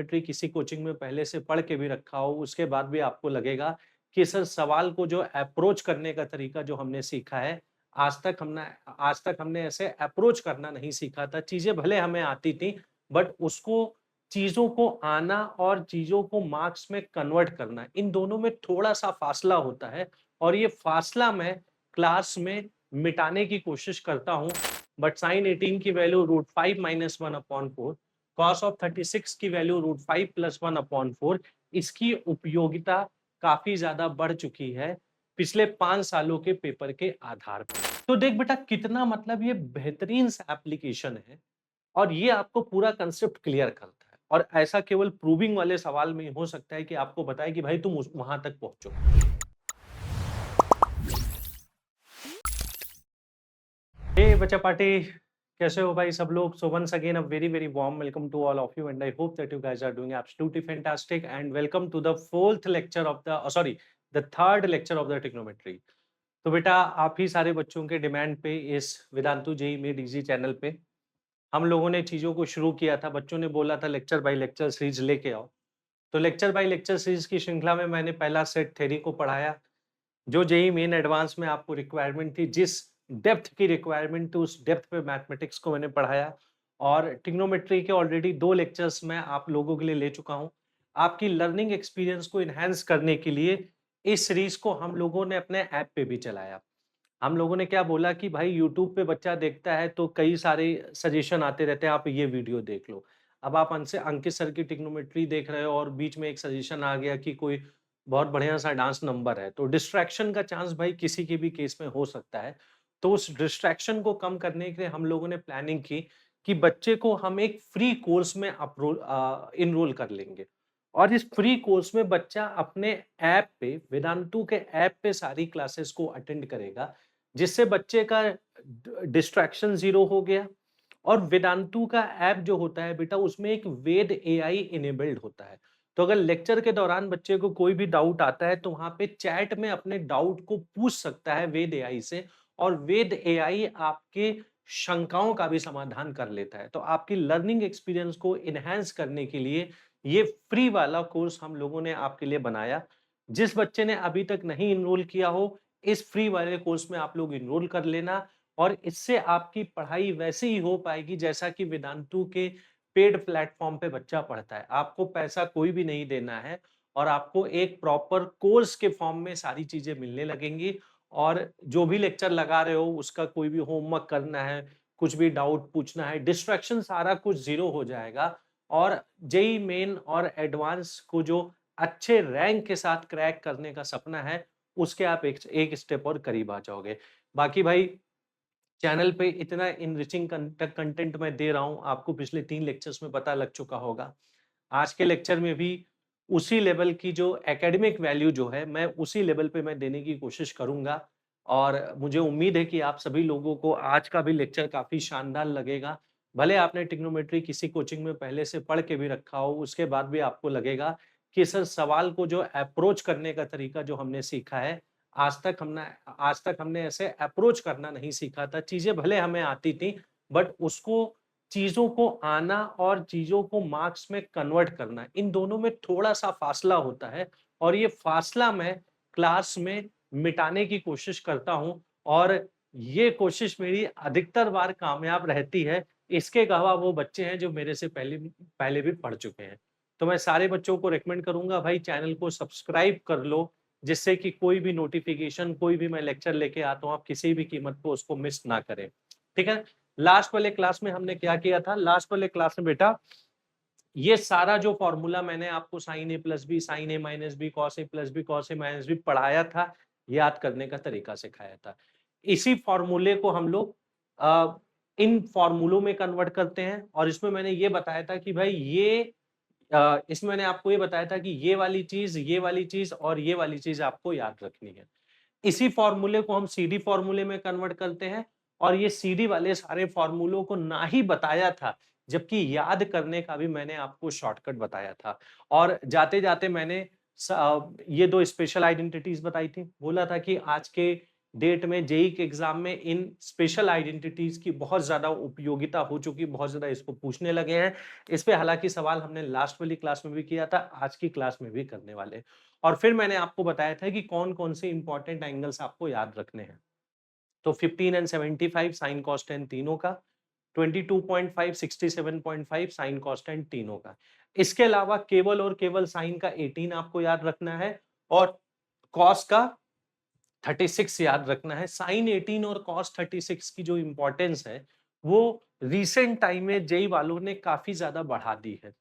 Trigonometry किसी coaching में पहले से पढ़ के भी रखा हो, उसके बाद भी आपको लगेगा कि सर सवाल को जो अप्रोच करने का तरीका जो हमने सीखा है, आज तक हमने ऐसे अप्रोच करना नहीं सीखा था। चीज़ें भले हमें आती थी, बट उसको चीज़ों को आना और चीज़ों को मार्क्स में कन्वर्ट करना, इन दोनों में थोड़ा-सा फासला होता है और ये फासला मैं क्लास में मिटाने की कोशिश करता हूँ। बट साइन 18 की वैल्यू √5 - 1/4, कॉस ऑफ 36 की वैल्यू √5 + 1/4, इसकी उपयोगिता काफ़ी ज़्यादा बढ़ चुकी है पिछले 5 सालों के पेपर के आधार पर। तो देख बेटा कितना मतलब ये बेहतरीन सा एप्लीकेशन है और ये आपको पूरा कांसेप्ट क्लियर करता है और ऐसा केवल प्रूविंग वाले सवाल में ही हो सकता है कि आपको बताए कि भाई तुम उस वहाँ तक पहुँचो। हे बच्चा पार्टी, कैसे हो भाई सब लोग? So once again a very very warm welcome to all of you and I hope that you guys are doing absolutely fantastic and welcome to the fourth lecture of the sorry the third lecture of the trigonometry. तो बेटा आप ही सारे बच्चों के demand पे इस Vedantu JEE made easy channel पे हम लोगों ने चीज़ों को शुरू किया था। बच्चों ने बोला था लेक्चर बाय लेक्चर सीरीज लेके आओ। तो लेक्चर बाय लेक्चर सीरीज की श्रृंखला में मैंने पहला सेट थ्योरी को पढ़ाया, जो जेईई मेन एडवांस में आपको रिक्वायरमेंट थी, जिस डेप्थ की रिक्वायरमेंट थी उस डेप्थ पे मैथमेटिक्स को मैंने पढ़ाया और ट्रिग्नोमेट्री के ऑलरेडी 2 लेक्चर्स मैं आप लोगों के लिए ले चुका हूँ। आपकी लर्निंग एक्सपीरियंस को एनहांस करने के लिए इस सीरीज को हम लोगों ने अपने ऐप पे भी चलाया। हम लोगों ने क्या बोला कि भाई यूट्यूब पे बच्चा देखता है तो कई सारे सजेशन आते रहते हैं, आप ये वीडियो देख लो। अब आप अंकित सर की ट्रिग्नोमेट्री देख रहे हो और बीच में एक सजेशन आ गया कि कोई बहुत बढ़िया सा डांस नंबर है, तो डिस्ट्रैक्शन का चांस भाई किसी के भी केस में हो सकता है। तो उस डिस्ट्रैक्शन को कम करने के लिए हम लोगों ने प्लानिंग की कि बच्चे को हम एक फ्री कोर्स में इनरोल कर लेंगे और इस फ्री कोर्स में बच्चा अपने ऐप पे, वेदांतु के ऐप पे सारी क्लासेस को अटेंड करेगा, जिससे बच्चे का डिस्ट्रैक्शन जीरो हो गया। और वेदांतु का ऐप जो होता है बेटा, उसमें एक वेद एआई इनेबल्ड होता है। तो अगर लेक्चर के दौरान बच्चे को कोई भी डाउट आता है तो वहां पे चैट में अपने डाउट को पूछ सकता है वेद एआई से और वेद एआई आपके शंकाओं का भी समाधान कर लेता है। तो आपकी लर्निंग एक्सपीरियंस को इनहेंस करने के लिए ये फ्री वाला कोर्स हम लोगों ने आपके लिए बनाया। जिस बच्चे ने अभी तक नहीं इनरोल किया हो, इस फ्री वाले कोर्स में आप लोग इनरोल कर लेना और इससे आपकी पढ़ाई वैसे ही हो पाएगी जैसा कि वेदांतु के पेड प्लेटफॉर्म पे बच्चा पढ़ता है। आपको पैसा कोई भी नहीं देना है और आपको एक प्रॉपर कोर्स के फॉर्म में सारी चीजें मिलने लगेंगी और जो भी लेक्चर लगा रहे हो उसका कोई भी होमवर्क करना है, कुछ भी डाउट पूछना है, डिस्ट्रैक्शन सारा कुछ जीरो हो जाएगा और जेई मेन और एडवांस को जो अच्छे रैंक के साथ क्रैक करने का सपना है, उसके आप एक स्टेप और करीब आ जाओगे। बाकी भाई चैनल पे इतना इनरिचिंग कंटेंट मैं दे रहा हूँ, आपको पिछले 3 लेक्चर्स में पता लग चुका होगा। आज के लेक्चर में भी उसी लेवल की जो एकेडमिक वैल्यू जो है, मैं उसी लेवल पे मैं देने की कोशिश करूँगा और मुझे उम्मीद है कि आप सभी लोगों को आज का भी लेक्चर काफ़ी शानदार लगेगा। भले आपने ट्रिग्नोमेट्री किसी कोचिंग में पहले से पढ़ के भी रखा हो, उसके बाद भी आपको लगेगा कि सर सवाल को जो अप्रोच करने का तरीका जो हमने सीखा है, आज तक हमने ऐसे अप्रोच करना नहीं सीखा था। चीज़ें भले हमें आती थी, बट उसको चीज़ों को आना और चीज़ों को मार्क्स में कन्वर्ट करना, इन दोनों में थोड़ा-सा फासला होता है और ये फासला मैं क्लास में मिटाने की कोशिश करता हूँ और ये कोशिश मेरी अधिकतर बार कामयाब रहती है। इसके गवाह वो बच्चे हैं जो मेरे से पहले भी पढ़ चुके हैं। तो मैं सारे बच्चों को रिकमेंड करूँगा भाई चैनल को सब्सक्राइब कर लो, जिससे कि कोई भी नोटिफ़िकेशन, कोई भी मैं लेक्चर लेके आता हूँ, आप किसी भी कीमत पे उसको मिस ना करें। ठीक है? लास्ट वाले क्लास में हमने क्या किया था? लास्ट वाले क्लास में बेटा ये सारा जो फॉर्मूला मैंने आपको sign A plus B, sine A minus B, cos A plus B, cos A minus B पढ़ाया था, याद करने का तरीका सिखाया था। इसी फॉर्मूले को हम लोग इन फॉर्मूलों में कन्वर्ट करते हैं और इसमें मैंने ये बताया था कि भाई इसमें मैंने आपको ये बताया था कि ये वाली चीज़ और ये वाली चीज़ आपको याद रखनी है। इसी फॉर्मूले को हम सीडी फॉर्मूले में कन्वर्ट करते हैं और ये सीडी वाले सारे फॉर्मूलों को ना ही बताया था, जबकि याद करने का भी मैंने आपको शॉर्टकट बताया था। और जाते-जाते मैंने ये 2 स्पेशल आइडेंटिटीज बताई थी। बोला था कि आज के डेट में जेई के एग्जाम में इन स्पेशल आइडेंटिटीज की बहुत ज्यादा उपयोगिता हो चुकी, बहुत ज्यादा इसको पूछने लगे हैं। इस पे हालांकि सवाल हमने लास्ट वाली क्लास में भी किया था, आज की क्लास में भी करने वाले हैं। और फिर मैंने आपको बताया था कि कौन कौन से इंपॉर्टेंट एंगल्स आपको याद रखने हैं। तो 15 एंड 75 साइन कॉस टेन तीनों का, 22.5 67.5 साइन कॉस टेन तीनों का। इसके अलावा केवल और केवल साइन का 18 आपको याद रखना है और कॉस का 36 याद रखना है। साइन 18 और कॉस 36 की जो इंपॉर्टेंस है वो रिसेंट टाइम में जेई वालों ने काफी ज्यादा बढ़ा दी है।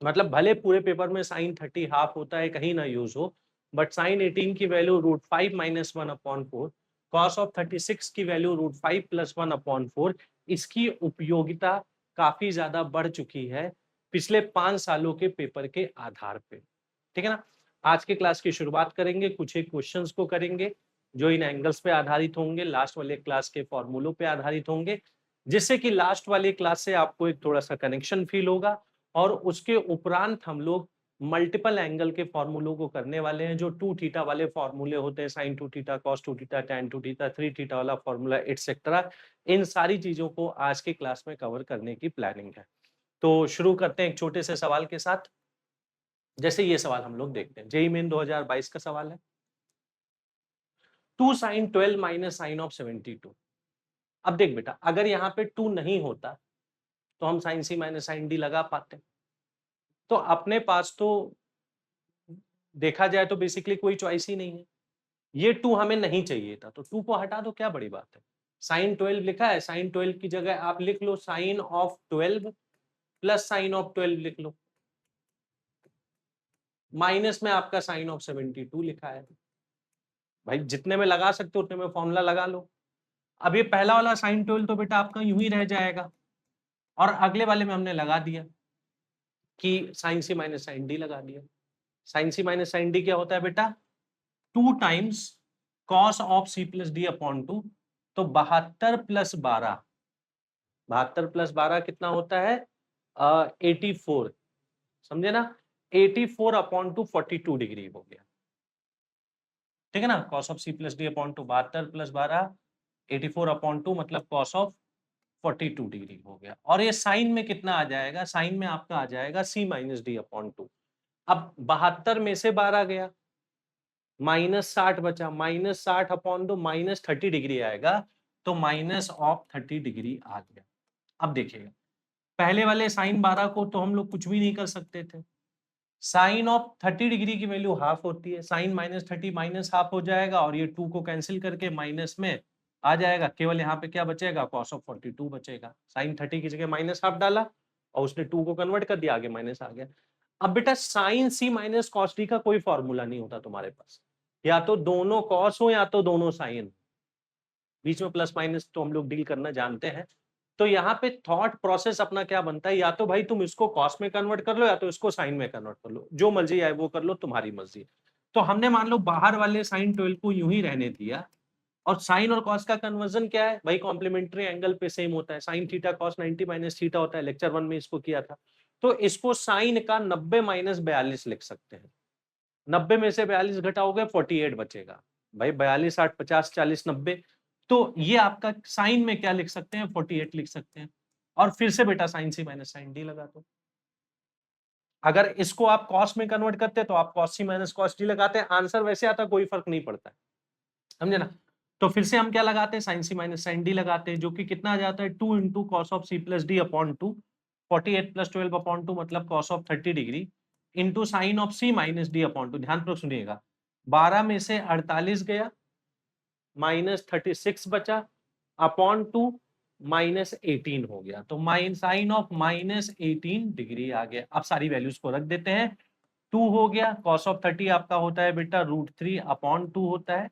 मतलब भले पूरे पेपर में साइन 30 हाफ होता है, कहीं ना यूज हो, बट साइन 18 की वैल्यू √5 - 1/4, कॉस ऑफ 36 की वैल्यू √5 + 1/4, इसकी उपयोगिता काफी ज्यादा बढ़ चुकी है पिछले 5 सालों के पेपर के आधार पे। ठीक है ना। आज के क्लास की शुरुआत करेंगे, कुछ एक क्वेश्चंस को करेंगे जो इन एंगल्स पे आधारित होंगे, लास्ट वाले क्लास के फॉर्मूलों पे आधारित होंगे, जिससे कि लास्ट वाले क्लास से आपको एक थोड़ा सा कनेक्शन फील होगा। और उसके उपरांत हम लोग मल्टीपल एंगल के फॉर्मूलों को करने वाले हैं, जो 2 थीटा वाले फॉर्मूले होते हैं, sin 2 theta, cos 2 theta, tan 2 theta, 3 theta वाला फॉर्मूला एटसेट्रा। इन सारी चीजों को आज के क्लास में कवर करने की प्लानिंग है। तो शुरू करते हैं एक छोटे से सवाल के साथ। जैसे ये सवाल हम लोग देखते हैं, जेईई मेन 2022 का सवाल है। 2 sin 12 - sin of 72। अब देख बेटा, अगर यहाँ पे 2 नहीं होता तो हम sin c - sin d लगा पाते। तो अपने पास तो देखा जाए तो बेसिकली कोई चॉइस ही नहीं है। ये 2 हमें नहीं चाहिए था, तो 2 को हटा दो, क्या बड़ी बात है। साइन 12 लिखा है, साइन 12 की जगह आप लिख लो sine of 12 plus sine of 12 लिख लो, माइनस में आपका साइन ऑफ 72 लिखा है। भाई जितने में लगा सकते हो उतने में फॉर्मूला लगा लो। अब ये पहला वाला साइन 12 तो बेटा आपका यूं ही रह जाएगा, और अगले वाले में हमने लगा दिया कि sine C minus sine D लगा दिया। Sine C minus sine D क्या होता है बेटा, 2 times cos of C plus D upon 2। तो 72 + 12, 72 + 12 कितना होता है, 84, समझे ना। 84/2 42 डिग्री हो गया। ठीक है ना, cos of C plus D upon 2, 72 + 12 84/2 मतलब कॉस ऑफ 42 डिग्री हो गया। और ये साइन में कितना आ जाएगा, साइन में आपका आ जाएगा c - d अपॉन 2। अब 72 में से 12 गया, -60 बचा, -60/2 -30 डिग्री आएगा, तो -30 डिग्री आ गया। अब देखिएगा, पहले वाले साइन 12 को तो हम लोग कुछ भी नहीं कर सकते थे। साइन ऑफ 30 डिग्री की वैल्यू हाफ होती है, साइन -30 माइनस हाफ हो जाएगा, और ये 2 को कैंसिल करके माइनस में आ जाएगा। केवल यहाँ पे क्या बचेगा, कॉस ऑफ 42 बचेगा। साइन 30 की जगह माइनस हाफ डाला और उसने 2 को कन्वर्ट कर दिया, आगे माइनस आ गया। अब बेटा sign C minus cos D का कोई फॉर्मूला नहीं होता तुम्हारे पास, या तो दोनों कॉस हो या तो दोनों साइन, बीच में प्लस माइनस तो हम लोग डील करना जानते हैं। तो यहाँ पे थॉट प्रोसेस अपना क्या बनता है, या तो भाई तुम इसको कॉस में कन्वर्ट कर लो या तो इसको साइन में कन्वर्ट कर लो, जो मर्जी आए वो कर लो, तुम्हारी मर्जी। तो हमने मान लो बाहर वाले साइन 12 को यूं ही रहने दिया, और साइन और कॉस का कन्वर्जन क्या है भाई, कॉम्प्लीमेंट्री एंगल पे सेम होता है। Sign theta cos 90 minus theta होता है, लेक्चर 1 में इसको किया था। तो इसको साइन का 90 - 42 लिख सकते हैं। 90 में से 42 घटाओगे 48 बचेगा। भाई 42 8 50 40 90, तो ये आपका साइन में क्या लिख सकते हैं, 48 लिख सकते हैं। और फिर से बेटा sign C minus sine D लगा दो। अगर इसको आप कॉस में कन्वर्ट करते तो आप कॉस सी माइनस कॉस डी लगाते हैं, आंसर वैसे आता, कोई फर्क नहीं पड़ता है, समझे ना। तो फिर से हम क्या लगाते हैं, sign C minus sine D लगाते हैं, जो कि कितना आ जाता है 2 × cos of C plus D upon 2, 48 + 12/2 मतलब cos of 30 degree into sine of C minus D upon 2। ध्यान पूर्वक सुनिएगा, 12 में से 48 गया, -36 बचा, अपॉन 2 -18 हो गया, तो साइन ऑफ -18 डिग्री आ गया। अब सारी वैल्यूज को रख देते हैं। 2 हो गया, कॉस ऑफ 30 आपका होता है बेटा √3/2 होता है।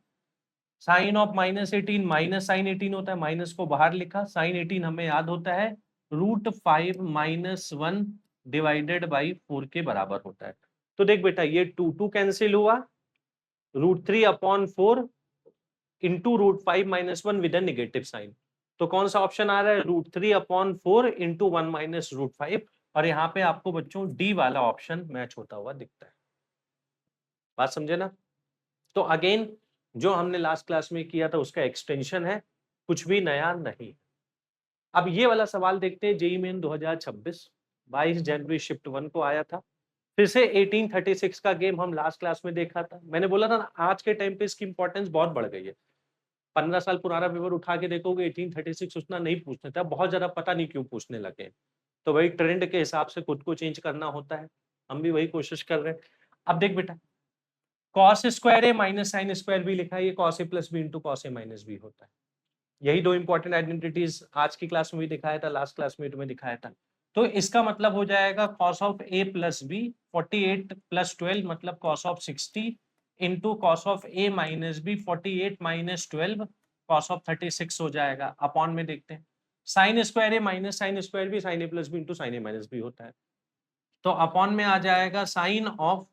साइन ऑफ -18 माइनस साइन 18 होता है, माइनस को बाहर लिखा, साइन 18 हमें याद होता है √5 - 1 डिवाइडेड बाई 4 के बराबर होता है। तो देख बेटा, ये 2 कैंसिल हुआ, √3/4 इंटू √5 - 1 विद नेगेटिव साइन। तो कौन सा ऑप्शन आ रहा है, √3/4 इंटू 1 - √5। और यहाँ पे आपको बच्चों डी वाला ऑप्शन मैच होता हुआ दिखता है। बात समझे ना। तो अगेन जो हमने लास्ट क्लास में किया था उसका एक्सटेंशन है, कुछ भी नया नहीं। अब ये वाला सवाल देखते हैं, जेईई मेन 2026 22 जनवरी शिफ्ट 1 को आया था। फिर से 1836 का गेम हम लास्ट क्लास में देखा था। मैंने बोला था ना, आज के टाइम पे इसकी इंपॉर्टेंस बहुत बढ़ गई है। 15 साल पुराना पेपर उठा के देखोगे 1836 उतना नहीं पूछते थे, अब बहुत ज़्यादा पता नहीं क्यों पूछने लगे हैं। तो वही ट्रेंड के हिसाब से खुद को चेंज करना होता है, हम भी वही कोशिश कर रहे हैं। अब देख बेटा, cos square A minus sine square B लिखा है, ये cos A plus B into cos A minus B होता है। यही दो इंपॉर्टेंट आइडेंटिटीज आज की क्लास में भी दिखाया था, लास्ट क्लास में तुम्हें दिखाया था। तो इसका मतलब हो जाएगा cos of A plus B 48 plus 12 मतलब cos of 60 into cos of A minus B 48 minus 12 cos of 36 हो जाएगा। अपॉन में देखते हैं, sine square A minus sine square B sine A plus B into sine A minus B होता है। तो upon में आ जाएगा sine of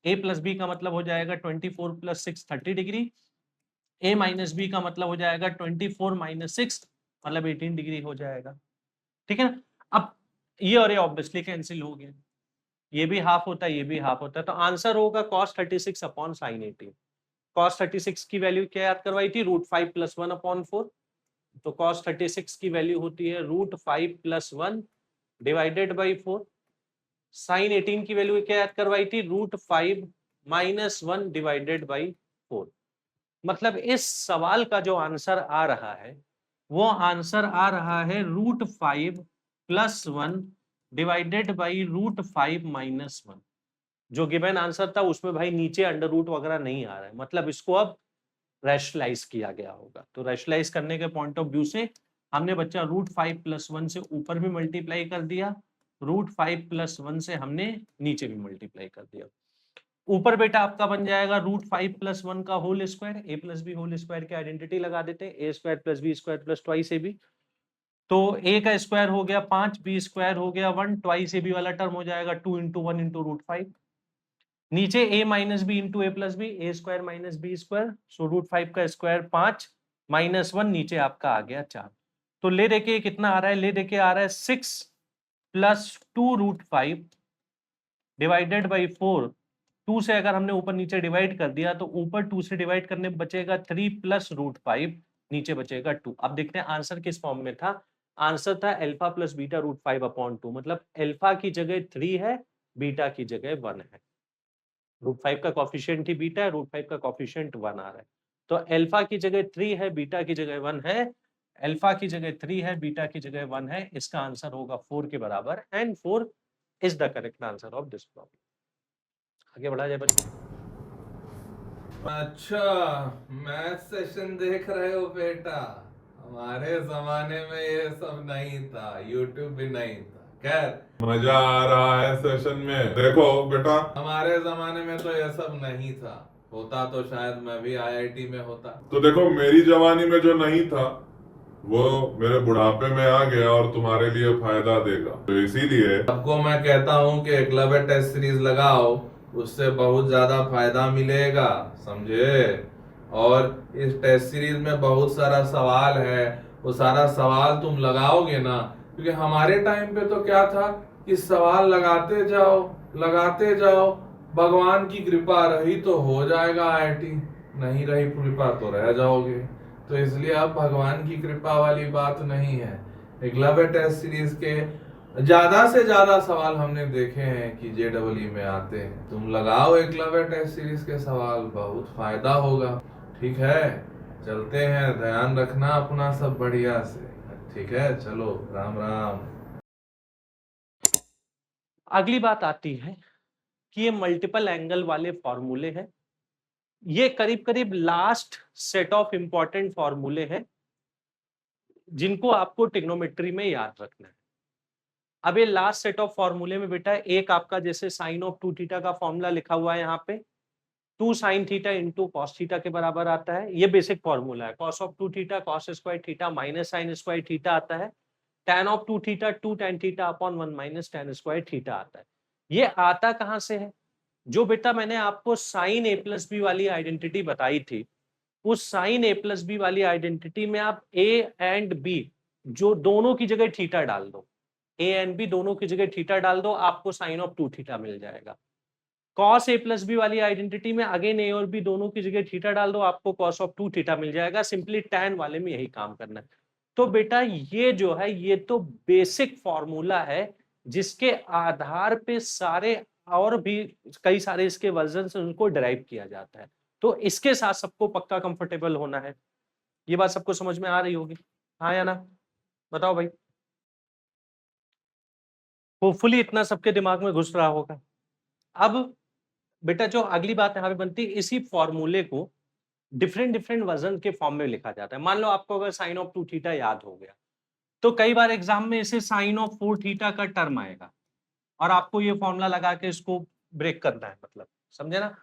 A plus B का मतलब हो जाएगा 24 प्लस 6 30 डिग्री, ए माइनस बी का मतलब हो जाएगा 24 माइनस 6 मतलब 18 डिग्री हो जाएगा। ठीक है ना। अब ये और ये ऑब्वियसली कैंसिल हो गया, ये भी हाफ होता है, ये भी हाफ होता है, तो आंसर होगा cos 36 अपॉन साइन 18। cos 36 की वैल्यू क्या याद करवाई थी, √5 + 1 अपॉन 4। तो cos 36 की वैल्यू होती है √5 + 1 डिवाइडेड बाई 4। साइन 18 की वैल्यू क्या याद करवाई थी, √5 - 1 डिवाइडेड बाई 4। मतलब इस सवाल का जो आंसर आ रहा है वो आंसर आ रहा है √5 + 1 डिवाइडेड बाई √5 - 1। जो गिवन आंसर था उसमें भाई नीचे अंडर रूट वगैरह नहीं आ रहा है, मतलब इसको अब रैशनलाइज किया गया होगा। तो रैशनलाइज करने के पॉइंट ऑफ व्यू से हमने बच्चा √5 + 1 से ऊपर भी मल्टीप्लाई कर दिया, √5 + 1 से हमने नीचे भी मल्टीप्लाई कर दिया। ऊपर बेटा आपका बन जाएगा √5 + 1 का whole square, A plus B whole square की आइडेंटिटी लगा देते हैं, A square plus B square plus twice A B. तो ए का स्क्वायर हो गया 5, बी स्क्वायर हो गया 1, ट्वाइस ए बी वाला टर्म हो जाएगा 2 × 1 × √5। नीचे a minus B into A plus B, A square minus B square, so √5 का स्क्वायर 5 - 1 नीचे आपका आ गया 4। तो ले देके कितना आ रहा है, ले देके आ रहा है 6 + 2 √5 डिवाइडेड बाई 4। 2 से अगर हमने ऊपर नीचे डिवाइड कर दिया तो ऊपर 2 से डिवाइड करने में बचेगा 3 + √5, नीचे बचेगा 2। अब देखते हैं आंसर किस फॉर्म में था। आंसर था अल्फा प्लस बीटा √5 अपॉन 2, मतलब अल्फा की जगह 3 है, बीटा की जगह 1 है। √5 का कॉफिशिएंट ही बीटा है, √5 का कॉफिशिएंट 1 आ रहा है। तो अल्फा की जगह 3 है, बीटा की जगह 1 है। अल्फा की जगह 3 है, बीटा की जगह 1 है, इसका आंसर होगा 4 के बराबर, and 4 is the correct answer of this problem. आगे बढ़ा जाए बच्चे। अच्छा, मैथ सेशन देख रहे हो बेटा? हमारे जमाने में ये सब नहीं था, यूट्यूब भी नहीं था। खैर, मजा आ रहा है सेशन में। देखो बेटा, हमारे जमाने में तो ये सब नहीं था। होता तो शायद मैं भी आईआईटी में होता। तो देखो मेरी जवानी में जो नहीं था वो मेरे बुढ़ापे में आ गया और तुम्हारे लिए फायदा देगा, तो इसीलिए सबको मैं कहता हूँ कि एकलव्य टेस्ट सीरीज लगाओ, उससे बहुत ज्यादा फायदा मिलेगा, समझे? और इस टेस्ट सीरीज में बहुत सारा सवाल है, वो सारा सवाल तुम लगाओगे ना, क्योंकि हमारे टाइम पे तो क्या था कि सवाल लगाते जाओ, भगवान की कृपा रही तो हो जाएगा आईआईटी, नहीं रही कृपा तो रह जाओगे। तो इसलिए अब भगवान की कृपा वाली बात नहीं है। एकलव्य टेस्ट सीरीज के ज्यादा से ज्यादा सवाल हमने देखे हैं कि जेडब्ल्यू में आते हैं। तुम लगाओ एकलव्य टेस्ट सीरीज के सवाल, बहुत फायदा होगा। ठीक है, चलते हैं, ध्यान रखना अपना सब बढ़िया से। ठीक है, चलो, राम राम। अगली बात आती है कि ये मल्टीपल एंगल वाले फॉर्मूले हैं, ये करीब करीब लास्ट सेट ऑफ इंपॉर्टेंट फॉर्मूले हैं जिनको आपको ट्रिग्नोमेट्री में याद रखना है। अब ये लास्ट सेट ऑफ फॉर्मूले में बेटा एक आपका जैसे साइन ऑफ 2 थीटा का फॉर्मूला लिखा हुआ है यहाँ पे, 2 sin theta into cos theta के बराबर आता है, ये बेसिक फॉर्मूला है। Cos of 2 theta cos square theta minus sine square theta आता है, tan of 2 theta 2 tan theta upon 1 minus tan square theta आता है। ये आता कहाँ से है, जो बेटा मैंने आपको साइन ए प्लस बी वाली आइडेंटिटी बताई थी, उस साइन ए प्लस बी वाली आइडेंटिटी में आप ए एंड बी जो दोनों की जगह थीटा डाल दो, ए एंड बी दोनों की जगह थीटा डाल दो, आपको साइन ऑफ 2 थीटा मिल जाएगा। cos a प्लस बी वाली आइडेंटिटी में अगेन ए और बी दोनों की जगह थीटा डाल दो, आपको cos ऑफ 2 थीटा मिल जाएगा। सिंपली tan वाले में यही काम करना है। तो बेटा ये जो है ये तो बेसिक फॉर्मूला है जिसके आधार पे सारे और भी कई सारे इसके वर्जन उनको डिराइव किया जाता है। तो इसके साथ सबको पक्का कंफर्टेबल होना है। ये बात सबको समझ में आ रही होगी, हाँ या ना? बताओ भाई। होपफुली इतना सबके दिमाग में घुस रहा होगा। अब बेटा जो अगली बात यहाँ पे बनती है, इसी फॉर्मूले को डिफरेंट डिफरेंट वर्जन के फॉर्म में लिखा जाता है। मान लो आपको अगर साइन ऑफ 2 थीटा याद हो गया, तो कई बार एग्जाम में इसे साइन ऑफ 4 थीटा का टर्म आएगा और आपको ये फॉर्मूला लगा के इसको ब्रेक करना है, मतलब समझे ना?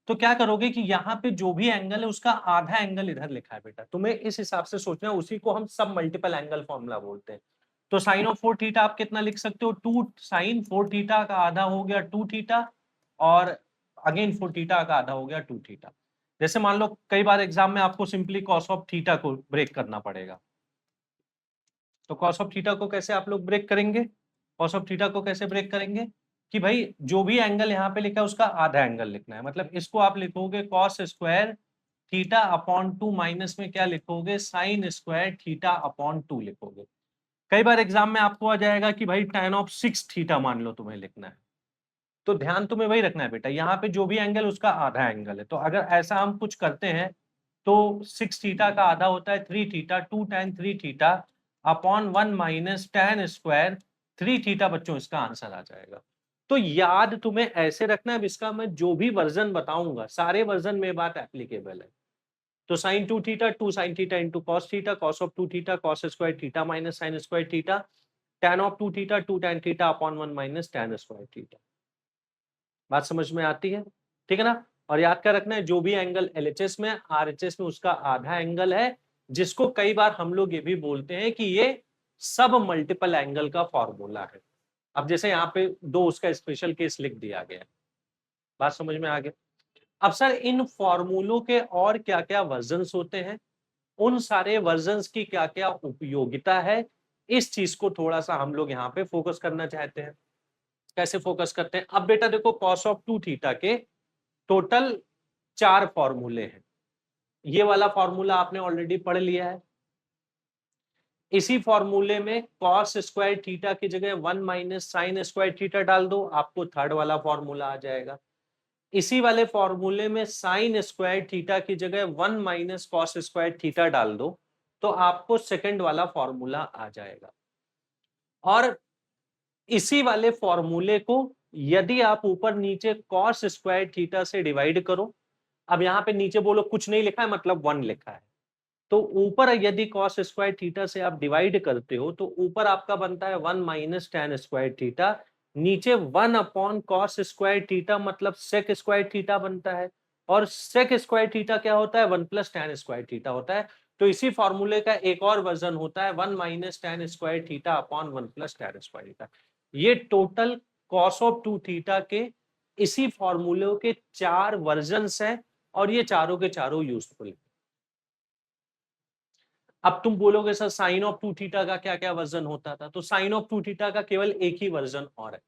तो क्या करोगे कि यहाँ पे जो भी एंगल है उसका आधा एंगल इधर लिखा है बेटा, तुम्हें इस हिसाब से सोचना है, उसी को हम सब मल्टीपल एंगल फॉर्मूला बोलते हैं। तो साइन ऑफ 4 थीटा आप कितना लिख सकते हो? 2 साइन 4 थीटा का आधा हो गया 2 थीटा और अगेन 4 थीटा का आधा हो गया 2 थीटा। जैसे मान लो कई बार एग्जाम में आपको सिंपली कॉस ऑफ थीटा को ब्रेक करना पड़ेगा, तो कॉस ऑफ थीटा को कैसे आप लोग ब्रेक करेंगे? कॉस ऑफ थीटा को कैसे ब्रेक करेंगे कि भाई जो भी एंगल यहाँ पे लिखा है उसका आधा एंगल लिखना है। मतलब इसको आप लिखोगे cos square theta upon 2 minus में क्या लिखोगे? साइन स्क्वायर थीटा अपॉन 2 लिखोगे। कई बार एग्जाम में आपको आ जाएगा कि भाई tan ऑफ 6 थीटा मान लो तुम्हें लिखना है, तो ध्यान तुम्हें वही रखना है बेटा, यहाँ पे जो भी एंगल उसका आधा एंगल है। तो अगर ऐसा हम कुछ करते हैं तो 6 थीटा का आधा होता है 3 theta, 2 tan 3 theta upon 1 minus tan square 3 theta. बच्चों इसका आंसर आ जाएगा। तो याद तुम्हें ऐसे रखना है, इसका मैं जो भी वर्जन बताऊंगा सारे वर्जन में बात एप्लीकेबल है। तो sine 2 theta 2 sine theta into cos theta, cos of 2 theta cos square theta minus sine square theta, tan of 2 theta 2 tan theta upon 1 minus tan square theta. बात समझ में आती है? ठीक है ना? और याद कर रखना है जो भी एंगल LHS में RHS में उसका आधा एंगल है, जिसको कई बार हम लोग ये भी बोलते हैं कि ये सब मल्टीपल एंगल का फॉर्मूला है। अब जैसे यहाँ पे दो उसका स्पेशल केस लिख दिया गया है, बात समझ में आ गया? अब सर इन फॉर्मूलों के और क्या क्या वर्जन्स होते हैं, उन सारे वर्जन्स की क्या क्या उपयोगिता है, इस चीज को थोड़ा सा हम लोग यहाँ पे फोकस करना चाहते हैं। कैसे फोकस करते हैं? अब बेटा देखो कॉस ऑफ 2 थीटा के टोटल 4 फॉर्मूले हैं। ये वाला फॉर्मूला आपने ऑलरेडी पढ़ लिया है। इसी फॉर्मूले में कॉस स्क्वायर थीटा की जगह 1 माइनस साइन स्क्वायर थीटा डाल दो, आपको थर्ड वाला फॉर्मूला आ जाएगा। इसी वाले फॉर्मूले में साइन स्क्वायर थीटा की जगह 1 माइनस कॉस स्क्वायर थीटा डाल दो, तो आपको सेकंड वाला फॉर्मूला आ जाएगा। और इसी वाले फॉर्मूले को यदि आप ऊपर नीचे कॉस स्क्वायर थीटा से डिवाइड करो, अब यहाँ पे नीचे बोलो कुछ नहीं लिखा है मतलब 1 लिखा है, तो ऊपर यदि कॉस स्क्वायर थीटा से आप डिवाइड करते हो तो ऊपर आपका बनता है 1 माइनस tan स्क्वायर थीटा, नीचे 1 अपॉन कॉस स्क्वायर थीटा मतलब सेक स्क्वायर थीटा बनता है, और सेक स्क्वायर थीटा क्या होता है? 1 प्लस tan स्क्वायर थीटा होता है। तो इसी फॉर्मूले का एक और वर्जन होता है 1 minus tan square theta upon 1 plus tan square theta. ये टोटल कॉस ऑफ 2 थीटा के इसी फॉर्मूले के 4 वर्जन्स हैं और ये चारों के चारों यूजफुल है। अब तुम बोलोगे सर साइन ऑफ 2 थीटा का क्या क्या वर्जन होता था? तो साइन ऑफ 2 थीटा का केवल एक ही वर्जन और है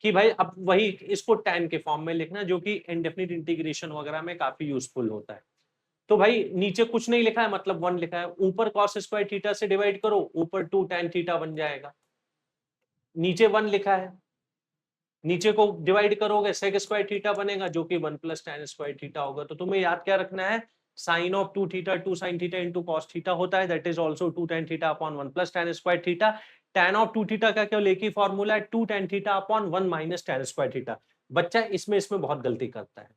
कि भाई अब वही इसको tan के फॉर्म में लिखना, जो कि इंडेफिनिट इंटीग्रेशन वगैरह में काफी यूजफुल होता है। तो भाई नीचे कुछ नहीं लिखा है मतलब 1 लिखा है, ऊपर cos स्क्वायर थीटा से डिवाइड करो, ऊपर 2 tan थीटा बन जाएगा, नीचे 1 लिखा है, नीचे को डिवाइड करोगे sec स्क्वायर थीटा बनेगा जो कि 1 प्लस tan स्क्वायर थीटा होगा। तो तुम्हें याद क्या रखना है? Sine of 2 theta 2 sin theta into cos theta होता है, that is also 2 tan theta upon 1 plus tan square theta. tan of 2 theta का केवल एक ही फॉर्मूला है 2 tan theta upon 1 minus tan square theta. बच्चा इसमें बहुत गलती करता है,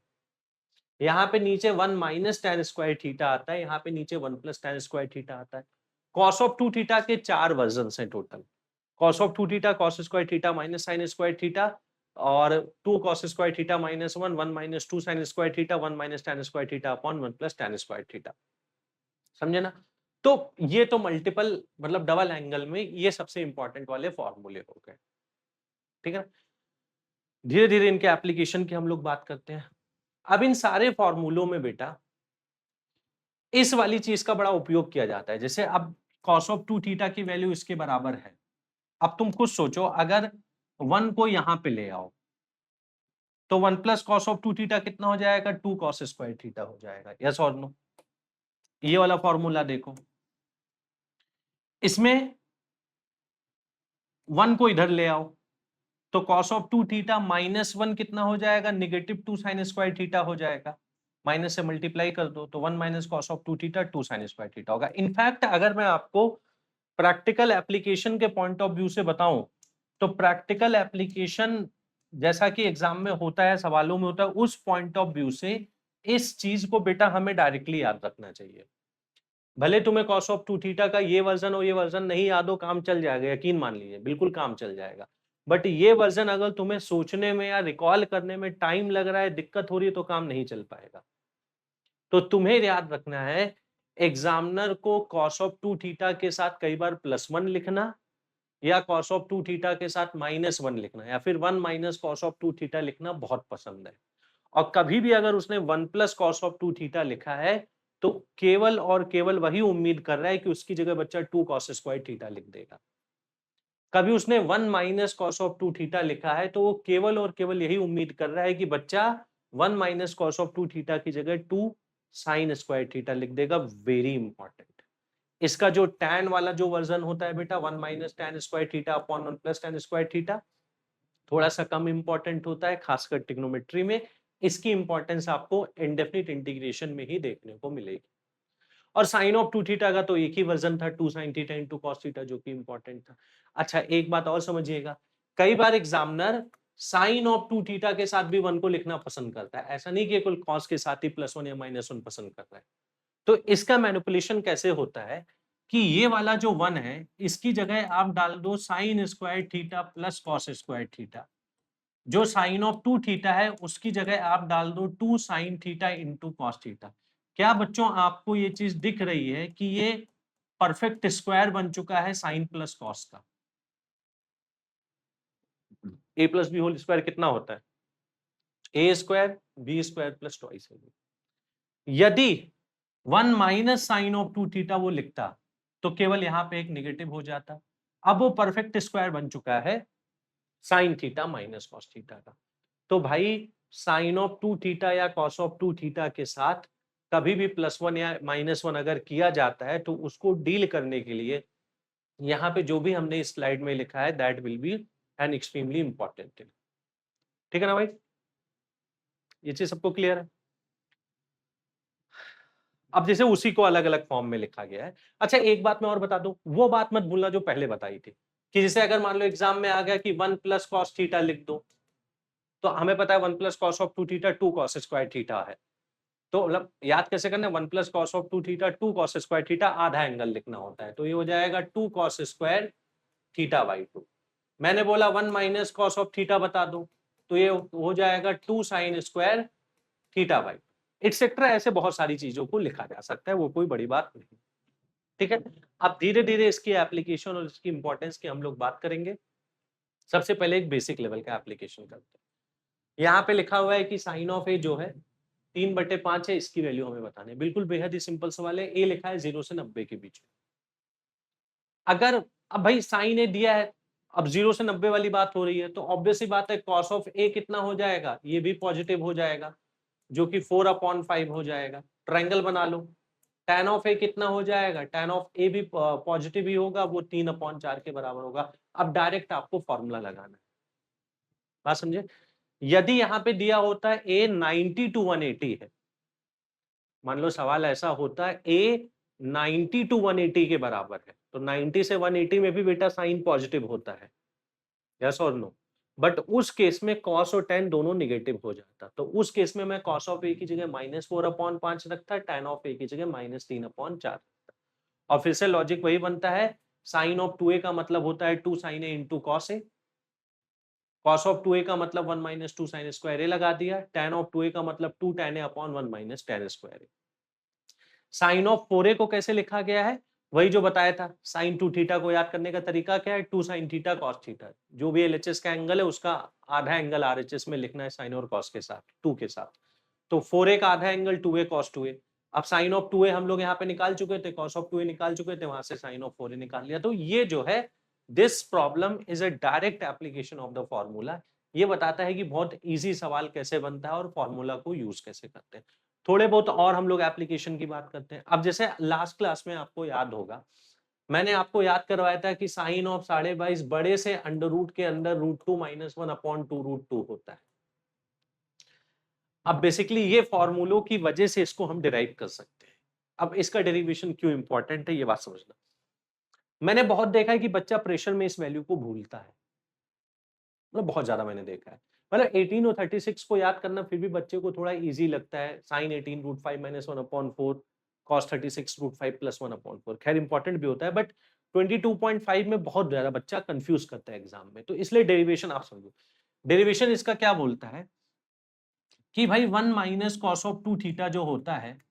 यहाँ पे नीचे 1 माइनस tan स्क्वायर थीटा आता है, यहाँ पे नीचे 1 प्लस tan स्क्वायर थीटा आता है। कॉस ऑफ 2 थीटा के 4 वर्जन हैं total, cos of 2 theta cos square theta minus sine square theta, और 2 cos square theta minus 1 1 minus 2 sign square theta 1 minus tan square theta upon 1 plus tan square theta. समझे ना? तो ये तो multiple मतलब double angle में ये सबसे इंपॉर्टेंट वाले फॉर्मूले हो गए। ठीक है, धीरे धीरे इनके एप्लीकेशन की हम लोग बात करते हैं। अब इन सारे फॉर्मूलों में बेटा इस वाली चीज का बड़ा उपयोग किया जाता है। जैसे अब cos ऑफ 2 थीटा की वैल्यू इसके बराबर है, अब तुम खुद सोचो अगर 1 को यहां पे ले आओ तो 1 प्लस कॉस ऑफ 2 थीटा कितना हो जाएगा, 2 कॉस स्क्वायर थीटा हो जाएगा। यस और नो? ये वाला फॉर्मूला देखो, इसमें 1 को इधर ले आओ तो कॉस ऑफ 2 थीटा -1 कितना हो जाएगा, -2 साइन स्क्वायर थीटा हो जाएगा। माइनस से मल्टीप्लाई कर दो तो 1 minus cos of 2 theta 2 sign square theta होगा। इनफैक्ट अगर मैं आपको प्रैक्टिकल एप्लीकेशन के पॉइंट ऑफ व्यू से बताऊं तो प्रैक्टिकल एप्लीकेशन जैसा कि एग्जाम में होता है, सवालों में होता है, उस पॉइंट ऑफ व्यू से इस चीज को बेटा हमें डायरेक्टली याद रखना चाहिए। भले तुम्हें कॉस ऑफ 2 थीटा का ये वर्जन हो, ये वर्जन नहीं याद हो, काम चल जाएगा, यकीन मान लीजिए, बिल्कुल काम चल जाएगा। बट ये वर्जन अगर तुम्हें सोचने में या रिकॉल करने में टाइम लग रहा है, दिक्कत हो रही है, तो काम नहीं चल पाएगा। तो तुम्हें याद रखना है, एग्जामिनर को कॉस ऑफ 2 थीटा के साथ कई बार +1 लिखना या कॉस ऑफ 2 थीटा के साथ -1 लिखना या फिर 1 माइनस कॉस ऑफ 2 थीटा लिखना बहुत पसंद है। और कभी भी अगर उसने 1 प्लस कॉस ऑफ 2 थीटा लिखा है तो केवल और केवल वही उम्मीद कर रहा है कि उसकी जगह बच्चा 2 कॉस स्क्वायर थीटा लिख देगा। कभी उसने 1 माइनस कॉस ऑफ 2 थीटा लिखा है तो वो केवल और केवल यही उम्मीद कर रहा है कि बच्चा 1 माइनस कॉस ऑफ 2 थीटा की जगह 2 साइन स्क्वायर थीटा लिख देगा। Very important. इसका जो tan वाला जो वर्जन होता है बेटा 1 minus tan square theta upon 1 plus tan square theta, थोड़ा सा कम इंपॉर्टेंट होता है खासकर ट्रिग्नोमेट्री में। इसकी इंपॉर्टेंस आपको इंडेफिनिट इंटीग्रेशन में ही देखने को मिलेगी। और साइन ऑफ 2 थीटा का तो एक ही वर्जन था 2 sine theta into cos theta, जो कि इंपॉर्टेंट था। अच्छा एक बात और समझिएगा, कई बार एग्जामिनर साइन ऑफ 2 थीटा के साथ भी 1 को लिखना पसंद करता है। ऐसा नहीं कि केवल कॉस के साथ ही +1 या -1 पसंद कर रहा है। तो इसका मैनिपुलेशन कैसे होता है कि ये वाला जो 1 है इसकी जगह आप डाल दो sign square theta plus cos square theta. जो साइन ऑफ 2 थीटा है उसकी जगह आप डाल दो 2 sine theta into cos theta. क्या बच्चों आपको ये चीज दिख रही है कि ये परफेक्ट स्क्वायर बन चुका है साइन प्लस कॉस का। a plus B whole square कितना होता है, a square B square plus twice है। यदि 1 माइनस साइन ऑफ 2 थीटा वो लिखता तो केवल यहां पे एक नेगेटिव हो जाता। अब वो परफेक्ट स्क्वायर बन चुका है sine theta minus cos theta का। तो भाई साइन ऑफ 2 थीटा या कॉस ऑफ 2 थीटा के साथ कभी भी +1 या -1 अगर किया जाता है तो उसको डील करने के लिए यहाँ पे जो भी हमने इस स्लाइड में लिखा है that will be an extremely important thing. ठीक है ना भाई, ये चीज सबको क्लियर है। अब जैसे उसी को अलग अलग फॉर्म में लिखा गया है। अच्छा एक बात मैं और बता दूं, वो बात मत भूलना जो पहले बताई थी कि जैसे अगर मान लो एग्जाम में आ गया कि 1 प्लस कॉस थीटा लिख दो, तो हमें पता है 1 plus cos of 2 theta 2 cos square theta है। तो मतलब याद कैसे करना है, 1 plus cos of 2 theta 2 cos square theta, आधा एंगल लिखना होता है। तो ये हो जाएगा 2 कॉस स्क्वायर थीटा बाई 2। मैंने बोला 1 माइनस कॉस ऑफ थीटा बता दो, तो ये हो जाएगा 2 sign square theta by etcetera. ऐसे बहुत सारी चीजों को लिखा जा सकता है, वो कोई बड़ी बात नहीं। ठीक है, अब धीरे धीरे इसकी एप्लीकेशन और इसकी इंपॉर्टेंस की हम लोग बात करेंगे। सबसे पहले एक बेसिक लेवल का एप्लीकेशन करते हैं। यहाँ पे लिखा हुआ है कि साइन ऑफ ए जो है 3/5 है, इसकी वैल्यू हमें बतानी है। बिल्कुल बेहद ही सिंपल सवाल है। ए लिखा है 0 से 90 के बीच में। अगर अब भाई साइन ए दिया है, अब 0 से 90 वाली बात हो रही है, तो ऑब्वियस सी बात है कॉस ऑफ ए कितना हो जाएगा, ये भी पॉजिटिव हो जाएगा जो कि 4/5 हो जाएगा। ट्रायंगल बना लो, tan ऑफ ए कितना हो जाएगा, tan ऑफ ए भी पॉजिटिव ही होगा, वो 3/4 के बराबर होगा। अब डायरेक्ट आपको फॉर्मूला लगाना है, बात समझे। यदि यहाँ पे दिया होता है a 90 to 180 है, मान लो सवाल ऐसा होता है a 90 to 180 के बराबर है, तो 90 से 180 में भी बेटा साइन पॉजिटिव होता है, यस और नो। बट उस केस में cos और tan दोनों निगेटिव हो जाता। तो उस केस में मैं cos ऑफ a की जगह -4/5 रखता, tan ऑफ a की जगह -3/4। और फिर से लॉजिक वही बनता है, साइन ऑफ 2a का मतलब होता है 2 sin a into cos A. Cos of 2a का मतलब 1 माइनस 2 साइन स्क्वायर ए लगा दिया। tan ऑफ 2a का मतलब 2 tan a upon 1 minus tan square A. Sine of 4a को कैसे लिखा गया है, वही जो बताया था। साइन 2 थीटा को याद करने का तरीका क्या है, 2 साइन थीटा कॉस थीटा। जो भी एलएचएस का एंगल है उसका आधा एंगल आरएचएस में लिखना है साइन और कॉस के साथ, 2 के साथ। तो 4a का आधा एंगल 2a कॉस 2a। अब साइन ऑफ 2a हम लोग यहाँ पे निकाल चुके थे, कॉस ऑफ 2a निकाल चुके थे, वहां से साइन ऑफ 4a निकाल लिया। तो ये जो है this problem is a direct application of the formula. ये बताता है कि बहुत इजी सवाल कैसे बनता है और फॉर्मूला को यूज कैसे करते हैं। थोड़े बहुत और हम लोग एप्लीकेशन की बात करते हैं। अब जैसे लास्ट क्लास में आपको याद होगा, मैंने आपको याद करवाया था कि साइन ऑफ 22.5 बड़े से अंडर रूट के अंदर √2 - 1/2 √2 होता है। अब बेसिकली ये फॉर्मूलों की वजह से इसको हम डिराइव कर सकते हैं। अब इसका डेरिवेशन क्यों इंपॉर्टेंट है ये बात समझना। मैंने बहुत देखा है कि बच्चा प्रेशर में इस वैल्यू को भूलता है, मतलब बहुत ज्यादा मैंने देखा है। मतलब 18 और 36 को याद करना फिर भी बच्चे को थोड़ा इजी लगता है। Sine 18 √5 - 1/4, cos 36 √5 + 1/4। खैर इंपॉर्टेंट भी होता है, बट 22.5 में बहुत ज्यादा बच्चा कंफ्यूज करता है एग्जाम में, तो इसलिए डेरिवेशन आप समझो। डेरिवेशन इसका क्या बोलता है कि भाई 1 - cos ऑफ 2 थीटा जो होता है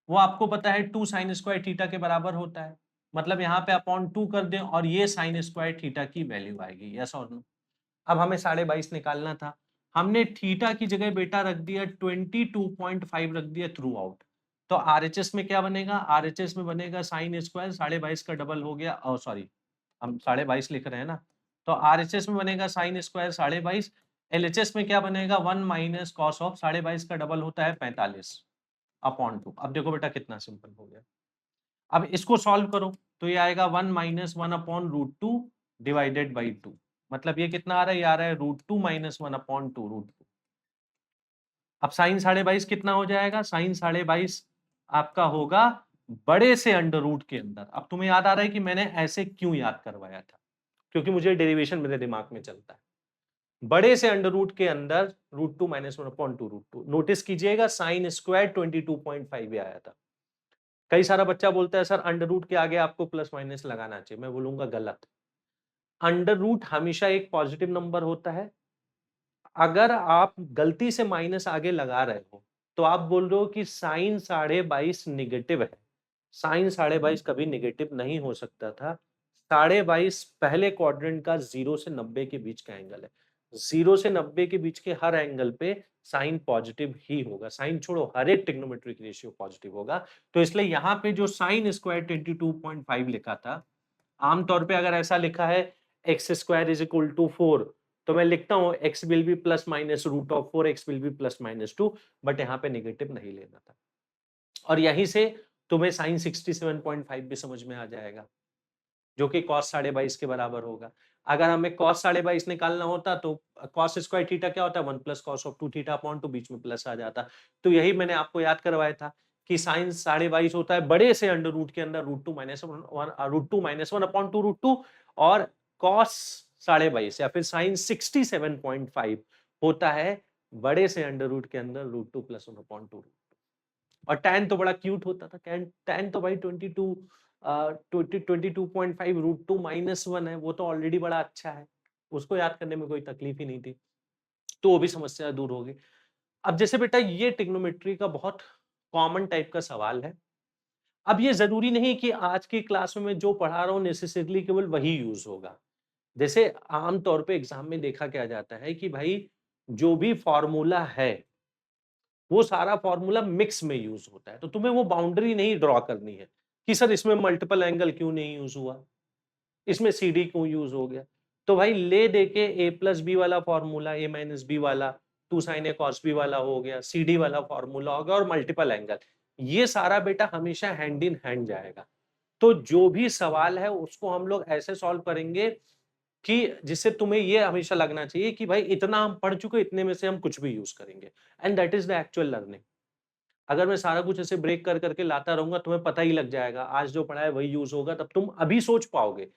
वो आपको पता है 2 sin स्क्वायर थीटा के बराबर होता है। मतलब यहाँ पे अपॉन 2 कर दें और ये sin स्क्वायर थीटा की वैल्यू आएगी, यस और नो। अब हमें 22.5 निकालना था, हमने थीटा की जगह बेटा रख दिया 22.5 रख दिया थ्रू आउट। तो आरएचएस में क्या बनेगा, आरएचएस में बनेगा sin स्क्वायर 22.5 का डबल हो गया, सॉरी हम 22.5 लिख रहे हैं ना, तो आरएचएस में बनेगा sin स्क्वायर 22.5। एलएचएस में क्या बनेगा 1 - cos ऑफ 22.5 का डबल होता है 45 अपॉन 2। अब देखो बेटा कितना सिंपल हो गया। अब इसको सॉल्व करो तो ये आएगा 1 - 1/√2 डिवाइडेड बाई 2। मतलब ये कितना आ रहा है, ये आ रहा है √2 - 1/2 √2। अब साइन 22.5 कितना हो जाएगा, साइन 22.5 आपका होगा बड़े से अंडर रूट के अंदर। अब तुम्हें याद आ रहा है कि मैंने ऐसे क्यों याद करवाया था, क्योंकि मुझे डेरिवेशन मेरे दिमाग में चलता है। बड़े से अंडर रूट के अंदर √2 - 1/2 √2। नोटिस कीजिएगा साइन स्क्वायर 22.5 आया था। कई सारा बच्चा बोलता है सर अंडर रूट के आगे आपको प्लस माइनस लगाना चाहिए, मैं बोलूंगा गलत। अंडर रूट हमेशा एक पॉजिटिव नंबर होता है। अगर आप गलती से माइनस आगे लगा रहे हो तो आप बोल रहे हो कि साइन 22.5 निगेटिव है। साइन 22.5 कभी निगेटिव नहीं हो सकता था। 22.5 पहले क्वाड्रेंट का 0 से 90 के बीच का एंगल है। 0 से 90 के बीच के हर एंगल पे साइन पॉजिटिव ही होगा। साइन छोड़ो, हर एक ट्रिग्नोमेट्रिक रेशियो पॉजिटिव होगा। तो इसलिए यहाँ पे जो साइन स्क्वायर 22.5 लिखा था, आमतौर पे अगर ऐसा लिखा है x² = 4, तो मैं लिखता हूँ x will be plus minus √4, x will be plus minus 2, but यहाँ पे नेगेटिव नहीं लेना था। और यहीं से तुम्हें साइन 67.5 भी समझ में आ जाएगा, जो कि cos 22.5 के बराबर होगा। अगर हमें cos 22.5 निकालना होता तो cos स्क्वायर थीटा क्या होता है, 1 + cos ऑफ 2 थीटा अपॉन 2, बीच में प्लस आ जाता। तो यही मैंने आपको याद करवाया था कि साइन 22.5 होता है बड़े से अंडर रूट के अंदर √2 - 1/2 और cos 22.5 या फिर साइन 67.5 होता है बड़े से अंडर रूट के अंदर √2 + 1/2। और tan तो बड़ा क्यूट होता था। tan तो भाई 22.5 √2 - 1 है, वो तो ऑलरेडी बड़ा अच्छा है, उसको याद करने में कोई तकलीफ ही नहीं थी, तो वो भी समस्या दूर हो गई। अब जैसे बेटा ये ट्रिग्नोमेट्री का बहुत कॉमन टाइप का सवाल है। अब ये जरूरी नहीं कि आज की क्लास में मैं जो पढ़ा रहा हूँ नेसेसरली केवल वही यूज होगा। जैसे आम तौर पे एग्जाम में देखा क्या जाता है कि भाई जो भी फॉर्मूला है वो सारा फॉर्मूला मिक्स में यूज होता है, तो तुम्हें वो बाउंड्री नहीं ड्रॉ करनी है कि सर इसमें मल्टीपल एंगल क्यों नहीं यूज हुआ, इसमें सी डी क्यों यूज हो गया। तो भाई ले दे के a+b वाला फॉर्मूला, a-b वाला 2 sin a cos b वाला हो गया, सी डी वाला फॉर्मूला हो गया और मल्टीपल एंगल, ये सारा बेटा हमेशा हैंड इन हैंड जाएगा। तो जो भी सवाल है उसको हम लोग ऐसे सॉल्व करेंगे कि जिससे तुम्हें ये हमेशा लगना चाहिए कि भाई इतना हम पढ़ चुके, इतने में से हम कुछ भी यूज करेंगे, and that is the actual learning. अगर मैं सारा कुछ ऐसे ब्रेक कर करके लाता रहूंगा, तुम्हें पता ही लग जाएगा आज जो पढ़ा है वही यूज होगा, तब तुम अभी सोच पाओगे।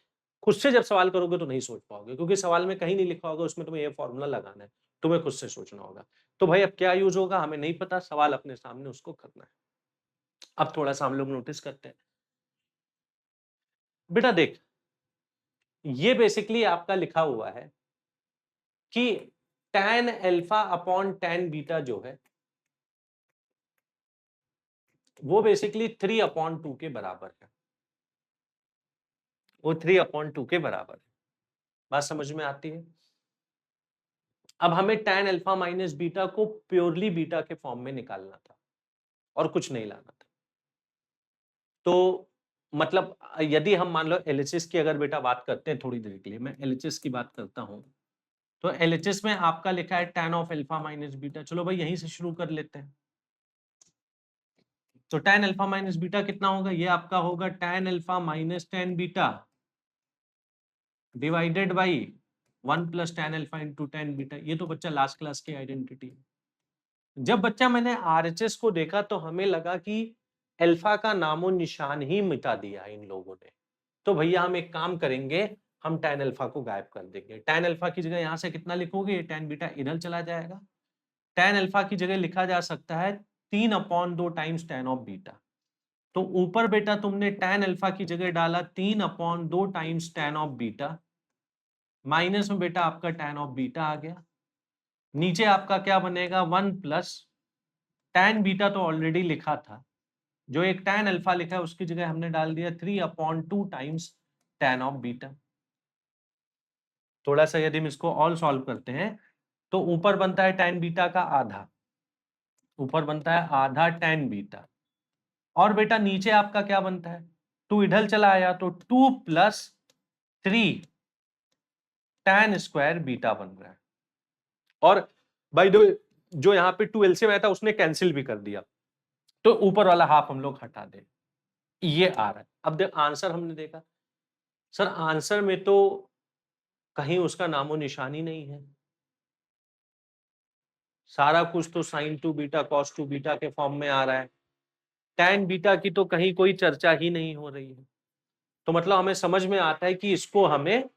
खुद से जब सवाल करोगे तो नहीं सोच पाओगे, क्योंकि सवाल में कहीं नहीं लिखा होगा उसमें तुम्हें ये फॉर्मूला लगाना है, तुम्हें खुद से सोचना होगा। तो भाई अब क्या यूज होगा हमें नहीं पता, सवाल अपने सामने उसको करना है। अब थोड़ा सा हम लोग नोटिस करते हैं। बेटा देख, ये बेसिकली आपका लिखा हुआ है कि tan alpha upon tan beta जो है वो बेसिकली 3/2 के बराबर है। वो 3/2 के बराबर है। बात समझ में आती है। अब हमें tan अल्फा माइनस बीटा को प्योरली बीटा के फॉर्म में निकालना था और कुछ नहीं लाना था। तो मतलब यदि हम मान लो एलएचएस की अगर बेटा बात करते हैं, थोड़ी देर के लिए मैं एलएचएस की बात करता हूं। तो LHS में आपका लिखा है tan of alpha minus beta. चलो भाई यहीं से शुरू कर लेते हैं। तो tan अल्फा माइनस बीटा कितना होगा? ये आपका होगा tan alpha minus tan beta divided by 1 plus tan alpha into tan beta. ये तो बच्चा लास्ट क्लास की आइडेंटिटी है। जब बच्चा मैंने RHS को देखा तो हमें लगा कि अल्फा का नामो निशान ही मिटा दिया इन लोगों ने। तो भैया हम एक काम करेंगे, हम tan अल्फा को गायब कर देंगे। tan अल्फा की जगह यहां से कितना लिखोगे? ये tan बीटा इधर चला जाएगा। tan अल्फा की जगह लिखा जा सकता है 3/2 टाइम्स tan ऑफ बीटा। तो ऊपर बेटा तुमने tan अल्फा की जगह डाला 3/2 times tan of beta, minus में बेटा आपका tan ऑफ बीटा आ गया। नीचे आपका क्या बनेगा? 1 प्लस tan बीटा तो ऑलरेडी लिखा था, जो एक tan अल्फा लिखा है उसकी जगह हमने डाल दिया 3/2 टाइम्स tan ऑफ बीटा। थोड़ा सा यदि हम इसको और सॉल्व करते हैं तो ऊपर बनता है tan बीटा का आधा, ऊपर बनता है आधा tan बीटा, और बेटा नीचे आपका क्या बनता है? 2 इधर चला आया तो 2 प्लस 3 tan स्क्वायर बीटा बन रहा है। और बाय द वे जो यहाँ पे 2 एलसीएम आया था उसने कैंसिल भी कर दिया, तो ऊपर वाला हाफ हम लोग हटा दें, ये आ रहा है। अब देख आंसर हमने देखा, सर आंसर में तो कहीं उसका नामो निशान ही नहीं है। सारा कुछ तो sin 2 बीटा cos 2 बीटा के फॉर्म में आ रहा है, tan बीटा की तो कहीं कोई चर्चा ही नहीं हो रही है। तो मतलब हमें समझ में आता है कि इसको हमें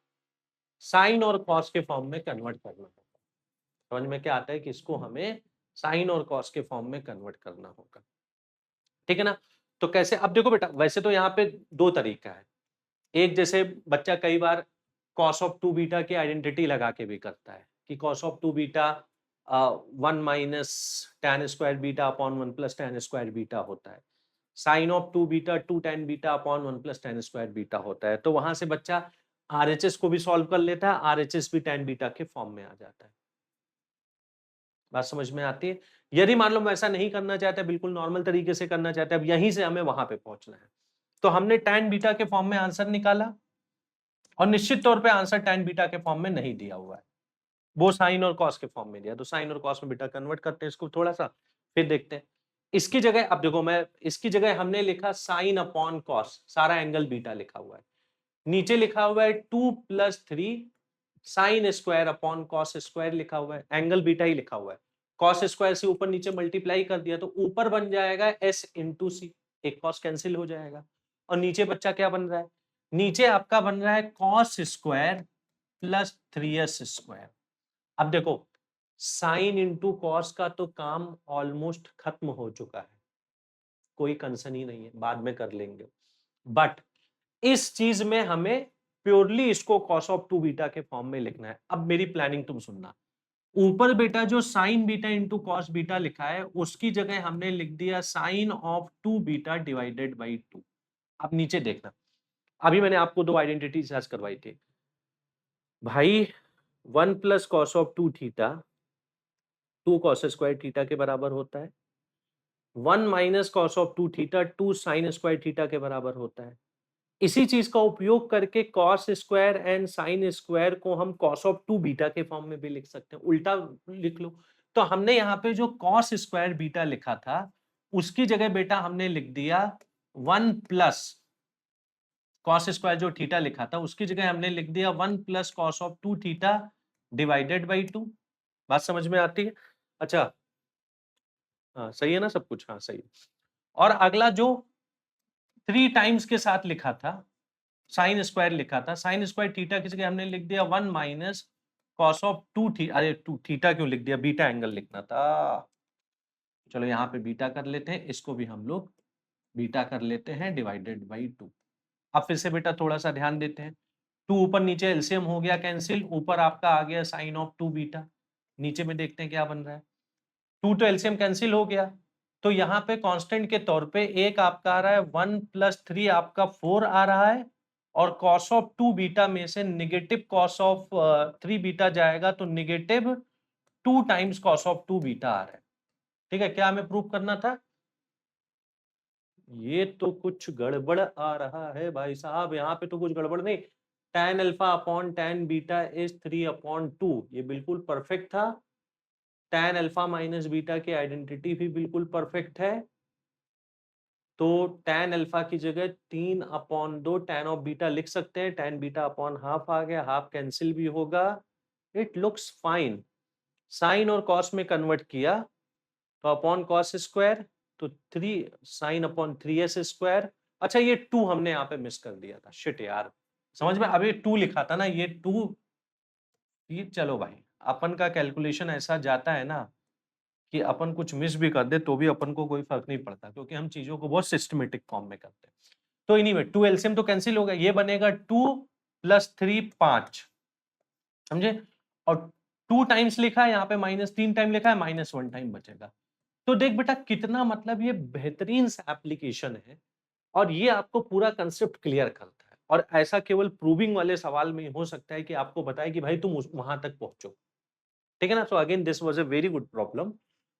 साइन और कॉस के फॉर्म में कन्वर्ट करना होगा। समझ में क्या आता है कि इसको हमें साइन और कॉस के फॉर्म में कन्वर्ट करना होगा, ठीक है ना? तो कैसे? अब देखो बेटा, वैसे तो यहाँ पे दो तरीका है। एक, जैसे बच्चा कई बार cos ऑफ 2 बीटा की आइडेंटिटी लगा के भी करता है कि cos of 2 beta 1 minus tan square beta upon 1 plus tan square beta होता है। Sine of 2 beta 2 tan beta upon 1 plus tan square beta होता है। तो वहां से बच्चा RHS को भी सॉल्व कर लेता है, RHS भी tan बीटा के फॉर्म में आ जाता है। बात समझ में आती है? यदि मान लो वैसा नहीं करना चाहता है, बिल्कुल नॉर्मल तरीके से करना चाहता है, अब यहीं से हमें वहां पे पहुंचना है, तो हमने tan बीटा के फॉर्म में आंसर निकाला, और निश्चित तौर पे आंसर tan बीटा के फॉर्म में नहीं दिया हुआ है, वो साइन और कॉस के फॉर्म में दिया। तो साइन और कॉस में बेटा कन्वर्ट करते हैं इसको थोड़ा सा, फिर देखते हैं। इसकी जगह अब देखो, मैं इसकी जगह हमने लिखा साइन अपॉन कॉस, सारा एंगल बीटा लिखा हुआ है। नीचे लिखा हुआ है 2 plus 3 sine square upon cos square लिखा हुआ है, एंगल बीटा ही लिखा हुआ है। कॉस स्क्वायर से ऊपर नीचे मल्टीप्लाई कर दिया तो ऊपर बन जाएगा s इंटू सी, एक कॉस कैंसिल हो जाएगा। और नीचे बच्चा क्या बन रहा है? नीचे आपका बन रहा है cos square plus 3s square. अब देखो, साइन इंटू कॉस का तो काम ऑलमोस्ट खत्म हो चुका है, कोई कंसर्न ही नहीं है, बाद में कर लेंगे। बट इस चीज में हमें प्योरली इसको cos ऑफ 2 बीटा के फॉर्म में लिखना है। अब मेरी प्लानिंग तुम सुनना, ऊपर बेटा जो sine beta into cos beta लिखा है उसकी जगह हमने लिख दिया sine of 2 beta divided by 2। अब नीचे देखना, अभी मैंने आपको दो आइडेंटिटी सर्च करवाई थी भाई, 1 plus cos of 2 theta 2 cos square theta के बराबर होता है, 1 minus cos of 2 theta 2 sign square theta के बराबर होता है। इसी चीज का उपयोग करके cos square and sine square को हम cos ऑफ 2 बीटा के फॉर्म में भी लिख सकते हैं, उल्टा लिख लो। तो हमने यहाँ पे जो cos स्क्वायर बीटा लिखा था उसकी जगह बेटा हमने लिख दिया 1 प्लस cos स्क्वायर जो थीटा लिखा था उसकी जगह हमने लिख दिया 1 plus cos of 2 theta divided by 2। बात समझ में आती है? अच्छा, हाँ सही है ना सब कुछ? हाँ सही है। और अगला जो 3 टाइम्स के साथ लिखा था, साइन स्क्वायर लिखा था, साइन स्क्वायर थीटा की जगह हमने लिख दिया 1 माइनस कॉस ऑफ 2 थीटा। अरे 2 थीटा क्यों लिख दिया, बीटा एंगल लिखना था। चलो यहाँ पे बीटा कर लेते हैं, इसको भी हम लोग बीटा कर लेते हैं डिवाइडेड बाई 2। अब फिर से बेटा थोड़ा सा ध्यान देते हैं, 2 ऊपर नीचे एलसीएम हो गया कैंसिल, ऊपर आपका आ गया साइन ऑफ 2 बीटा, नीचे में देखते हैं क्या बन रहा है। 2 तो एलसीएम कैंसिल हो गया, तो यहाँ पे कांस्टेंट के तौर पे एक आपका आ रहा है 1 प्लस 3 आपका 4 आ रहा है, और cos ऑफ 2 बीटा में से निगेटिव cos ऑफ 3 बीटा जाएगा तो negative 2 times cos of 2 beta आ रहा है। ठीक है, क्या हमें प्रूव करना था? ये तो कुछ गड़बड़ आ रहा है भाई साहब, यहाँ पे तो कुछ गड़बड़ नहीं। tan alpha upon tan beta is 3/2। ये बिल्कुल परफेक्ट था। tan अल्फा माइनस बीटा की आइडेंटिटी भी बिल्कुल परफेक्ट है। तो tan अल्फा की जगह 3/2 tan ऑफ बीटा लिख सकते हैं। tan बीटा अपॉन हाफ आ गया, हाफ कैंसिल भी होगा। It looks fine. साइन और कॉस में कन्वर्ट किया तो अपॉन कॉस स्क्वायर, तो 3 साइन अपॉन 3s स्क्वायर। अच्छा ये 2 हमने यहाँ पे मिस कर दिया था, शिट यार। समझ में, अभी 2 लिखा था ना, ये 2, ये चलो भाई, अपन का कैलकुलेशन ऐसा जाता है ना कि अपन कुछ मिस भी कर दे तो भी अपन को कोई फर्क नहीं पड़ता, क्योंकि हम चीजों को बहुत सिस्टमेटिक फॉर्म में करते हैं। तो एनीवे 2 एलसीएम तो कैंसिल होगा, ये बनेगा 2 + 3 5, समझे। और 2 टाइम्स लिखा है यहाँ पे, -3 टाइम लिखा है, -1 टाइम बचेगा। तो देख बेटा कितना, मतलब ये बेहतरीन सा एप्लीकेशन है और ये आपको पूरा कंसेप्ट क्लियर करता है। और ऐसा केवल प्रूविंग वाले सवाल में ही हो सकता है कि आपको बताए कि भाई तुम वहां तक पहुंचो, ठीक है ना। So again this was a very good problem.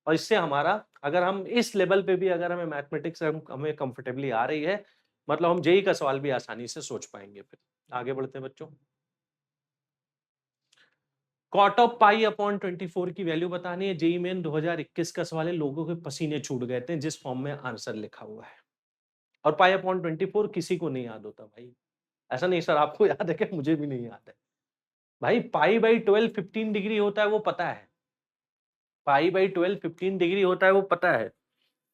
और इससे हमारा, अगर हम इस लेवल पे भी अगर हमें मैथमेटिक्स हमें कंफर्टेबली आ रही है, मतलब हम जेई का सवाल भी आसानी से सोच पाएंगे। फिर आगे बढ़ते हैं बच्चों। कॉट ऑफ पाई अपॉन 24 की वैल्यू बतानी है। जेई मेन 2021 का सवाल है, लोगों के पसीने छूट गए थे जिस फॉर्म में आंसर लिखा हुआ है। और पाई अपॉन 24 किसी को नहीं याद होता भाई। ऐसा नहीं सर आपको याद है क्या, मुझे भी नहीं याद है भाई। पाई बाई 12 15 डिग्री होता है, वो पता है। पाई बाई 12 15 डिग्री होता है, वो पता है।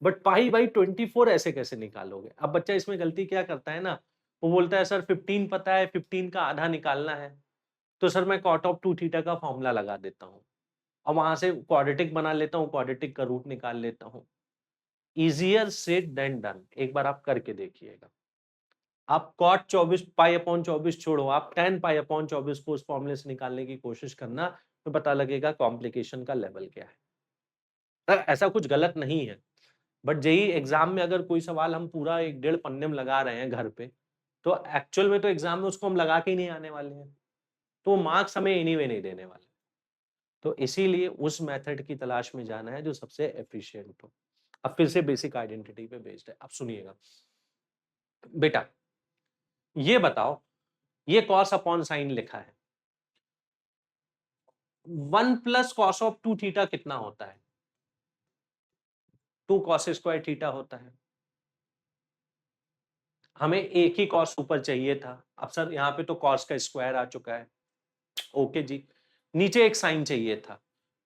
बट पाई बाई 24 ऐसे कैसे निकालोगे। अब बच्चा इसमें गलती क्या करता है ना, वो बोलता है सर 15 पता है, 15 का आधा निकालना है, तो सर मैं कॉट ऑफ 2 थीटा का फॉर्मूला लगा देता हूँ और वहां से क्वाड्रेटिक बना लेता हूँ, क्वाड्रेटिक का रूट निकाल लेता हूँ। Easier said than done. एक बार आप करके देखिएगा। आप कॉट 24 पाई अपॉन 24 छोड़ो, आप tan पाई अपॉन 24 को उस फॉर्मूले से निकालने की कोशिश करना, तो पता लगेगा कॉम्प्लिकेशन का लेवल क्या है। ऐसा कुछ गलत नहीं है, बट जेई एग्जाम में अगर कोई सवाल हम पूरा 1 डेढ़ पन्ने में लगा रहे हैं घर पे, तो एक्चुअल में तो एग्जाम में उसको हम लगा के ही नहीं आने वाले हैं, तो मार्क्स हमें एनीवे नहीं देने वाले। तो इसीलिए उस मेथड की तलाश में जाना है जो सबसे एफिशिएंट हो। अब फिर से बेसिक आइडेंटिटी पे बेस्ड है। अब सुनिएगा बेटा, ये बताओ, ये कॉस अपॉन साइन लिखा है, 1 + कॉस ऑफ 2 थीटा कितना होता है? 2 कॉस स्क्वायर थीटा होता है। हमें एक ही कॉस ऊपर चाहिए था। अब सर यहाँ पे तो कॉस का स्क्वायर आ चुका है, ओके जी। नीचे एक साइन चाहिए था,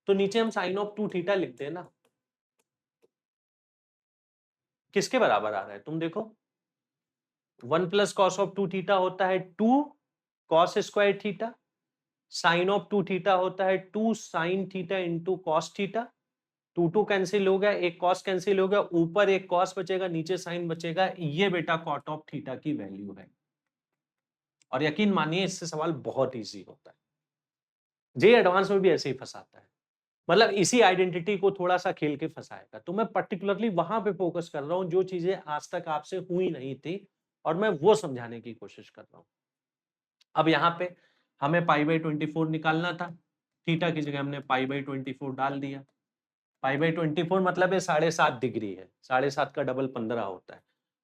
तो नीचे हम साइन ऑफ 2 थीटा लिखते हैं ना। किसके बराबर आ रहा है तुम देखो, 1 + कॉस ऑफ 2 थीटा होता है 2 cos square theta, sine of 2 theta होता है 2 sine theta into cos theta. 2 cancel हो गया, एक कॉस कैंसिल हो गया, ऊपर एक कॉस बचेगा, नीचे साइन बचेगा। ये बेटा कॉट ऑफ थीटा की वैल्यू है। और यकीन मानिए इससे सवाल बहुत इजी होता है। जे एडवांस में भी ऐसे ही फंसाता है, मतलब इसी आइडेंटिटी को थोड़ा सा खेल के फंसाएगा। तो मैं पर्टिकुलरली वहां पे फोकस कर रहा हूं जो चीजें आज तक आपसे हुई नहीं थी, और मैं वो समझाने की कोशिश कर रहा हूं। अब यहाँ पे हमें पाई बाई 24 निकालना था, थीटा की जगह हमने पाई बाई 24 डाल दिया। पाई बाई 24 मतलब है 7.5 डिग्री है, 7.5 का डबल 15 होता है।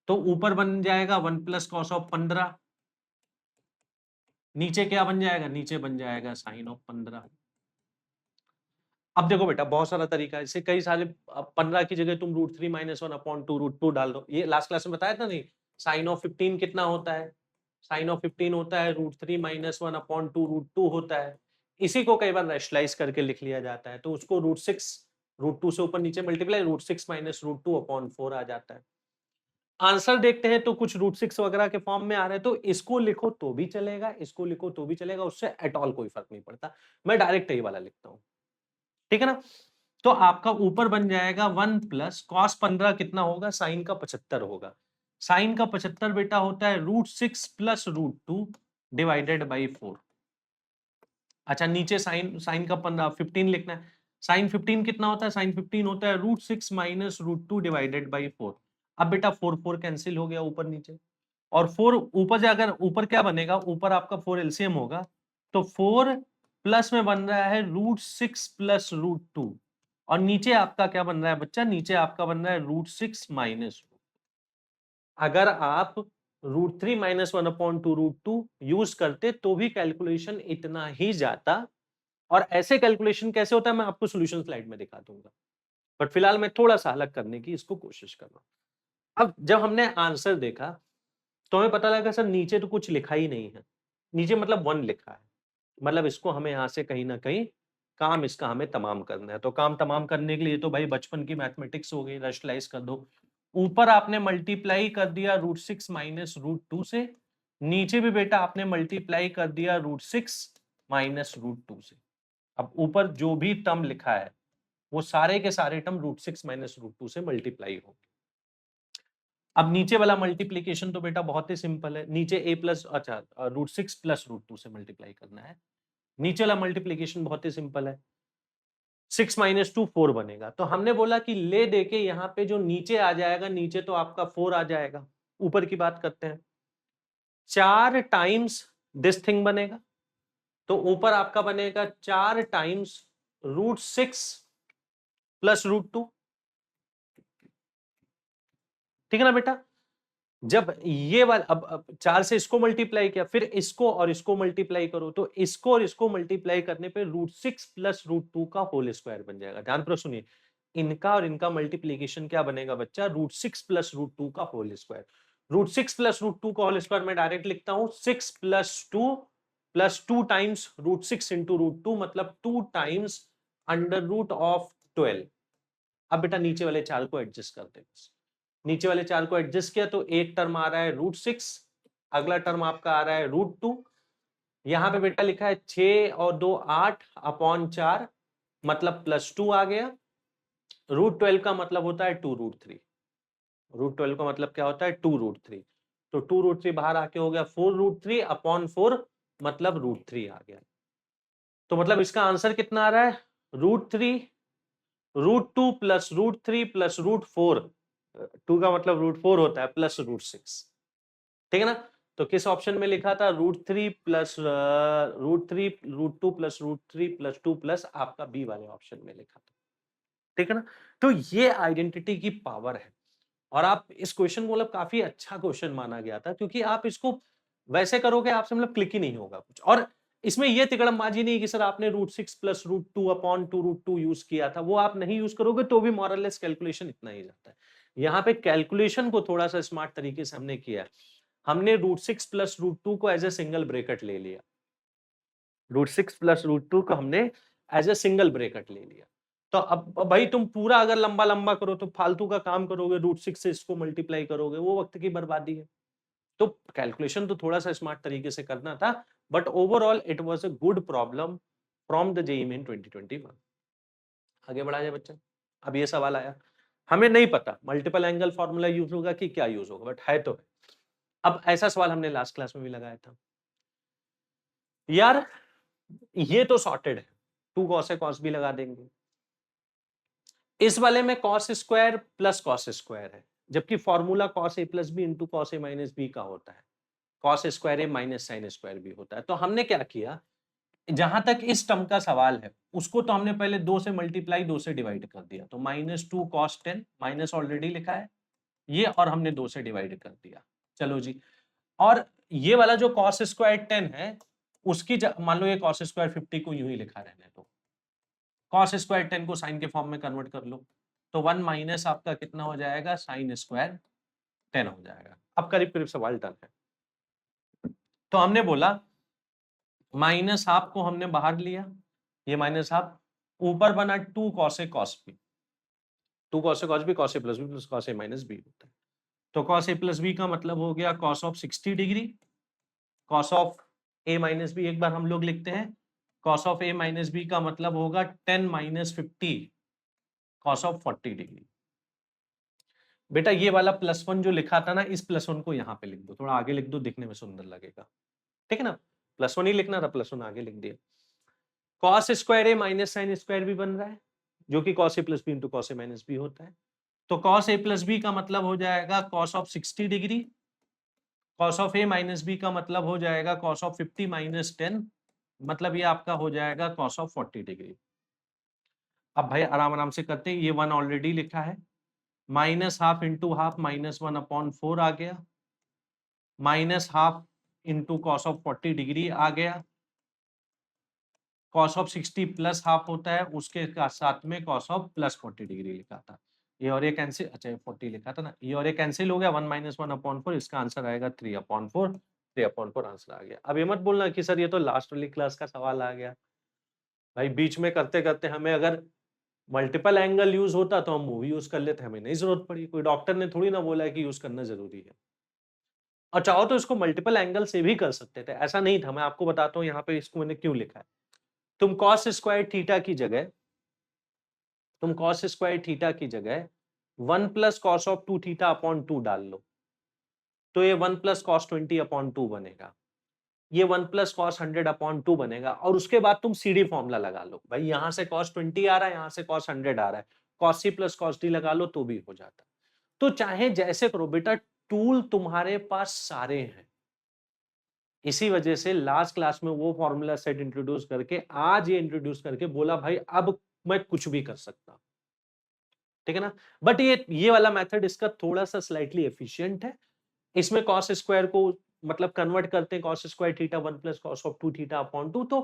तो ऊपर बन जाएगा 1 + कॉस ऑफ 15, नीचे क्या बन जाएगा, नीचे बन जाएगा साइन ऑफ 15। अब देखो बेटा बहुत सारा तरीका है, इससे कई सारे, 15 की जगह तुम √3 - 1/2√2 डाल दो। ये लास्ट क्लास में बताया था नहीं, साइन ऑफ 15 कितना होता है, साइन ऑफ 15 होता है √3 - 1/2√2 होता है। इसी को कई बार रैशनलाइज करके लिख लिया जाता है, तो उसको √2 से ऊपर नीचे मल्टीप्लाई √6 - √2/4 आ जाता है। आंसर देखते हैं तो कुछ √6 वगैरह के फॉर्म में आ रहे हैं, तो इसको लिखो तो भी चलेगा, इसको लिखो तो भी चलेगा, उससे एट ऑल कोई फर्क नहीं पड़ता। मैं डायरेक्ट यही वाला लिखता हूँ, ठीक है ना। तो आपका ऊपर बन जाएगा 1 + कॉस 15 कितना होगा, साइन का 75 होगा। साइन का 75 बेटा होता है √6 + √2 डिवाइडेड बाई 4। अच्छा नीचे साइन साइन का 15 लिखना है। साइन 15 कितना होता है, साइन 15 होता है √6 - √2 डिवाइडेड बाई 4। अब बेटा 4 कैंसिल हो गया ऊपर नीचे, और 4 ऊपर जाकर ऊपर क्या बनेगा, ऊपर आपका 4 एलसीएम होगा, तो 4 प्लस में बन रहा है √6 + √2, और नीचे आपका क्या बन रहा है बच्चा, नीचे आपका बन रहा है √6 - अगर आप √3 माइनस 1/2 √2 यूज करते तो भी कैलकुलेशन इतना ही जाता। और ऐसे कैलकुलेशन कैसे होता है मैं आपको सॉल्यूशन स्लाइड में दिखा दूंगा, बट फिलहाल मैं थोड़ा सा अलग करने की इसको कोशिश कर रहा हूं। अब जब हमने आंसर देखा तो हमें पता लगा सर नीचे तो कुछ लिखा ही नहीं है, नीचे मतलब 1 लिखा है, मतलब इसको हमें यहां से कहीं ना कहीं काम इसका हमें तमाम करना है। तो काम तमाम करने के लिए तो भाई बचपन की मैथमेटिक्स हो गई, रैशनलाइज कर दो। ऊपर आपने मल्टीप्लाई कर दिया √6 माइनस √2 से, नीचे भी बेटा आपने मल्टीप्लाई कर दिया √6 माइनस √2 से। अब ऊपर जो भी टर्म लिखा है वो सारे के सारे टर्म √6 माइनस √2 से मल्टीप्लाई होंगे। अब नीचे वाला मल्टीप्लीकेशन तो बेटा बहुत ही सिंपल है, नीचे a प्लस अच्छा √6 प्लस √2 से मल्टीप्लाई करना है। नीचे वाला मल्टीप्लीकेशन बहुत ही सिंपल है, 6 माइनस 2 4 बनेगा। तो हमने बोला कि ले देके यहाँ पे जो नीचे आ जाएगा, नीचे तो आपका 4 आ जाएगा। ऊपर की बात करते हैं, 4 टाइम्स दिस थिंग बनेगा, तो ऊपर आपका बनेगा 4 टाइम्स √6 प्लस √2। ठीक है ना बेटा? जब ये वाला अब 4 से इसको मल्टीप्लाई किया, फिर इसको और इसको मल्टीप्लाई करो, तो इसको और इसको मल्टीप्लाई करने पे √6 प्लस √2 का होल स्क्वायर बन जाएगा। ध्यान पूर्वक सुनिए, इनका और इनका मल्टीप्लीकेशन क्या बनेगा बच्चा? √6 प्लस √2 का होल स्क्वायर। √6 प्लस √2 का होल स्क्वायर मैं डायरेक्ट लिखता हूं 6 प्लस 2 टाइम्स √6 इंटू √2 मतलब 2 टाइम्स √12। अब बेटा नीचे वाले 4 को एडजस्ट करते हैं, बस नीचे वाले 4 को एडजस्ट किया तो एक टर्म आ रहा है √6, अगला टर्म आपका आ रहा है √2। यहां पे बेटा लिखा है 6 और 2 8 अपॉन 4 मतलब +2 आ गया। √12 का मतलब होता है 2√3। √12 का मतलब क्या होता है? 2√3। तो 2√3 बाहर आके हो गया 4√3 अपॉन 4 मतलब √3 आ गया। तो मतलब इसका आंसर कितना आ रहा है? √3 √2 प्लस √3 प्लस √4। 2 का मतलब √4 होता है प्लस √6। ठीक है ना? तो किस ऑप्शन में लिखा था? √3 प्लस √3 √2 प्लस √3 प्लस 2 प्लस आपका बी वाले ऑप्शन में लिखा था। ठीक है ना? तो ये आइडेंटिटी की पावर है। और आप इस क्वेश्चन को मतलब काफी अच्छा क्वेश्चन माना गया था, क्योंकि आप इसको वैसे करोगे आपसे मतलब क्लिक ही नहीं होगा कुछ। और इसमें ये तिकड़मबाजी नहीं कि सर आपने √6 प्लस √2 अपॉन 2 यूज किया था, वो आप नहीं यूज करोगे तो भी मोरलेस कैलकुलेशन इतना ही जाता है। यहाँ पे कैलकुलेशन को थोड़ा सा स्मार्ट तरीके से हमने किया है। हमने √6 प्लस √2 को एज ए सिंगल ब्रेकेट ले लिया, √6 प्लस √2 को हमने एज ए सिंगल ब्रेकेट ले लिया। तो अब भाई तुम पूरा अगर लंबा लंबा करो तो फालतू का काम करोगे, √6 से इसको मल्टीप्लाई करोगे, वो वक्त की बर्बादी है। तो कैलकुलेशन तो थोड़ा सा स्मार्ट तरीके से करना था, but overall it was a good problem from the JEE main 2021। आगे बढ़ा जाए बच्चा। अब ये सवाल आया, हमें नहीं पता मल्टीपल एंगल फॉर्मूला यूज होगा कि क्या यूज होगा, बट है तो है। अब ऐसा सवाल हमने लास्ट क्लास में भी लगाया था यार, ये तो सॉर्टेड है, 2 cos है cos भी लगा देंगे। इस वाले में cos square plus cos square है, जबकि formula cos a plus B into cos a minus B का होता है, cos square a minus sine square भी होता है। तो हमने क्या किया, जहां तक इस टर्म का सवाल है उसको तो हमने पहले 2 से मल्टीप्लाई 2 से डिवाइड कर दिया, तो -2 cos 10 माइनस ऑलरेडी लिखा है ये, और हमने 2 से डिवाइड कर दिया। चलो जी, और ये वाला जो cos स्क्वायर 10 है उसकी मान लो ये cos स्क्वायर 50 को यूं ही लिखा रहने दो, cos स्क्वायर 10 को साइन के फॉर्म में कन्वर्ट कर लो, तो 1 माइनस आपका कितना हो जाएगा? साइन स्क्वायर 10 हो जाएगा। अब करीब करीब सवाल डन है। तो हमने बोला माइनस हाफ को हमने बाहर लिया, ये माइनस हाफ, ऊपर बना 2 cos a cos b, 2 cos a cos b, cos a plus B plus cos a minus B होता है। तो cos a प्लस बी का मतलब हो गया cos of 60 degree, cos of a minus B एक बार हम लोग लिखते हैं, cos of a minus B का मतलब होगा 10 माइनस 50 cos ऑफ 40 डिग्री। बेटा ये वाला +1 जो लिखा था ना, इस +1 को यहाँ पे लिख दो, थोड़ा आगे लिख दो, दिखने में सुंदर लगेगा। ठीक है ना? +1 ही लिखना था, +1 आगे लिख दिया। cos square a minus sine square भी बन रहा है, जो कि cos a plus B into cos a minus B होता है। तो cos a प्लस बी का मतलब हो जाएगा cos of 60 degree, cos of a minus B का मतलब हो जाएगा cos ऑफ 50 माइनस 10, मतलब ये आपका हो जाएगा cos ऑफ 40 डिग्री। अब भाई आराम आराम से करते हैं, ये 1 ऑलरेडी लिखा है, माइनस हाफ इंटू हाफ -1/4 आ गया, minus half into cos of 40 degree आ गया, कॉस ऑफ 60 प्लस हाफ होता है, उसके साथ में कॉस ऑफ प्लस 40 डिग्री लिखा था, ये और ये कैंसिल, अच्छा 40 लिखा था ना, ये और ये कैंसिल हो गया, 1 माइनस 1/4, इसका आंसर आएगा 3/4, 3/4 आंसर आ गया। अब ये मत बोलना कि सर ये तो लास्ट वाली क्लास का सवाल आ गया, भाई बीच में करते करते हमें अगर मल्टीपल एंगल यूज होता तो हम मूवी यूज कर लेते, हमें नहीं जरूरत पड़ी, कोई डॉक्टर ने थोड़ी ना बोला है कि यूज करना जरूरी है। और चाहो तो इसको मल्टीपल एंगल से भी कर सकते थे, ऐसा नहीं था, मैं आपको बताता हूँ यहाँ पे इसको मैंने क्यों लिखा है। तुम कॉस स्क्वायर थीटा की जगह, तुम कॉस स्क्वायर थीटा की जगह 1 plus cos of 2 theta upon 2 डाल लो, तो ये 1 प्लस कॉस 20/2 बनेगा, ये 1 प्लस कॉस 100/2 बनेगा, और उसके बाद तुम सीडी फॉर्मूला लगा लो, भाई यहां से कॉस 20 आ रहा है, यहां से कॉस 100 आ रहा है, cos C plus cos D लगा लो तो भी हो जाता। तो चाहे जैसे करो बेटा, टूल तुम्हारे पास सारे हैं, इसी वजह से लास्ट क्लास में वो फॉर्मूला सेट इंट्रोड्यूस करके आज ये इंट्रोड्यूस करके बोला भाई अब मैं कुछ भी कर सकता हूं, ठीक है ना। बट ये वाला मेथड इसका थोड़ा सा स्लाइटली एफिशिएंट है, इसमें कॉस स्क्वायर को मतलब कन्वर्ट करते हैं cos square theta 1 plus cos of 2 theta upon 2, तो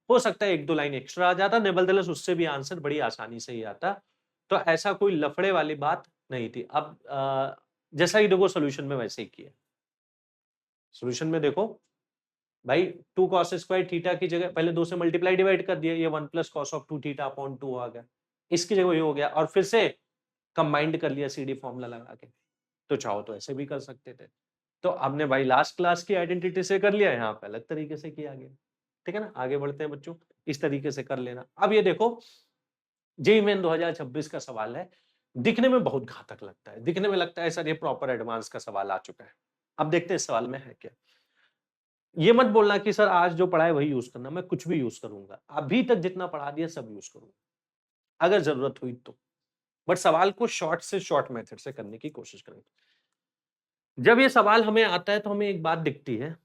हो सकता है एक दो लाइन एक्स्ट्रा आ जाता, नेवरदलेस उससे भी आंसर बड़ी आसानी से ही आता, तो ऐसा कोई लफड़े वाली बात नहीं थी। अब जैसा ही देखो सोल्यूशन में वैसे ही किया, सोल्यूशन में देखो भाई 2 कॉस स्क्वायर थीटा की जगह पहले 2 से मल्टीप्लाई डिवाइड कर दिया, ये 1 plus cos of 2 theta upon 2 आ गया, इसकी जगह ये हो गया, और फिर से कंबाइंड कर लिया सीडी फॉर्मूला लगा के, तो चाहो तो ऐसे भी कर सकते थे। तो हमने भाई लास्ट क्लास की आइडेंटिटी से कर लिया, यहाँ पे अलग तरीके से किया गया, ठीक है ना। आगे बढ़ते हैं बच्चों, इस तरीके से कर लेना। अब ये देखो जेईई मेन 2026 का सवाल है, दिखने में बहुत घातक लगता है, दिखने में लगता है सर ये प्रॉपर एडवांस का सवाल आ चुका है। अब देखते हैं इस सवाल में है क्या। ये मत बोलना कि सर आज जो पढ़ा है वही यूज करना, मैं कुछ भी यूज करूंगा, अभी तक जितना पढ़ा दिया सब यूज करूंगा अगर जरूरत हुई तो, बट सवाल को शॉर्ट से शॉर्ट मेथड से करने की कोशिश करेंगे। जब ये सवाल हमें आता है तो हमें एक बात दिखती है,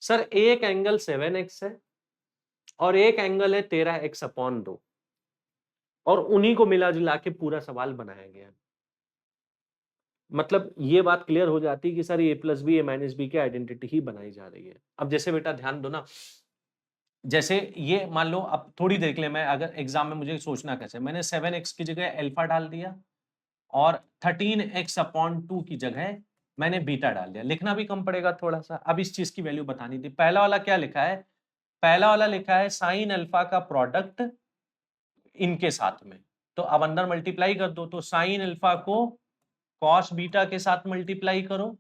सर एक एंगल 7x है और एक एंगल है 13x/2, और उन्हीं को मिला जुला के पूरा सवाल बनाया गया। मतलब ये बात क्लियर हो जाती है कि sir a plus B, a minus B की आइडेंटिटी ही बनाई जा रही है। अब जैसे बेटा ध्यान दो ना, जैसे ये मान लो, अब थोड़ी देर के लिए मैं अगर एग्जाम में मुझे सोचना कैसे, मैंने 7x की जगह अल्फा डाल दिया और 13x/2 की जगह मैंने बीटा डाल दिया, लिखना भी कम पड़ेगा थोड़ा सा। अब इस चीज की वैल्यू बतानी थी, पहला वाला क्या लिखा है, पहला वाला लिखा है साइन अल्फा का प्रोडक्ट इनके साथ में, तो अब अंदर मल्टीप्लाई कर दो, तो साइन अल्फा को कॉस बीटा के साथ मल्टीप्लाई करो,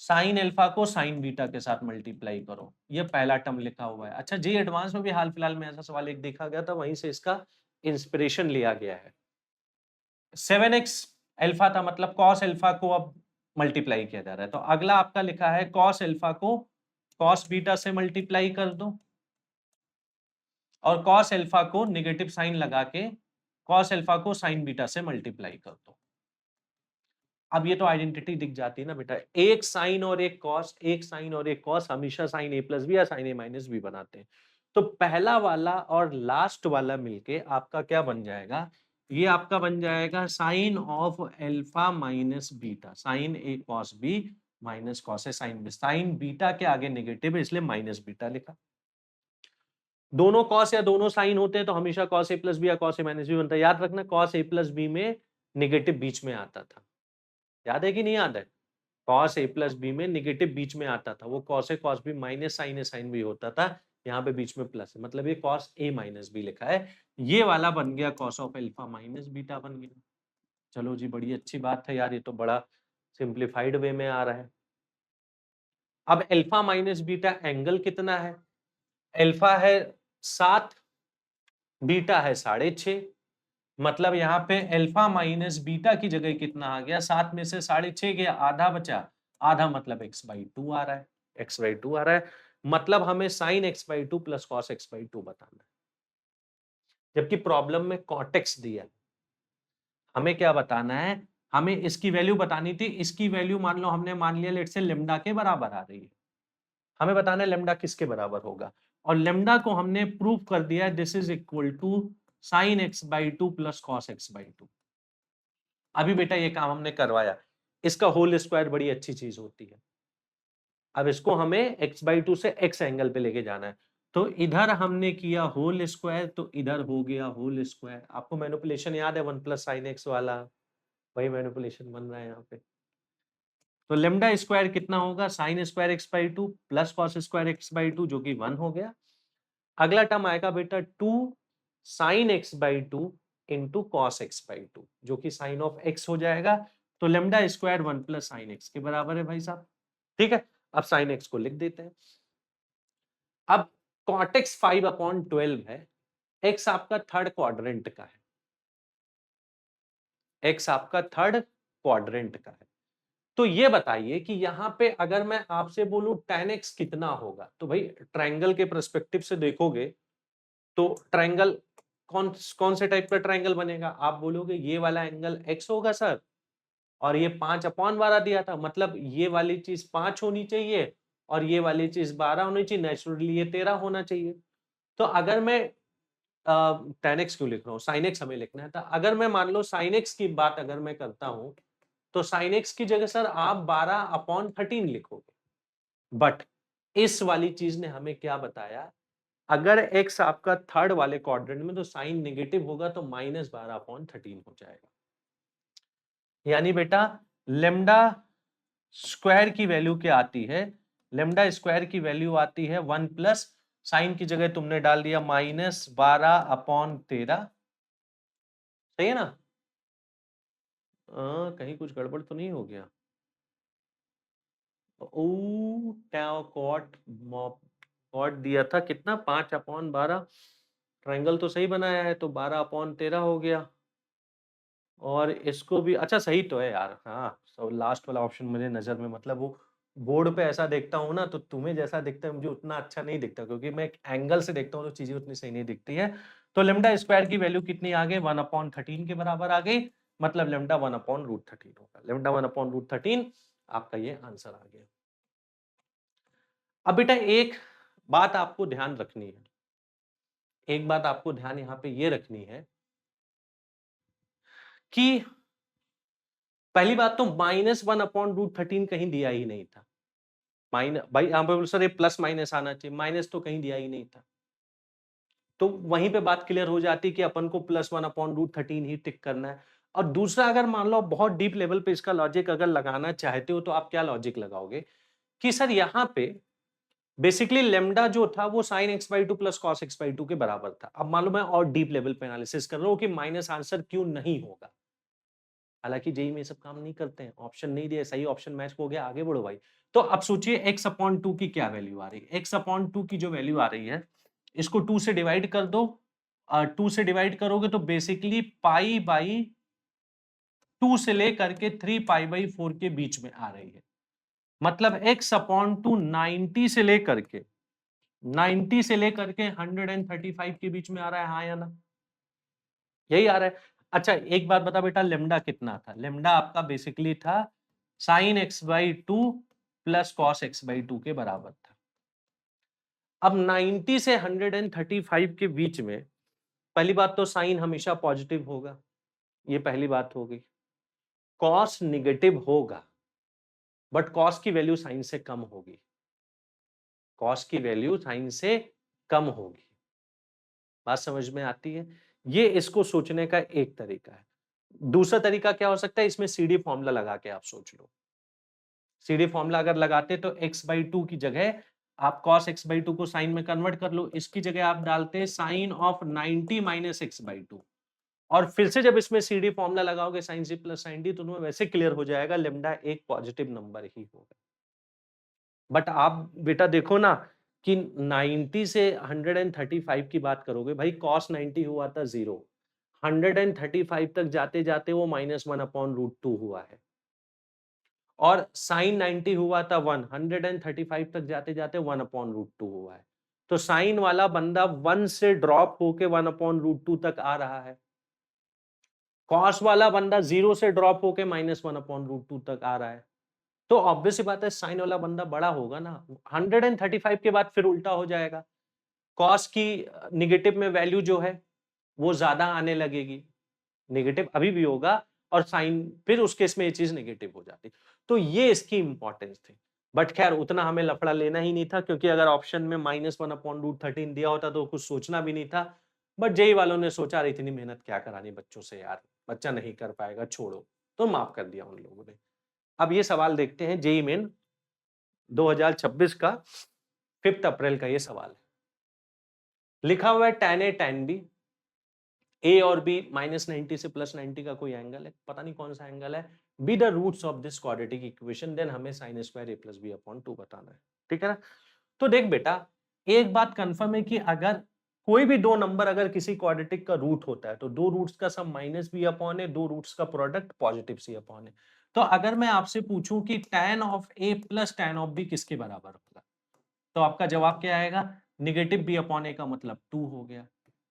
साइन अल्फा को साइन बीटा के साथ मल्टीप्लाई करो, ये पहला टर्म लिखा हुआ है। अच्छा जी एडवांस में भी हाल फिलहाल में ऐसा सवाल एक देखा गया था, वहीं से इसका इंस्पिरेशन लिया गया है। 7x अल्फा था, मतलब कॉस अल्फा को अब मल्टीप्लाई किया जा रहा है, तो अगला आपका लिखा है कॉस अल्फा को कॉस बीटा से मल्टीप्लाई कर दो, और कॉस अल्फा को नेगेटिव साइन लगा के कॉस अल्फा को साइन बीटा से मल्टीप्लाई कर दो। अब ये तो आइडेंटिटी दिख जाती है ना बेटा, एक साइन और एक कॉस, एक साइन और एक कॉस हमेशा साइन a प्लस बी या साइन a माइनस बी बनाते हैं, तो पहला वाला और लास्ट वाला मिलके आपका क्या बन जाएगा, ये आपका बन जाएगा sine of alpha minus beta, sine a cos b minus cos a sine b, sine beta के आगे नेगेटिव है इसलिए माइनस बीटा लिखा। दोनों कॉस या दोनों साइन होते हैं तो हमेशा कॉस a प्लस बी या कॉस a माइनस बी बनता है, याद रखना कॉस a प्लस बी में नेगेटिव बीच में आता था, याद है कि नहीं याद है, कॉस a प्लस बी में नेगेटिव बीच में आता था, वो cos a cos B minus sine a sine B होता था, यहाँ पे बीच में प्लस है, मतलब ये कॉस a माइनस बी लिखा है, ये वाला बन गया cos of alpha minus beta बन गया। चलो जी बड़ी अच्छी बात है यार, ये तो बड़ा सिंप्लीफाइड वे में आ रहा है। अब अल्फा माइनस बीटा एंगल कितना है, अल्फा है 7, बीटा है 6.5, मतलब यहाँ पे अल्फा माइनस बीटा की जगह कितना आ गया, 7 में से 6.5 गया, आधा बचा, आधा मतलब x/2 आ रहा है, x/2 आ रहा है, मतलब हमें sin x/2 plus cos x/2 बताना है, जबकि प्रॉब्लम में cot x दिया, हमें क्या बताना है, हमें इसकी वैल्यू बतानी थी, इसकी वैल्यू मान लो हमने मान लिया लेट से लेम्डा के बराबर आ रही है, हमें बताना है लेम्डा किसके बराबर होगा, और लेम्डा को हमने प्रूव कर दिया this is equal to sin x/2 plus cos x/2। अभी बेटा ये काम हमने करवाया, इसका होल स्क्वायर बड़ी अच्छी चीज होती है, अब इसको हमें x/2 से x एंगल पे लेके जाना है, तो इधर हमने किया होल स्क्वायर, तो इधर हो गया होल स्क्वायर। आपको मैनिपुलेशन याद है 1 प्लस साइन एक्स वाला, वही मैनिपुलेशन बन रहा है यहाँ पे। तो लेमडा स्क्वायर कितना होगा, sine square x/2 plus cos square x/2 जो कि 1 हो गया। अगला टर्म आएगा बेटा 2 sign x/2 into cos x/2 जो कि साइन ऑफ x हो जाएगा। तो lambda square 1 plus sine x के बराबर है भाई साहब। ठीक है, अब साइन एक्स को लिख देते हैं। अब cot x 5/12 है, x आपका थर्ड क्वाड्रेंट का है, x आपका थर्ड क्वाड्रेंट का है। तो ये बताइए कि यहां पे अगर मैं आपसे बोलूं tan x कितना होगा, तो भाई ट्रायंगल के पर्सपेक्टिव से देखोगे तो ट्रायंगल कौन से टाइप का ट्रायंगल बनेगा, आप बोलोगे ये वाला एंगल x होगा सर, और ये 5/12 दिया था, मतलब ये वाली चीज 5 होनी चाहिए और ये वाली चीज 12 होनी चाहिए, नेचुरली ये 13 होना चाहिए। तो अगर मैं tan x क्यों लिख रहा हूँ, sin x हमें लिखना है था। अगर मैं मान लो sin x की बात अगर मैं करता हूं तो sin x की जगह सर आप 12/13 लिखोगे, बट इस वाली चीज ने हमें क्या बताया, अगर x आपका थर्ड वाले क्वाड्रेंट में तो साइन नेगेटिव होगा तो -12/13 हो जाएगा। यानी बेटा लेमडा स्क्वायर की वैल्यू क्या आती है, लेमडा स्क्वायर की वैल्यू आती है 1 प्लस साइन की जगह तुमने डाल दिया -12/13। सही है ना, कहीं कुछ गड़बड़ तो नहीं हो गया। कॉट दिया था कितना 5/12, ट्रायंगल तो सही बनाया है तो 12/13 हो गया। और इसको भी अच्छा सही तो है यार, हाँ तो लास्ट वाला ऑप्शन मुझे नजर में, मतलब वो बोर्ड पे ऐसा देखता हूँ ना तो तुम्हें जैसा दिखता है मुझे उतना अच्छा नहीं दिखता, क्योंकि मैं एक एंगल से देखता हूँ तो चीजें उतनी सही नहीं दिखती है। तो लेमडा स्क्वायर की वैल्यू कितनी आ गई, 1/13 के बराबर आ गई, मतलब लेमडा 1/√13 होगा। लेमडा 1/√13 आपका ये आंसर आ गया। अब बेटा एक बात आपको ध्यान रखनी है, एक बात आपको ध्यान यहाँ पे ये रखनी है कि पहली बात तो -1/√13 कहीं दिया ही नहीं था। भाई यहाँ पे सर ये प्लस माइनस आना चाहिए, माइनस तो कहीं दिया ही नहीं था, तो वहीं पे बात क्लियर हो जाती कि अपन को +1/√13 ही टिक करना है। और दूसरा अगर मान लो बहुत डीप लेवल पे इसका लॉजिक अगर लगाना चाहते हो तो आप क्या लॉजिक लगाओगे कि सर यहाँ पे बेसिकली लेमडा जो था वो sin x/2 plus cos x/2 के बराबर था। अब मान लो मैं और डीप लेवल पे एनालिसिस कर रहा हूँ कि माइनस आंसर क्यों नहीं होगा, हालांकि जेई में सब काम नहीं करते हैं, ऑप्शन नहीं दिए, सही ऑप्शन मैच हो गया, आगे बढ़ो भाई। तो अब सोचिए x/2 की क्या वैल्यू आ रही है, x/2 की जो वैल्यू आ रही है इसको 2 से डिवाइड कर दो, 2 से डिवाइड करोगे तो बेसिकली π/2 से लेकर के 3π/4 के बीच में आ रही है, मतलब x/2 90 से लेकर के 135 के बीच में आ रहा है, हाँ या ना, यही आ रहा है। अच्छा एक बात बता बेटा, लेमडा कितना था, लेमडा आपका बेसिकली था sin x/2 plus cos x/2 के बराबर था। अब 90 से 135 के बीच में पहली बात तो साइन हमेशा पॉजिटिव होगा, ये पहली बात हो गई। कॉस निगेटिव होगा बट कॉस की वैल्यू साइन से कम होगी, कॉस की वैल्यू साइन से कम होगी, बात समझ में आती है। ये इसको सोचने का एक तरीका है। दूसरा तरीका क्या हो सकता है, इसमें सीडी फॉर्मूला लगा के आप सोच लो। सीडी फॉर्मूला अगर लगाते तो x/2 की जगह आप cos x/2 को साइन में कन्वर्ट कर लो, इसकी जगह आप डालते साइन ऑफ 90 माइनस x/2, और फिर से जब इसमें सीडी फॉर्मूला लगाओगे sine C plus sine D तो तुम्हें वैसे क्लियर हो जाएगा लेमडा एक पॉजिटिव नंबर ही होगा। बट आप बेटा देखो ना कि 90 से 135 की बात करोगे, भाई cos 90 हुआ था 0, 135 तक जाते जाते वो -1/√2 हुआ है, और साइन 90 हुआ था 1, 135 तक जाते जाते 1/√2 हुआ है। तो साइन वाला बंदा 1 से ड्रॉप होके 1/√2 तक आ रहा है, कॉस वाला बंदा 0 से ड्रॉप होके -1/√2 तक आ रहा है। तो ऑब्वियस सी बात है साइन वाला बंदा बड़ा होगा ना। 135 के बाद फिर उल्टा हो जाएगा, कॉस की निगेटिव में वैल्यू जो है वो ज्यादा आने लगेगी, नेगेटिव अभी भी होगा और साइन फिर उस केस में ये चीज नेगेटिव हो जाती। तो ये इसकी इंपॉर्टेंस थी। बट खैर उतना हमें लफड़ा लेना ही नहीं था, क्योंकि अगर ऑप्शन में -1/√13 दिया होता तो कुछ सोचना भी नहीं था। बट जेई वालों ने सोचा अरे इतनी मेहनत क्या करानी बच्चों से यार, बच्चा नहीं कर पाएगा, छोड़ो, तो माफ कर दिया उन लोगों ने। अब ये सवाल देखते हैं, जेई मेन 2026 का 5 अप्रैल का ये सवाल है। लिखा हुआ है tan A tan B, ए और बी -90 से +90 का कोई एंगल है, पता नहीं कौन सा एंगल है, be the roots of this quadratic equation, then हमें sin² a + b/2 बताना है। ठीक है ना? तो देख बेटा, एक बात कंफर्म है कि अगर कोई भी दो नंबर अगर किसी क्वाड्रेटिक का रूट होता है तो दो रूट्स का सम -b/a, दो रूट्स का प्रोडक्ट +c/a। तो अगर मैं आपसे पूछूं कि tan of a + tan of b किसके बराबर होगा, तो आपका जवाब क्या आएगा? -b/a का मतलब 2 हो गया।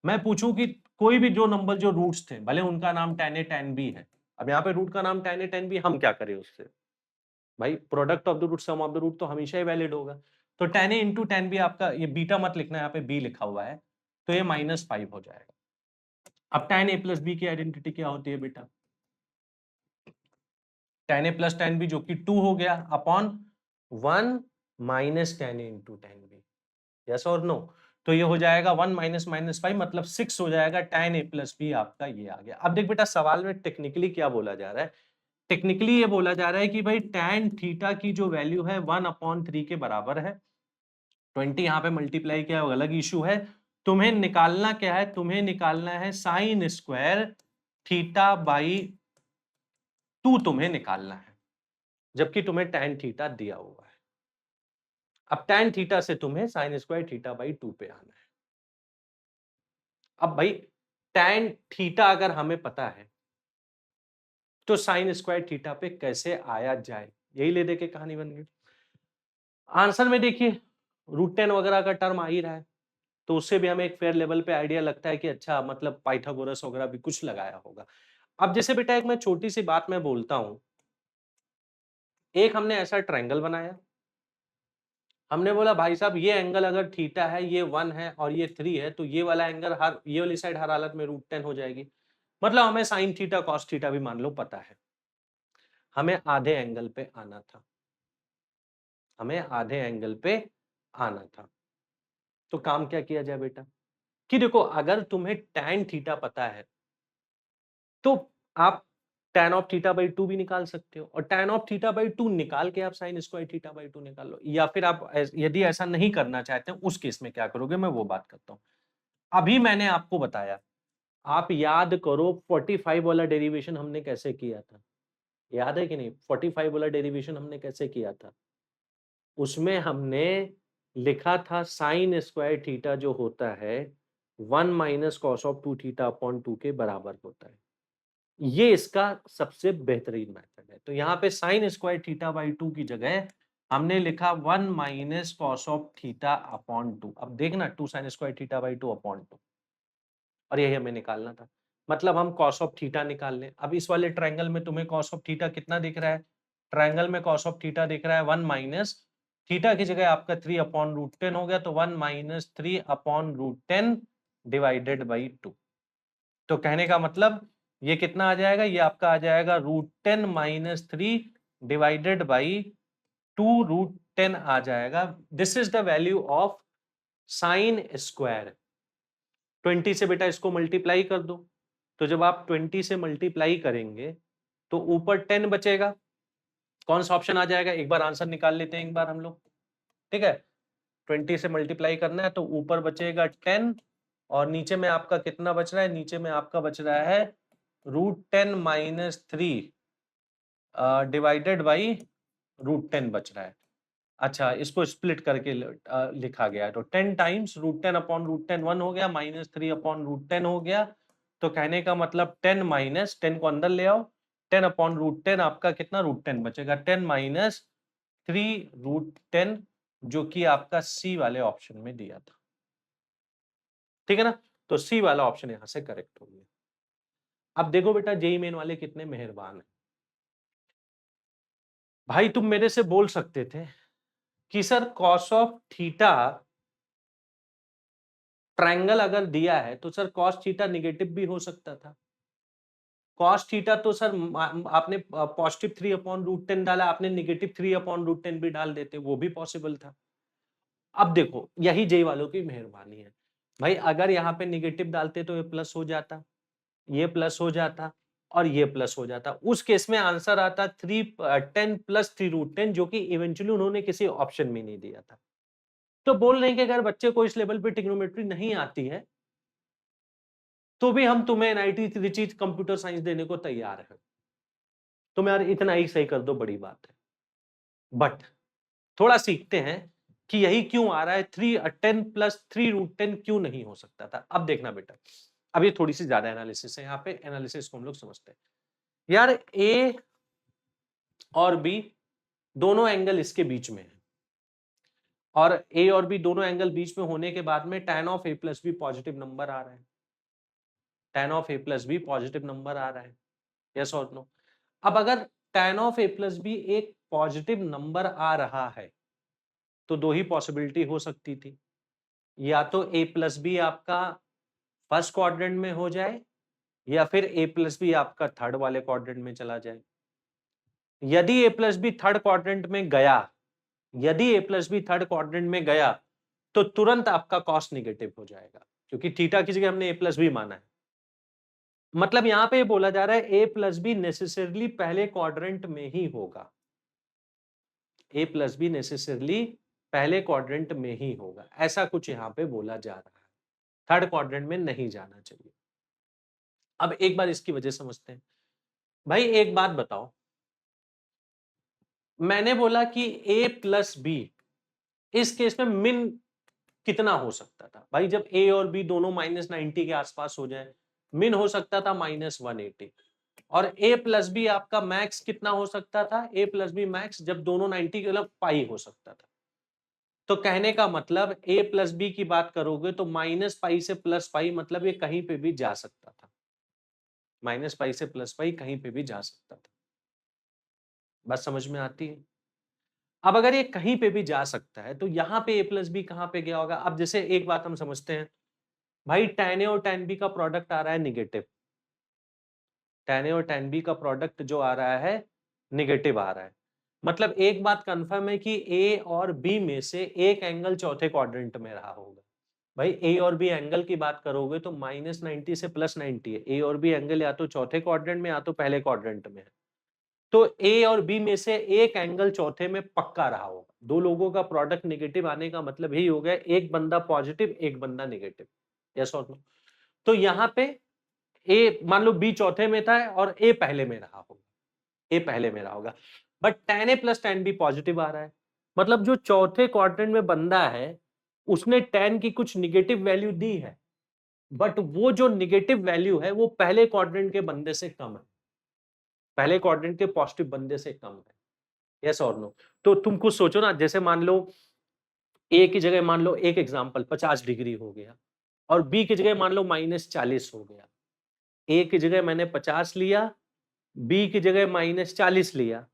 मैं पूछूं कि कोई भी जो नंबर जो रूट्स थे, भले उनका नाम tan A tan B है, अब यहाँ पे रूट का नाम tan A tan B, हम क्या करें उससे? भाई product of the root, sum of the root तो हमेशा ही वैलिड होगा। तो tan A इंटू tan B, आपका ये बीटा मत लिखना, यहाँ पे B लिखा हुआ है, तो ये -5 हो जाएगा। अब tan A + B की आइडेंटिटी क्या होती है बेटा? tan A + tan B जो कि 2 हो गया अपॉन 1 - tan A इंटू tan B, यस और नो? तो ये हो जाएगा 1 - -5 मतलब 6 हो जाएगा, tan A + B आपका ये आ गया। अब देख बेटा, सवाल में टेक्निकली क्या बोला जा रहा है? टेक्निकली ये बोला जा रहा है कि भाई tan थीटा की जो वैल्यू है 1/3 के बराबर है, 20 यहाँ पे मल्टीप्लाई किया, अलग इशू है। तुम्हें निकालना क्या है? तुम्हें निकालना है sin² थीटा बाई 2, तुम्हें निकालना है, जबकि तुम्हें tan थीटा दिया हुआ है। अब tan थीटा से तुम्हें sin² थीटा बाई 2 पे आना है। अब भाई tan थीटा अगर हमें पता है तो sin² थीटा पे कैसे आया जाए, यही ले दे के कहानी बन गई। आंसर में देखिए √10 वगैरह का टर्म आ ही रहा है, तो उससे भी हमें एक फेयर लेवल पे आइडिया लगता है कि अच्छा मतलब पाइथागोरस वगैरह भी कुछ लगाया होगा। अब जैसे बेटा एक मैं छोटी सी बात मैं बोलता हूं, एक हमने ऐसा ट्रायंगल बनाया, हमने बोला भाई साहब ये एंगल अगर थीटा है, ये 1 है और ये 3 है, तो ये वाला एंगल ये वाली साइड हर हालत में √10 हो जाएगी। मतलब हमें साइन थीटा कॉस थीटा भी मान लो पता है, हमें आधे एंगल पे आना था, हमें आधे एंगल पे आना था। तो काम क्या किया जाए बेटा, कि देखो अगर तुम्हें tan थीटा पता है तो आप tan ऑफ थीटा बाई 2 भी निकाल सकते हो, और tan ऑफ थीटा बाई 2 निकाल के आप sin² थीटा बाई 2 निकाल लो। या फिर आप यदि ऐसा नहीं करना चाहते हैं, उस केस में क्या करोगे मैं वो बात करता हूं। अभी मैंने आपको बताया, आप याद करो 45 वाला डेरिवेशन हमने कैसे किया था, याद है कि नहीं? 45 वाला डेरिवेशन हमने कैसे किया था? उसमें हमने लिखा था sin² थीटा जो होता है 1 - cos ऑफ 2 थीटा अपॉन 2 के बराबर होता है। ये इसका सबसे बेहतरीन मेथड है। तो यहाँ पे sin² थीटा बाई 2 की जगह हमने लिखा 1 - cos ऑफ थीटा अपॉन 2। अब देखना 2 sin² थीटा बाई 2 अपॉन 2, और यही हमें निकालना था। मतलब हम cos ऑफ थीटा निकाल लें। अब इस वाले ट्रायंगल में तुम्हें cos ऑफ थीटा कितना दिख रहा है? ट्रायंगल में cos ऑफ थीटा दिख रहा है 1 माइनस थीटा की जगह आपका 3/√10 हो गया, तो 1 - 3/√10 डिवाइडेड बाई 2। तो कहने का मतलब ये कितना आ जाएगा? ये आपका आ जाएगा √10 - 3 डिवाइडेड बाई 2 √10 आ जाएगा। This is the value of sin²। 20 से बेटा इसको मल्टीप्लाई कर दो, तो जब आप 20 से मल्टीप्लाई करेंगे तो ऊपर 10 बचेगा। कौन सा ऑप्शन आ जाएगा? एक बार आंसर निकाल लेते हैं एक बार हम लोग, ठीक है? 20 से मल्टीप्लाई करना है तो ऊपर बचेगा 10, और नीचे में आपका कितना बच रहा है? नीचे में आपका बच रहा है √10 - 3 डिवाइडेड बाई √10 बच रहा है। अच्छा, इसको स्प्लिट करके लिखा गया है, तो 10 टाइम्स √10 अपॉन √10 1 हो गया, -3 अपॉन √10 हो गया। तो कहने का मतलब 10 माइनस 10 को अंदर ले आओ, 10 अपॉन √10 आपका कितना √10 बचेगा, 10 माइनस 3 √10, जो कि आपका सी वाले ऑप्शन में दिया था। ठीक है ना? तो सी वाला ऑप्शन यहां से करेक्ट हो गया। अब देखो बेटा जेई मेन वाले कितने मेहरबान है। भाई तुम मेरे से बोल सकते थे कि sir cos of theta triangle अगर दिया है तो सर कॉस थीटा निगेटिव भी हो सकता था। कॉस थीटा तो सर आपने पॉजिटिव 3/√10 डाला, आपने नेगेटिव 3/√10 भी डाल देते, वो भी पॉसिबल था। अब देखो यही जेई वालों की मेहरबानी है भाई, अगर यहाँ पे नेगेटिव डालते तो ये प्लस हो जाता, ये प्लस हो जाता और ये प्लस हो जाता। उस केस में आंसर आता 10 + 3√10, जो कि इवेंचुअली उन्होंने किसी ऑप्शन में नहीं दिया था। तो बोल रहे हैं कि अगर बच्चे को इस लेवल पे ट्रिग्नोमेट्री नहीं आती है तो भी हम तुम्हें एनआईटी त्रिची कंप्यूटर साइंस देने को तैयार है। तुम यार इतना ही सही कर दो, बड़ी बात है। बट थोड़ा सीखते हैं कि यही क्यों आ रहा है, 10 + 3√10 क्यों नहीं हो सकता था। अब देखना बेटा, अब ये थोड़ी सी ज्यादा एनालिसिस है, यहाँ पे एनालिसिस को हम लोग समझते हैं। यार ए और बी दोनों एंगल इसके बीच में है, और ए और बी दोनों एंगल बीच में होने के बाद में tan of a + b positive number आ रहा है, tan of a + b positive number आ रहा है, यस और नो। अब अगर tan ऑफ a + b एक पॉजिटिव नंबर आ रहा है तो दो ही पॉसिबिलिटी हो सकती थी, या तो a + b आपका फर्स्ट क्वाड्रेंट में हो जाए या फिर a + b आपका थर्ड वाले क्वाड्रेंट में चला जाए। यदि a + b थर्ड क्वाड्रेंट में गया, यदि a + b थर्ड क्वाड्रेंट में गया तो तुरंत आपका कॉस नेगेटिव हो जाएगा, क्योंकि थीटा की जगह हमने a + b माना है। मतलब यहां पे बोला जा रहा है a + b नेसेसरली पहले क्वाड्रेंट में ही होगा, a + b नेसेसरली पहले क्वाड्रेंट में ही होगा, ऐसा कुछ यहां पे बोला जा रहा है, थर्ड क्वाड्रेंट में नहीं जाना चाहिए। अब एक बार इसकी वजह समझते हैं। भाई एक बात बताओ, मैंने बोला कि a + b इस केस में मिन कितना हो सकता था भाई, जब a और b दोनों -90 के आसपास हो जाए, मिन हो सकता था -180, और a + b आपका मैक्स कितना हो सकता था, a + b मैक्स जब दोनों 90 के मतलब पाई हो सकता था। तो कहने का मतलब a + b की बात करोगे तो -पाई से +पाई, मतलब ये कहीं पे भी जा सकता था, -पाई से +पाई कहीं पे भी जा सकता था। बात समझ में आती है? अब अगर ये कहीं पे भी जा सकता है तो यहाँ पे a + b कहाँ पे गया होगा। अब जैसे एक बात हम समझते हैं भाई, tan a और tan b का प्रोडक्ट आ रहा है निगेटिव, tan a और tan b का प्रोडक्ट जो आ रहा है निगेटिव आ रहा है, मतलब एक बात कंफर्म है कि a और b में से एक एंगल चौथे क्वाड्रेंट में रहा होगा। भाई a और b एंगल की बात करोगे तो -90 से +90 है, a और b एंगल या तो चौथे क्वाड्रेंट में या तो पहले क्वाड्रेंट में है, तो A और B में से एक एंगल चौथे में पक्का रहा होगा। दो लोगों का प्रोडक्ट नेगेटिव आने का मतलब यही हो गया, एक बंदा पॉजिटिव एक बंदा नेगेटिव, यस और नो। तो यहाँ पे A मान लो B चौथे में था और A पहले में रहा होगा, A पहले में रहा होगा, but tan A + tan B positive आ रहा है, मतलब जो चौथे क्वाड्रेंट में बंदा है उसने tan की कुछ नेगेटिव वैल्यू दी है, बट वो जो नेगेटिव वैल्यू है वो पहले क्वाड्रेंट के बंदे से कम है, पहले क्वाड्रेंट के पॉजिटिव बंदे से कम है, यस और नो। तो तुम कुछ सोचो ना, जैसे मान लो ए की जगह मान लो एक एग्जांपल 50 डिग्री हो गया और बी की जगह मान लो -40 हो गया, ए की जगह मैंने 50 लिया, बी की जगह -40 लिया,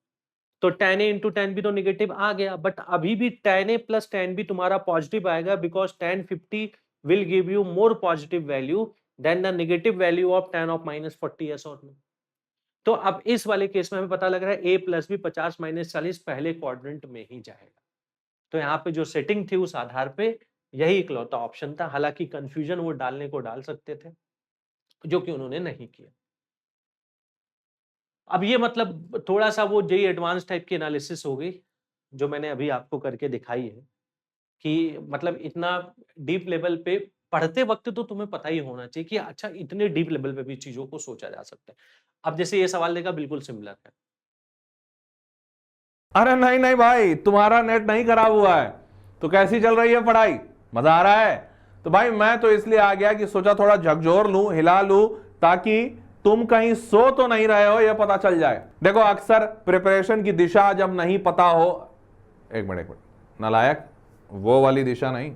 तो tan A × tan B तो नेगेटिव आ गया, बट अभी भी tan A + tan B तुम्हारा पॉजिटिव आएगा, because tan 50 will give you more positive value than the negative value of tan of -40, yes और नो। तो अब इस वाले केस में हमें पता लग रहा है a + b 50 - 40 पहले क्वाड्रेंट में ही जाएगा। तो यहाँ पे जो सेटिंग थी उस आधार पे यही इकलौता ऑप्शन था, हालांकि कंफ्यूजन वो डालने को डाल सकते थे, जो कि उन्होंने नहीं किया। अब ये मतलब थोड़ा सा वो जेई एडवांस टाइप की एनालिसिस हो गई जो मैंने अभी आपको करके दिखाई है, कि मतलब इतना डीप लेवल पे पढ़ते वक्त तो तुम्हें पता ही होना चाहिए कि अच्छा इतने डीप लेवल पे भी चीजों को सोचा जा सकता है। अब जैसे ये सवाल देखा, बिल्कुल सिमिलर है। अरे नहीं नहीं भाई, तुम्हारा नेट नहीं खराब हुआ है तो कैसी चल रही है पढ़ाई, मजा आ रहा है? तो भाई मैं तो इसलिए आ गया कि सोचा थोड़ा झकझोर लूं, हिला लूं, ताकि तुम कहीं सो तो नहीं रहे हो यह पता चल जाए। देखो अक्सर प्रिपरेशन की दिशा जब नहीं पता हो, एक मिनट नालायक, वो वाली दिशा नहीं,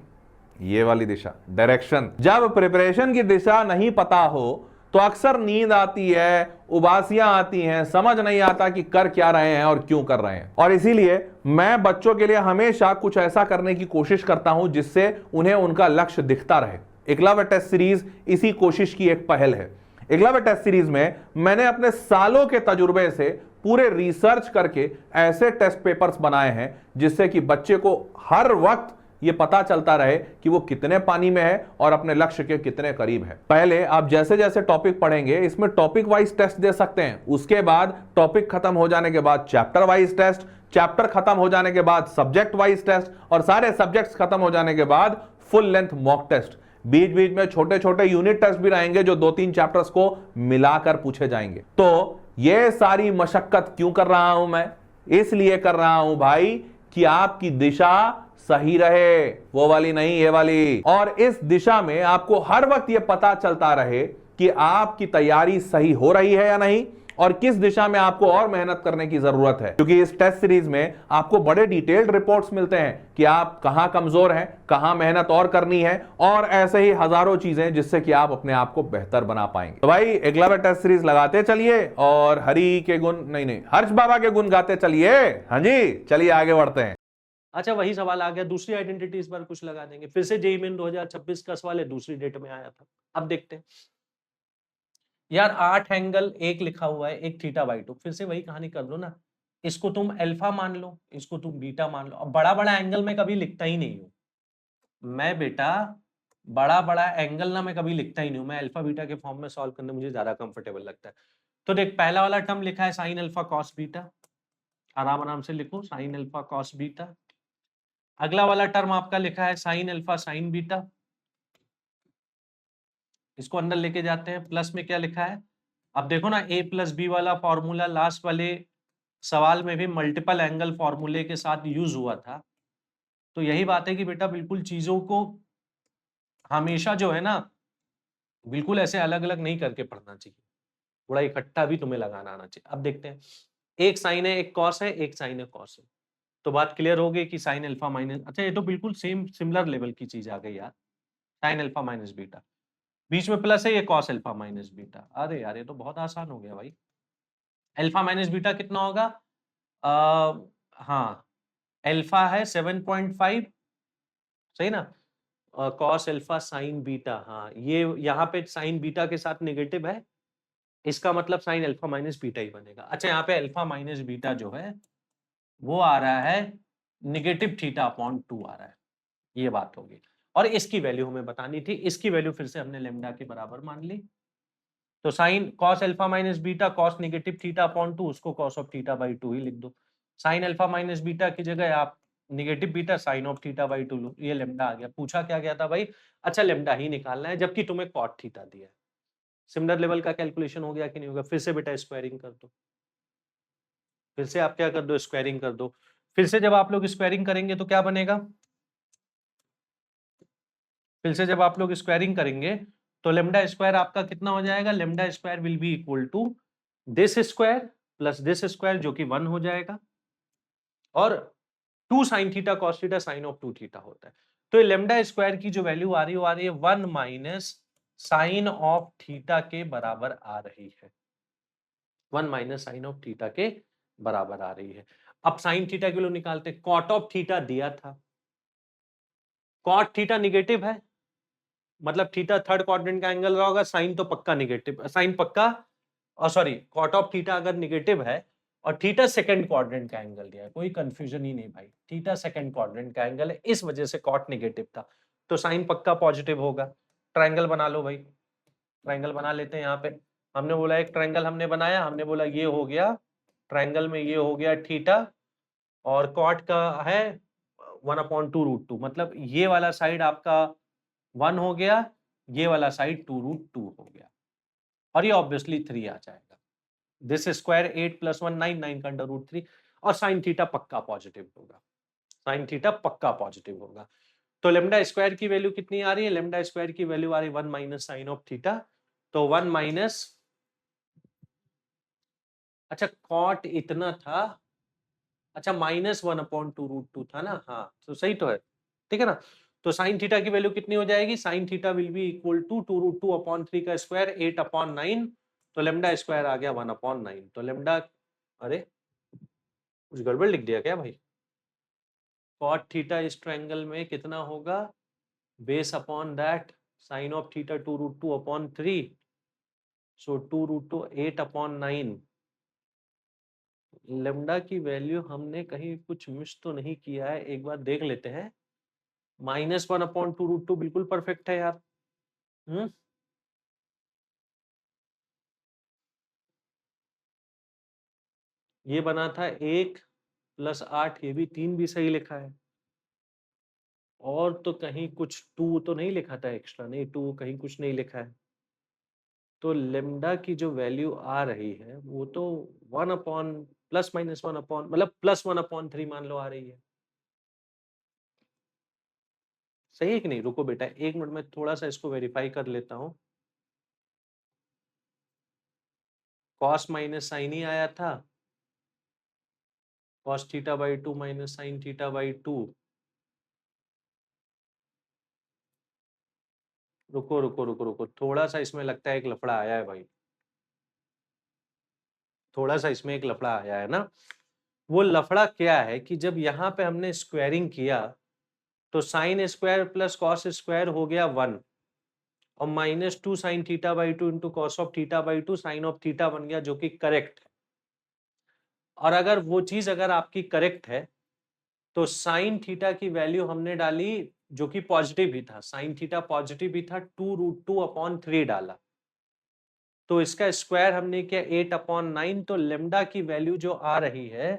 ये वाली दिशा, डायरेक्शन। जब प्रिपरेशन की दिशा नहीं पता हो तो अक्सर नींद आती है, उबासियां आती हैं, समझ नहीं आता कि कर क्या रहे हैं और क्यों कर रहे हैं। और इसीलिए मैं बच्चों के लिए हमेशा कुछ ऐसा करने की कोशिश करता हूं जिससे उन्हें उनका लक्ष्य दिखता रहे। एकलव्य टेस्ट सीरीज इसी कोशिश की एक पहल है। एकलव्य टेस्ट सीरीज में मैंने अपने सालों के तजुर्बे से पूरे रिसर्च करके ऐसे टेस्ट पेपर्स बनाए हैं जिससे कि बच्चे को हर वक्त ये पता चलता रहे कि वो कितने पानी में है और अपने लक्ष्य के कितने करीब है। पहले आप जैसे जैसे टॉपिक पढ़ेंगे इसमें टॉपिक वाइज टेस्ट दे सकते हैं, उसके बाद टॉपिक खत्म हो जाने के बाद चैप्टर वाइज टेस्ट, चैप्टर खत्म हो जाने के बाद सब्जेक्ट वाइज टेस्ट और सारे सब्जेक्ट्स खत्म हो जाने के बाद फुल लेंथ मॉक टेस्ट। बीच बीच में छोटे छोटे यूनिट टेस्ट भी रहेंगे जो 2-3 चैप्टर्स को मिलाकर पूछे जाएंगे। तो ये सारी मशक्कत क्यों कर रहा हूं मैं? इसलिए कर रहा हूं भाई कि आपकी दिशा सही रहे, वो वाली नहीं ये वाली, और इस दिशा में आपको हर वक्त ये पता चलता रहे कि आपकी तैयारी सही हो रही है या नहीं और किस दिशा में आपको और मेहनत करने की जरूरत है। क्योंकि इस टेस्ट सीरीज में आपको बड़े डिटेल्ड रिपोर्ट्स मिलते हैं कि आप कहां कमजोर हैं, कहां मेहनत और करनी है, और ऐसे ही हजारों चीजें जिससे कि आप अपने आप को बेहतर बना पाएंगे। तो भाई एकलव्य टेस्ट सीरीज लगाते चलिए और हरि के गुण नहीं हर्ष बाबा के गुण गाते चलिए। हाँ जी, चलिए आगे बढ़ते हैं। अच्छा, वही सवाल आ गया, दूसरी आइडेंटिटी इस बार कुछ लगा देंगे। फिर से जेईई मेन 2026 का सवाल है, दूसरी डेट में आया था। अब देखते हैं यार, 8 एंगल एक लिखा हुआ है, एक थीटा बाई 2। फिर से वही कहानी कर लो ना, इसको तुम अल्फा मान लो, इसको तुम बीटा मान लो। अब बड़ा बड़ा एंगल मैं कभी लिखता ही नहीं हूं मैं बेटा, बड़ा बड़ा एंगल ना मैं कभी लिखता ही नहीं हूं। मैं अल्फा बीटा के फॉर्म में सॉल्व करने मुझे ज्यादा कंफर्टेबल लगता है। तो देख, पहला वाला टर्म लिखा है साइन अल्फा कॉस बीटा, आराम आराम से लिखो साइन अल्फा कॉस बीटा। अगला वाला टर्म आपका लिखा है साइन अल्फा साइन बीटा, इसको अंदर लेके जाते हैं। प्लस में क्या लिखा है, अब देखो ना, a प्लस बी वाला फॉर्मूला लास्ट वाले सवाल में भी मल्टीपल एंगल फॉर्मूले के साथ यूज हुआ था। तो यही बात है कि बेटा बिल्कुल चीजों को हमेशा जो है ना, बिल्कुल ऐसे अलग अलग नहीं करके पढ़ना चाहिए, थोड़ा इकट्ठा भी तुम्हें लगाना आना चाहिए। अब देखते हैं, एक साइन है एक कॉस है, एक साइन है कॉस है। तो बात क्लियर हो गई कि साइन अल्फा माइनस, अच्छा ये तो बिल्कुल सेम सिमिलर लेवल की चीज आ गई यार, साइन अल्फा माइनस बीटा, बीच में प्लस है, ये कॉस अल्फा माइनस बीटा। अरे यार ये तो बहुत आसान हो गया भाई। अल्फा माइनस बीटा कितना होगा? हाँ, अल्फा है 7.5, सही ना। कॉस अल्फा साइन बीटा, हाँ ये यहाँ पे साइन बीटा के साथ नेगेटिव है, इसका मतलब साइन अल्फा माइनस बीटा ही बनेगा। अच्छा, यहाँ पे अल्फा माइनस बीटा जो है वो आ रहा है नेगेटिव थीटा अपॉन 2 आ रहा है, ये बात होगी। और इसकी वैल्यू हमें बतानी थी, इसकी वैल्यू फिर से हमने लेमडा के बराबर मान ली। तो sine cos alpha minus beta cos negative theta upon 2, उसको कॉस ऑफ थीटा बाई 2 ही लिख दो। साइन अल्फा माइनस बीटा की जगह आप negative beta sine of theta by 2 लो, ये लेमडा आ गया। पूछा क्या गया था भाई? अच्छा, लेमडा ही निकालना है, जबकि तुम्हें कॉट थीटा दिया है। सिमिलर लेवल का कैलकुलेशन हो गया कि नहीं होगा? फिर से बेटा स्क्वायरिंग कर दो, फिर से आप क्या कर दो, स्क्वायरिंग कर दो। फिर से जब आप लोग स्क्वायरिंग करेंगे तो क्या बनेगा? फिर से जब आप लोग स्क्वायरिंग करेंगे तो लेमडा स्क्वायर आपका कितना हो जाएगा? Lambda square will be equal to this square plus this square, जो कि 1 हो जाएगा, और 2 sine theta cos theta sine of 2 theta होता है। तो ये लेमडा स्क्वायर की जो वैल्यू आ रही है वो आ रही है 1 माइनस साइन ऑफ थीटा के बराबर आ रही है, 1 माइनस साइन ऑफ थीटा के बराबर आ रही है। अब साइन थीटा की वैल्यू निकालते हैं। कॉट ऑफ थीटा दिया था, कॉट थीटा निगेटिव है, मतलब थीटा थर्ड क्वाड्रेंट का एंगल रहा होगा, साइन तो पक्का निगेटिव, साइन पक्का, और सॉरी कॉट ऑफ थीटा अगर निगेटिव है और थीटा सेकंड क्वाड्रेंट का एंगल दिया है, कोई कंफ्यूजन ही नहीं भाई, थीटा सेकंड क्वाड्रेंट का एंगल है, इस वजह से कॉट निगेटिव था, तो साइन पक्का पॉजिटिव होगा। ट्रायंगल बना लो भाई, ट्रायंगल बना लेते हैं। यहाँ पे हमने बोला एक ट्रायंगल हमने बनाया, हमने बोला ये हो गया ट्रायंगल में, ये हो गया थीटा, और कॉट का है 1/2√2, मतलब ये वाला साइड आपका 1 हो गया, ये वाला साइड 2√2 हो गया, और ये ऑब्वियसली 3 आ जाएगा। दिस स्क्वायर 8 + 1 9, 9 का √3, और साइन थीटा पक्का पॉजिटिव होगा, साइन थीटा पक्का पॉजिटिव होगा। तो लेमडा स्क्वायर की वैल्यू कितनी आ रही है? लेमडा स्क्वायर की वैल्यू आ रही है 1 माइनस साइन ऑफ थीटा, तो 1 माइनस, अच्छा कॉट इतना था, अच्छा -1/2√2 था ना, हाँ तो सही तो है, ठीक है ना। तो साइन थीटा की वैल्यू कितनी हो जाएगी? Sine theta will be equal to 2√2/3 का स्क्वायर 8/9, तो लेमडा स्क्वायर आ गया 1/9। तो लेमडा, अरे कुछ गड़बड़ लिख दिया क्या भाई? कॉट थीटा इस ट्रायंगल में कितना होगा? Base upon that sine of theta 2√2/3, so 2√2 8/9। Lambda की वैल्यू हमने कहीं कुछ मिस तो नहीं किया है, एक बार देख लेते हैं। -1/2√2 बिल्कुल परफेक्ट है यार। ये बना था 1 + 8, ये भी 3 भी सही लिखा है। और तो कहीं कुछ 2 तो नहीं लिखा था एक्स्ट्रा, नहीं 2 कहीं कुछ नहीं लिखा है। तो लेमडा की जो वैल्यू आ रही है वो तो 1 अपॉन ±1 अपॉन मतलब +1/3 मान लो आ रही है। सही है कि नहीं? रुको बेटा 1 मिनट में थोड़ा सा इसको वेरीफाई कर लेता हूँ। कॉस माइनस साइन ही आया था, cos θ/2 माइनस sin θ/2। रुको रुको रुको रुको, थोड़ा सा इसमें लगता है एक लफड़ा आया है भाई, थोड़ा सा इसमें एक लफड़ा आया है ना। वो लफड़ा क्या है कि जब यहाँ पे हमने स्क्वायरिंग किया तो sine square plus cos square हो गया 1 और -2 sin θ/2 into cos of θ/2 sine of theta बन गया, जो कि करेक्ट है। और अगर वो चीज अगर आपकी करेक्ट है तो साइन थीटा की वैल्यू हमने डाली जो कि पॉजिटिव ही था, साइन थीटा पॉजिटिव ही था, 2√2/3 डाला। तो इसका स्क्वायर हमने किया 8/9, तो लेमडा की वैल्यू जो आ रही है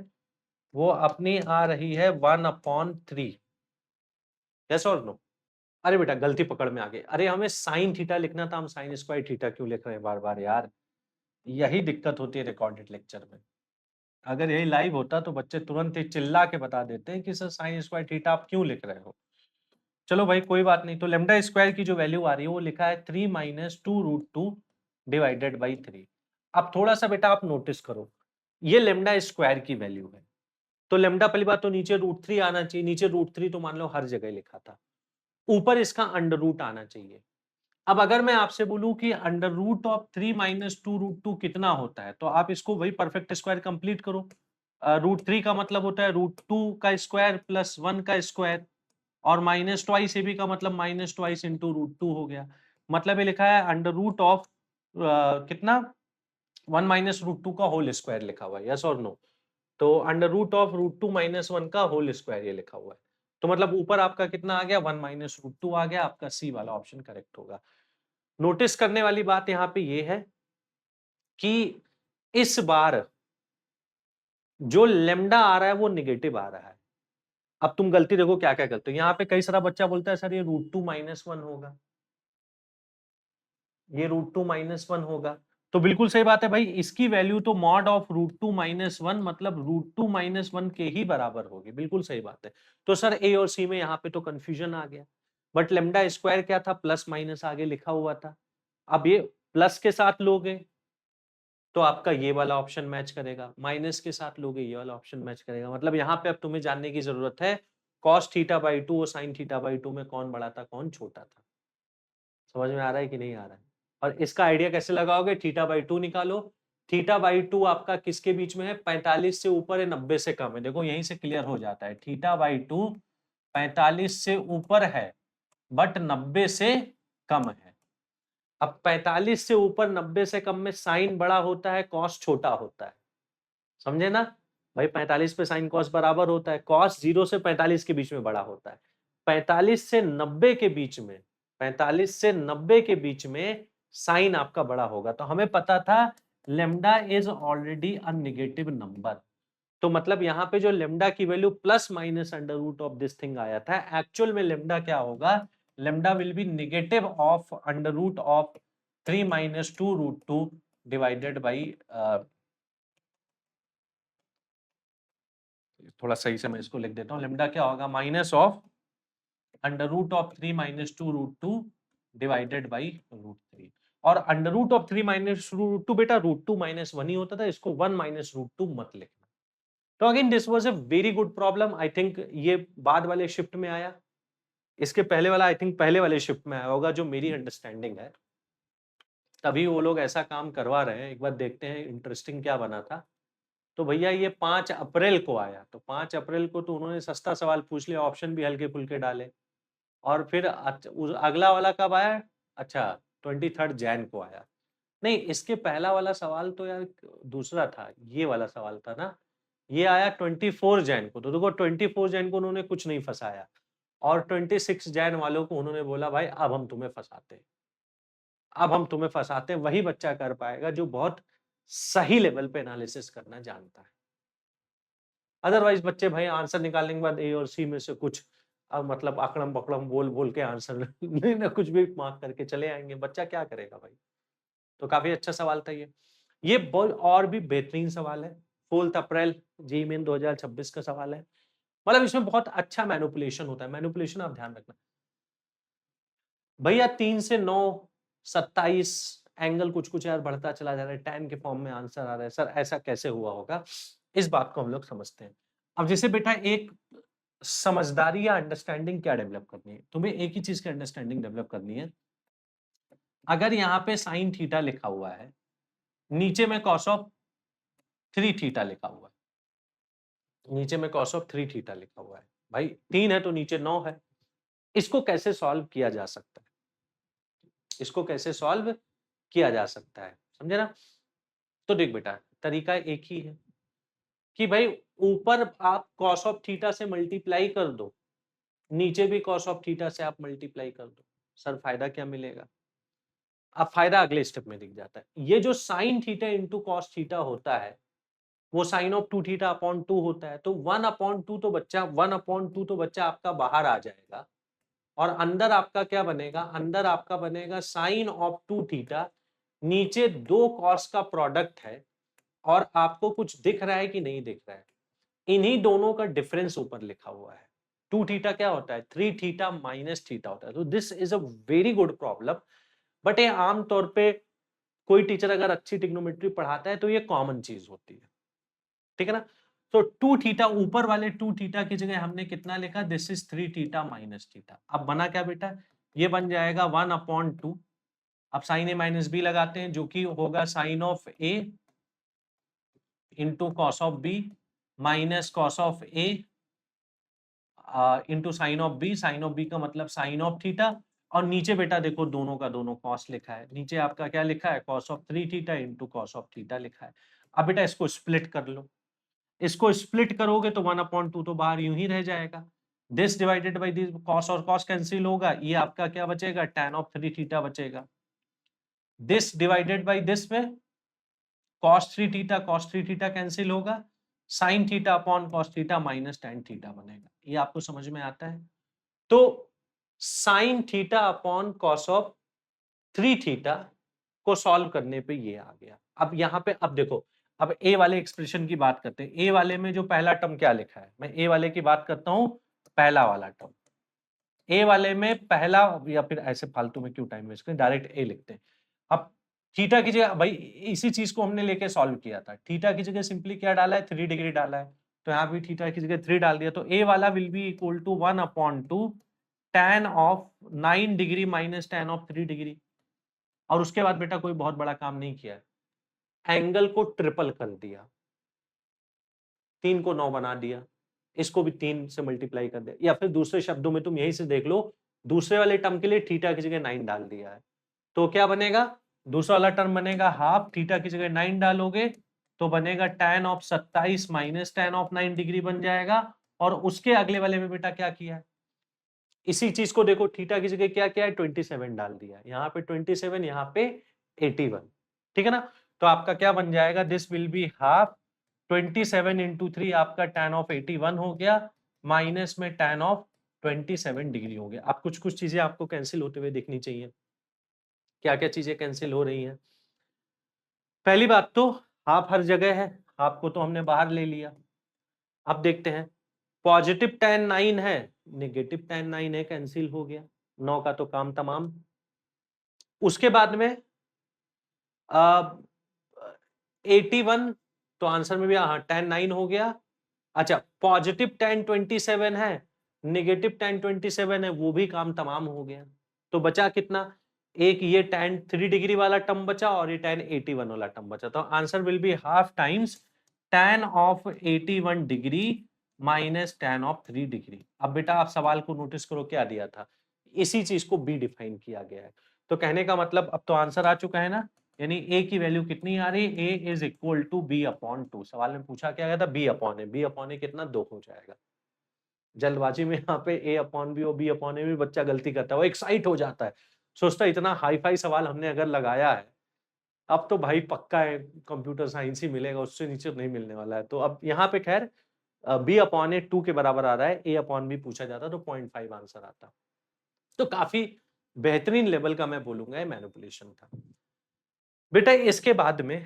वो अपनी आ रही है 1/3। यस और नो? अरे बेटा गलती पकड़ में आ गई, अरे हमें साइन थीटा लिखना था, हम साइन स्क्वायर थीटा क्यों लिख रहे हैं बार बार यार। यही दिक्कत होती है रिकॉर्डेड लेक्चर में। अगर यही लाइव होता तो बच्चे तुरंत ही चिल्ला के बता देते हैं कि सर साइन स्क्वायर थीटा आप क्यों लिख रहे हो। चलो भाई कोई बात नहीं। तो लेमडा स्क्वायर की जो वैल्यू आ रही है वो लिखा है 3 - 2√2 डिवाइडेड बाई 3। अब थोड़ा सा बेटा आप नोटिस करो, ये लेमडा स्क्वायर की वैल्यू है, तो लेमडा पहली बात तो नीचे √3 आना चाहिए, नीचे √3 तो मान लो हर जगह लिखा था, ऊपर इसका अंडर रूट आना चाहिए। अब अगर मैं आपसे बोलूं कि अंडर रूट ऑफ 3 - 2√2 कितना होता है, तो आप इसको वही परफेक्ट स्क्वायर कंप्लीट करो। √3 का मतलब होता है √2 का स्क्वायर प्लस 1 का स्क्वायर, और माइनस ट्वाइस ए बी का मतलब माइनस ट्वाइस इंटू √2 हो गया। मतलब ये लिखा है अंडर रूट ऑफ कितना 1 - √2 का होल स्क्वायर लिखा हुआ है। यस और नो? तो अंडर रूट ऑफ √2 - 1 का होल स्क्वायर ये लिखा हुआ है। तो मतलब ऊपर आपका कितना आ गया 1 - √2 आ गया, आपका सी वाला ऑप्शन करेक्ट होगा। नोटिस करने वाली बात यहाँ पे ये है कि इस बार जो लेमडा आ रहा है वो निगेटिव आ रहा है। अब तुम गलती देखो क्या क्या करते हो, यहाँ पे कई सारा बच्चा बोलता है सर ये √2 - 1 होगा, ये √2 - 1 होगा। तो बिल्कुल सही बात है भाई, इसकी वैल्यू तो मॉड ऑफ √2 - 1 मतलब √2 - 1 के ही बराबर होगी। बिल्कुल सही बात है। तो सर ए और सी में यहाँ पे तो कंफ्यूजन आ गया, बट लेमडा स्क्वायर क्या था, प्लस माइनस आगे लिखा हुआ था। अब ये प्लस के साथ लोगे तो आपका ये वाला ऑप्शन मैच करेगा, माइनस के साथ लोगे ये वाला ऑप्शन मैच करेगा। मतलब यहाँ पे अब तुम्हें जानने की जरूरत है cos θ/2 और sin θ/2 में कौन बड़ा था कौन छोटा था। समझ में आ रहा है कि नहीं आ रहा है? और इसका आइडिया कैसे लगाओगे, θ/2 निकालो। θ/2 आपका किसके बीच में है, 45 से ऊपर है 90 से कम है। देखो यहीं से क्लियर हो जाता है, θ/2 45 से ऊपर है बट 90 से कम है। अब 45 से ऊपर 90 से कम में साइन बड़ा होता है, कॉस छोटा होता है। समझे ना भाई, 45 पे साइन कॉस बराबर होता है, कॉस 0 से 45 के बीच में बड़ा होता है। 45 से 90 के बीच में, 45 से 90 के बीच में साइन आपका बड़ा होगा। तो हमें पता था lambda is already a negative number. तो मतलब यहाँ पे जो लेमडा की value plus minus under root of this thing आया था, एक्चुअल में लेमडा क्या होगा, lambda will be negative of under root of 3 - 2√2 divided by, थोड़ा सही से मैं इसको लिख देता हूँ, लेमडा क्या होगा minus of under root of 3 - 2√2 divided by √3। और अंडर रूट ऑफ 3 - √2 बेटा √2 - 1 ही होता था, इसको 1 - √2 मत लिखना। तो again this was a very good problem. I think ये बाद वाले शिफ्ट में आया, इसके पहले वाला आई थिंक पहले वाले शिफ्ट में आया होगा, जो मेरी अंडरस्टैंडिंग है। तभी वो लोग ऐसा काम करवा रहे हैं। एक बार देखते हैं इंटरेस्टिंग क्या बना था। तो भैया ये 5 अप्रैल को आया, तो 5 अप्रैल को तो उन्होंने सस्ता सवाल पूछ लिया, ऑप्शन भी हल्के फुल्के डाले। और फिर अगला वाला कब आया, अच्छा 23 जैन को आया। नहीं, इसके पहला वाला सवाल तो यार दूसरा था, ये वाला सवाल था ना, ये आया 24 जैन को। तो देखो 24 जैन को उन्होंने कुछ नहीं फंसाया और 26 जैन वालों को उन्होंने बोला भाई अब हम तुम्हें फंसाते हैं, अब हम तुम्हें फंसाते हैं। वही बच्चा कर पाएगा जो बहुत सही लेवल पे एनालिसिस करना जानता है। अदरवाइज बच्चे भाई आंसर निकालने के बाद ए और सी में से कुछ मतलब अकड़म बकड़म बोल बोल के आंसर नहीं ना कुछ भी मार्क करके चले आएंगे। बच्चा क्या करेगा भाई? तो काफी अच्छा सवाल था ये बहुत और भी बेहतरीन सवाल है। 4 अप्रैल जेईई मेन 2026 का सवाल है। मतलब इसमें बहुत अच्छा मैनिपुलेशन होता है। मैनिपुलेशन आप ध्यान रखना भैया। 3 से 9 27 एंगल कुछ कुछ यार बढ़ता चला जा रहा है, tan के फॉर्म में आंसर आ रहा है। सर ऐसा कैसे हुआ होगा? इस बात को हम लोग समझते हैं। अब जैसे बेटा एक समझदारी या अंडरस्टैंडिंग क्या डेवलप करनी है, तुम्हें एक ही चीज की अंडरस्टैंडिंग डेवलप करनी है। अगर यहाँ पे साइन थीटा लिखा हुआ है, नीचे में कॉस ऑफ 3 थीटा लिखा हुआ है, नीचे में कॉस ऑफ 3 थीटा लिखा हुआ है, भाई 3 है तो नीचे 9 है। इसको कैसे सॉल्व किया जा सकता है? इसको कैसे सॉल्व किया जा सकता है, समझे ना? तो देख बेटा तरीका एक ही है कि भाई ऊपर आप कॉस ऑफ थीटा से मल्टीप्लाई कर दो, नीचे भी कॉस ऑफ थीटा से आप मल्टीप्लाई कर दो। सर फायदा क्या मिलेगा? अब फायदा अगले स्टेप में दिख जाता है। ये जो sign theta into cos theta होता है वो साइन ऑफ 2 थीटा अपॉन 2 होता है। तो 1/2 तो बच्चा 1/2 तो बच्चा आपका बाहर आ जाएगा और अंदर आपका क्या बनेगा? अंदर आपका बनेगा साइन ऑफ 2 थीटा, नीचे 2 कॉस का प्रोडक्ट है और आपको कुछ दिख रहा है कि नहीं दिख रहा है? इन्हीं दोनों का डिफरेंस ऊपर लिखा हुआ है। 2 थीटा क्या होता है? 3 थीटा माइनस थीटा होता है। तो this is a very good problem, but ये आमतौर पे कोई टीचर अगर अच्छी ट्रिग्नोमेट्री पढ़ाता है तो ये कॉमन चीज होती है, ठीक है ना? तो 2 थीटा ऊपर वाले 2 थीटा की जगह हमने कितना लिखा? This is 3 theta minus theta. अब बना क्या बेटा? ये बन जाएगा 1/2। अब साइन ए माइनस बी लगाते हैं जो कि होगा sine of A into cos of B minus cos of A into sine of B. Sine of B का मतलब साइन ऑफ थीटा। और नीचे बेटा देखो दोनों का दोनों कॉस लिखा है, नीचे आपका क्या लिखा है? Cos of 3 theta into cos of theta लिखा है। अब बेटा इसको स्प्लिट कर लो, इसको स्प्लिट करोगे तो 1/2 तो बाहर यूं ही रह जाएगा। This divided by this, cos और कॉस कैंसिल होगा, ये आपका क्या बचेगा? tan ऑफ 3 थीटा बचेगा। दिस डिवाइडेड बाई दिस में cos 3 थीटा कैंसिल होगा, sin theta upon cos theta minus tan theta बनेगा। ये आपको समझ में आता है? तो sin theta upon cos of 3 theta को सॉल्व करने पे ये आ गया। अब यहाँ पे अब देखो, अब ए वाले एक्सप्रेशन की बात करते हैं। ए वाले में जो पहला टर्म क्या लिखा है, मैं ए वाले की बात करता हूं, पहला वाला टर्म। ए वाले में पहला, या फिर ऐसे फालतू में क्यों टाइम वेस्ट करें, डायरेक्ट ए लिखते हैं। अब थीटा की जगह भाई इसी चीज को हमने लेके सॉल्व किया था। थीटा की जगह सिंपली क्या डाला है? 3 डिग्री डाला है, तो यहाँ भी थीटा की जगह 3 डाल दिया। तो ए वाला will be equal to 1/2 tan of 9 degree minus tan of 3 degree. और उसके बाद बेटा कोई बहुत बड़ा काम नहीं किया है, एंगल को ट्रिपल कर दिया, 3 को 9 बना दिया, इसको भी 3 से मल्टीप्लाई कर दिया। या फिर दूसरे शब्दों में तुम यहीं से देख लो, दूसरे वाले टर्म के लिए थीटा की जगह 9 डाल दिया है, तो क्या बनेगा? दूसरा वाला टर्म बनेगा हाफ, थीटा की जगह 9 डालोगे तो बनेगा tan of 27 minus tan of 9 degree बन जाएगा। और उसके अगले वाले में बेटा क्या किया है? इसी चीज को देखो, थीटा की जगह क्या किया है? 27 डाल दिया है, यहाँ पे 27, यहाँ पे 81, ठीक है ना? तो आपका क्या बन जाएगा? This will be half 27 into 3 आपका tan ऑफ 81 हो गया, माइनस में tan ऑफ 27 डिग्री हो गया। अब कुछ कुछ चीजें आपको कैंसिल होते हुए दिखनी चाहिए। क्या क्या चीजें कैंसिल हो रही हैं? पहली बात तो हाफ हर जगह है, हाफ को तो हमने बाहर ले लिया। अब देखते हैं, पॉजिटिव tan 9 है, नेगेटिव tan 9 है, कैंसिल हो गया, 9 का तो काम तमाम। उसके बाद में 81, तो आंसर में भी हाँ tan 9 हो गया। अच्छा, पॉजिटिव tan 27 है, नेगेटिव tan 27 है, वो भी काम तमाम हो गया। तो बचा कितना? एक ये tan 3 डिग्री वाला टर्म बचा और ये tan 81 वाला टर्म बचा। तो answer will be half times tan of 81 degree minus tan of 3 degree. अब बेटा आप सवाल को नोटिस करो, क्या दिया था? इसी चीज को बी डिफाइन किया गया है। तो कहने का मतलब अब तो आंसर आ चुका है ना, यानी ए की वैल्यू कितनी आ रही है, A is equal to B upon 2। सवाल में पूछा क्या गया था, B upon A, B upon A कितना 2 हो जाएगा। जल्दबाजी में यहाँ पे ए अपॉन बी और बी अपॉन ए में बच्चा गलती करता है, वो एक्साइट हो जाता है, सोचता है इतना हाई फाई सवाल हमने अगर लगाया है अब तो भाई पक्का है कंप्यूटर साइंस ही मिलेगा, उससे नीचे नहीं मिलने वाला है। तो अब यहाँ पे खैर बी अपॉन ए 2 के बराबर आ रहा है, ए अपॉन बी पूछा जाता तो 0.5 आंसर आता। तो काफी बेहतरीन लेवल का मैं बोलूंगा ये मैनिपुलेशन था। बेटा इसके बाद में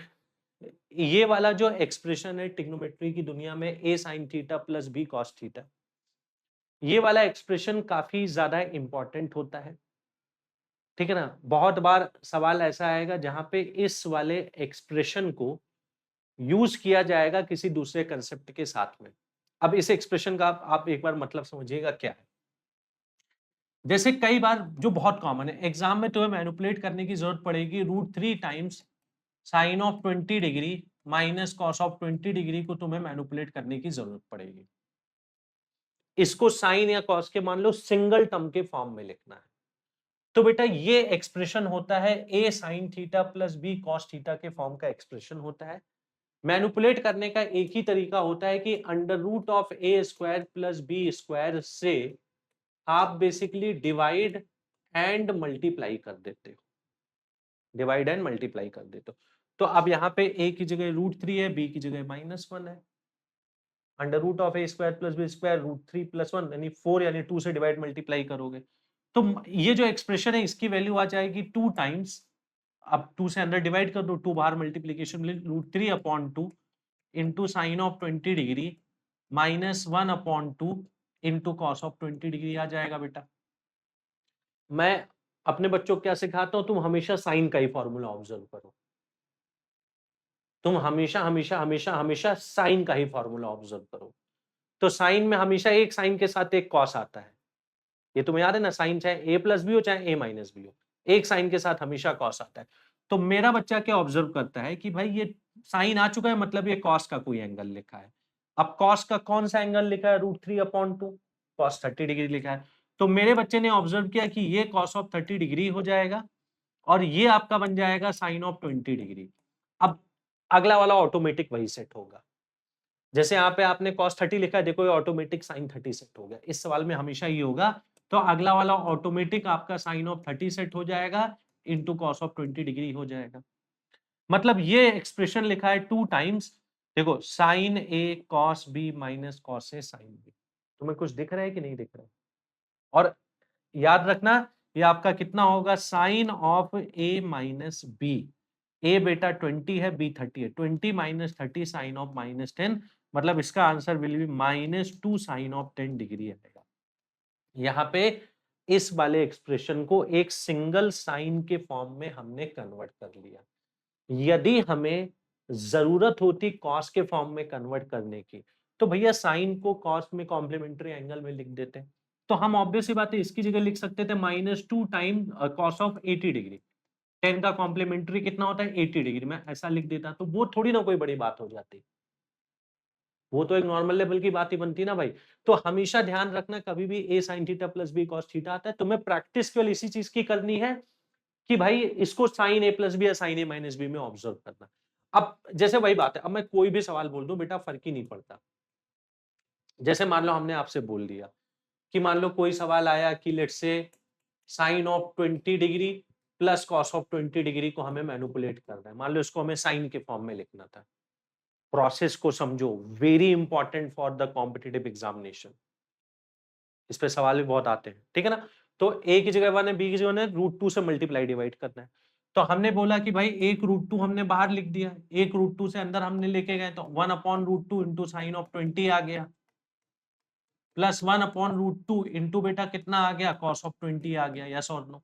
ये वाला जो एक्सप्रेशन है ट्रिग्नोमेट्री की दुनिया में, A sine theta plus B cos theta, ये वाला एक्सप्रेशन काफी ज्यादा इंपॉर्टेंट होता है, ठीक है ना। बहुत बार सवाल ऐसा आएगा जहां पे इस वाले एक्सप्रेशन को यूज किया जाएगा किसी दूसरे कंसेप्ट के साथ में। अब इस एक्सप्रेशन का आप एक बार मतलब समझिएगा क्या है। जैसे कई बार जो बहुत कॉमन है, एग्जाम में तुम्हें मैनिपुलेट करने की जरूरत पड़ेगी, √3 times sign of 20 degree minus cos of 20 degree को तुम्हें मैनिपुलेट करने की जरूरत पड़ेगी। इसको साइन या कॉस के मान लो सिंगल टर्म के फॉर्म में लिखना है। तो बेटा ये एक्सप्रेशन होता है A sine theta plus B cos theta के फॉर्म का एक्सप्रेशन होता है। मैनिपुलेट करने का एक ही तरीका होता है कि under root of A square plus B square से आप बेसिकली डिवाइड एंड मल्टीप्लाई कर देते हो, डिवाइड एंड मल्टीप्लाई कर देते हो। तो अब यहाँ पे ए की जगह √3 है, बी की जगह -1 है, under root of A square plus B square √3 + 1 यानी 4, यानी 2 से डिवाइड मल्टीप्लाई करोगे तो ये जो एक्सप्रेशन है इसकी वैल्यू आ जाएगी 2 टाइम्स, अब 2 से अंदर डिवाइड कर दो, 2 बाहर मल्टीप्लीकेशन मिले, √3/2 into sine of 20 degree -1/2 into cos of 20 degree आ जाएगा। बेटा मैं अपने बच्चों को क्या सिखाता हूं, तुम हमेशा साइन का ही फॉर्मूला ऑब्जर्व करो, तुम हमेशा हमेशा हमेशा हमेशा साइन का ही फॉर्मूला ऑब्जर्व करो। तो साइन में हमेशा एक साइन के साथ एक कॉस आता है, ये तुम्हें याद है ना, साइन चाहे a प्लस बी हो चाहे a माइनस बी हो, एक साइन के साथ हमेशा कॉस आता है। तो मेरा बच्चा क्या ऑब्जर्व करता है कि भाई ये साइन आ चुका है, मतलब ये कॉस का कोई एंगल लिखा है। अब कॉस का कौन सा एंगल लिखा है, √3/2, कॉस 30 डिग्री लिखा है। तो मेरे बच्चे ने ऑब्जर्व किया कि ये कॉस ऑफ 30 डिग्री हो जाएगा और ये आपका बन जाएगा साइन ऑफ 20 डिग्री। अब अगला वाला ऑटोमेटिक वही सेट होगा, जैसे यहाँ पे आपने cos 30 लिखा है, देखो ये ऑटोमेटिक sin 30 सेट हो गया। इस सवाल में हमेशा ये होगा, तो अगला वाला ऑटोमेटिक आपका sin ऑफ 30 सेट हो जाएगा इंटू cos ऑफ 20 डिग्री हो जाएगा। मतलब ये एक्सप्रेशन लिखा है 2 टाइम्स, देखो sin a cos b minus cos a sin b। तुम्हें कुछ दिख रहा है कि नहीं दिख रहा है? और याद रखना ये आपका कितना होगा, साइन ऑफ a माइनस b, a बेटा 20 है, b 30 है, 20 माइनस 30 साइन ऑफ -10, मतलब इसका answer will be -2 sine of 10 degree आएगा। यहाँ पे इस वाले एक्सप्रेशन को एक सिंगल साइन के फॉर्म में हमने कन्वर्ट कर लिया। यदि हमें जरूरत होती कॉस के फॉर्म में कन्वर्ट करने की, तो भैया साइन को कॉस में कॉम्प्लीमेंट्री एंगल में लिख देते। तो हम ऑब्वियस सी बात है इसकी जगह लिख सकते थे -2 टाइम कॉस ऑफ 80 डिग्री। 10 का कॉम्प्लीमेंट्री कितना होता है, 80 डिग्री, मैं ऐसा लिख देता तो वो थोड़ी ना कोई बड़ी बात हो जाती, वो तो एक नॉर्मल लेवल की बात ही बनती ना भाई। तो हमेशा ध्यान रखना, कभी भी a sin theta plus b cos theta आता है, तुम्हें प्रैक्टिस केवल इसी चीज की करनी है कि भाई इसको sin a प्लस बी या sin a माइनस बी में ऑब्जर्व करना। अब जैसे वही बात है, अब मैं कोई भी सवाल बोल दूं बेटा फर्क ही नहीं पड़ता। जैसे मान लो हमने आपसे बोल दिया कि मान लो कोई सवाल आया कि let's say sine of 20 degree plus cos of 20 degree को हमें मैनिपुलेट करना है, मान लो इसको हमें साइन के फॉर्म में लिखना था। प्रोसेस को समझो, very important for the competitive examination, इस पे सवाल भी बहुत आते हैं, ठीक है ना। तो a की जगह 1 है, b की जगह 1 है, √2 से मल्टीप्लाई डिवाइड करना है। तो हमने बोला कि भाई एक √2 हमने बाहर लिख दिया, एक √2 से अंदर हमने लेके गए, तो 1/√2 इंटू साइन ऑफ 20 आ गया, प्लस 1/√2 इंटू बेटा कितना आ गया, कॉस ऑफ 20 आ गया। यस और नो?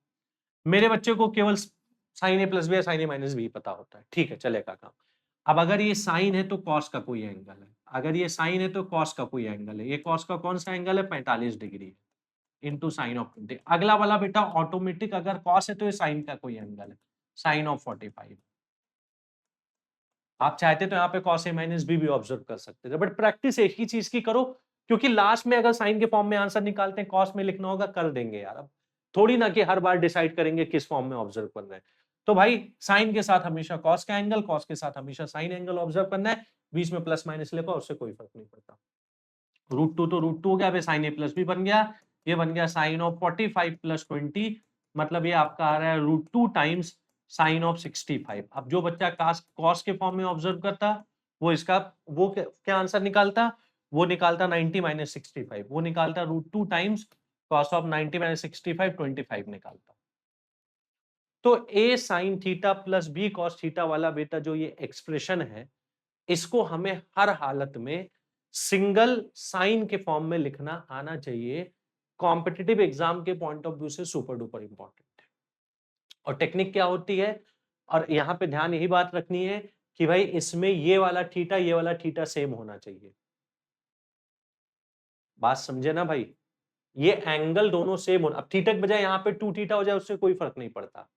मेरे बच्चे को केवल साइन ए प्लस बी या साइन ए माइनस बी पता होता है, ठीक है, चलेगा काम। अब अगर ये साइन है तो कॉस का कोई एंगल है, अगर ये साइन है तो कॉस का कोई एंगल है, ये कॉस का कौन सा एंगल है, 45 डिग्री इंटू साइन ऑफ 20। अगला वाला बेटा ऑटोमेटिक, अगर कॉस है तो ये साइन का कोई एंगल है, साइन ऑफ 45। आप चाहते तो यहाँ पे कॉस ए माइनस बी भी ऑब्जर्व कर सकते थे, बट प्रैक्टिस एक ही चीज की करो, क्योंकि लास्ट में अगर साइन के फॉर्म में आंसर निकालते हैं, कॉस में लिखना होगा, कर देंगे यार। अब थोड़ी ना कि हर बार डिसाइड करेंगे किस फॉर्म में ऑब्जर्व करना है। तो भाई साइन के साथ हमेशा कॉस का एंगल, कॉस के साथ हमेशा साइन एंगल ऑब्जर्व करना है, बीच में प्लस माइनस लेगा उससे कोई फर्क नहीं पड़ता। √2 तो √2 हो गया, अभी साइन ए प्लस बी बन गया, ये बन गया साइन ऑफ 45 प्लस 20, मतलब ये आपका आ रहा है √2 टाइम्स साइन ऑफ 65। अब जो बच्चा कॉस के फॉर्म में ऑब्जर्व करता वो इसका वो क्या आंसर निकालता, वो निकालता 90 माइनस 65, वो निकालता √2 टाइम्स कॉस ऑफ 90 माइनस 65, 25 निकालता। तो A sine theta plus B cos theta वाला बेटा जो ये एक्सप्रेशन है, इसको हमें हर हालत में सिंगल साइन के फॉर्म में लिखना आना चाहिए। कॉम्पिटिटिव एग्जाम के पॉइंट ऑफ व्यू से सुपर डुपर इंपॉर्टेंट है। और टेक्निक क्या होती है, और यहां पे ध्यान यही बात रखनी है कि भाई इसमें ये वाला थीटा सेम होना चाहिए। बात समझे ना भाई, ये एंगल दोनों सेम होना। अब थीटा के बजाय यहाँ पे 2 थीटा हो जाए उससे कोई फर्क नहीं पड़ता।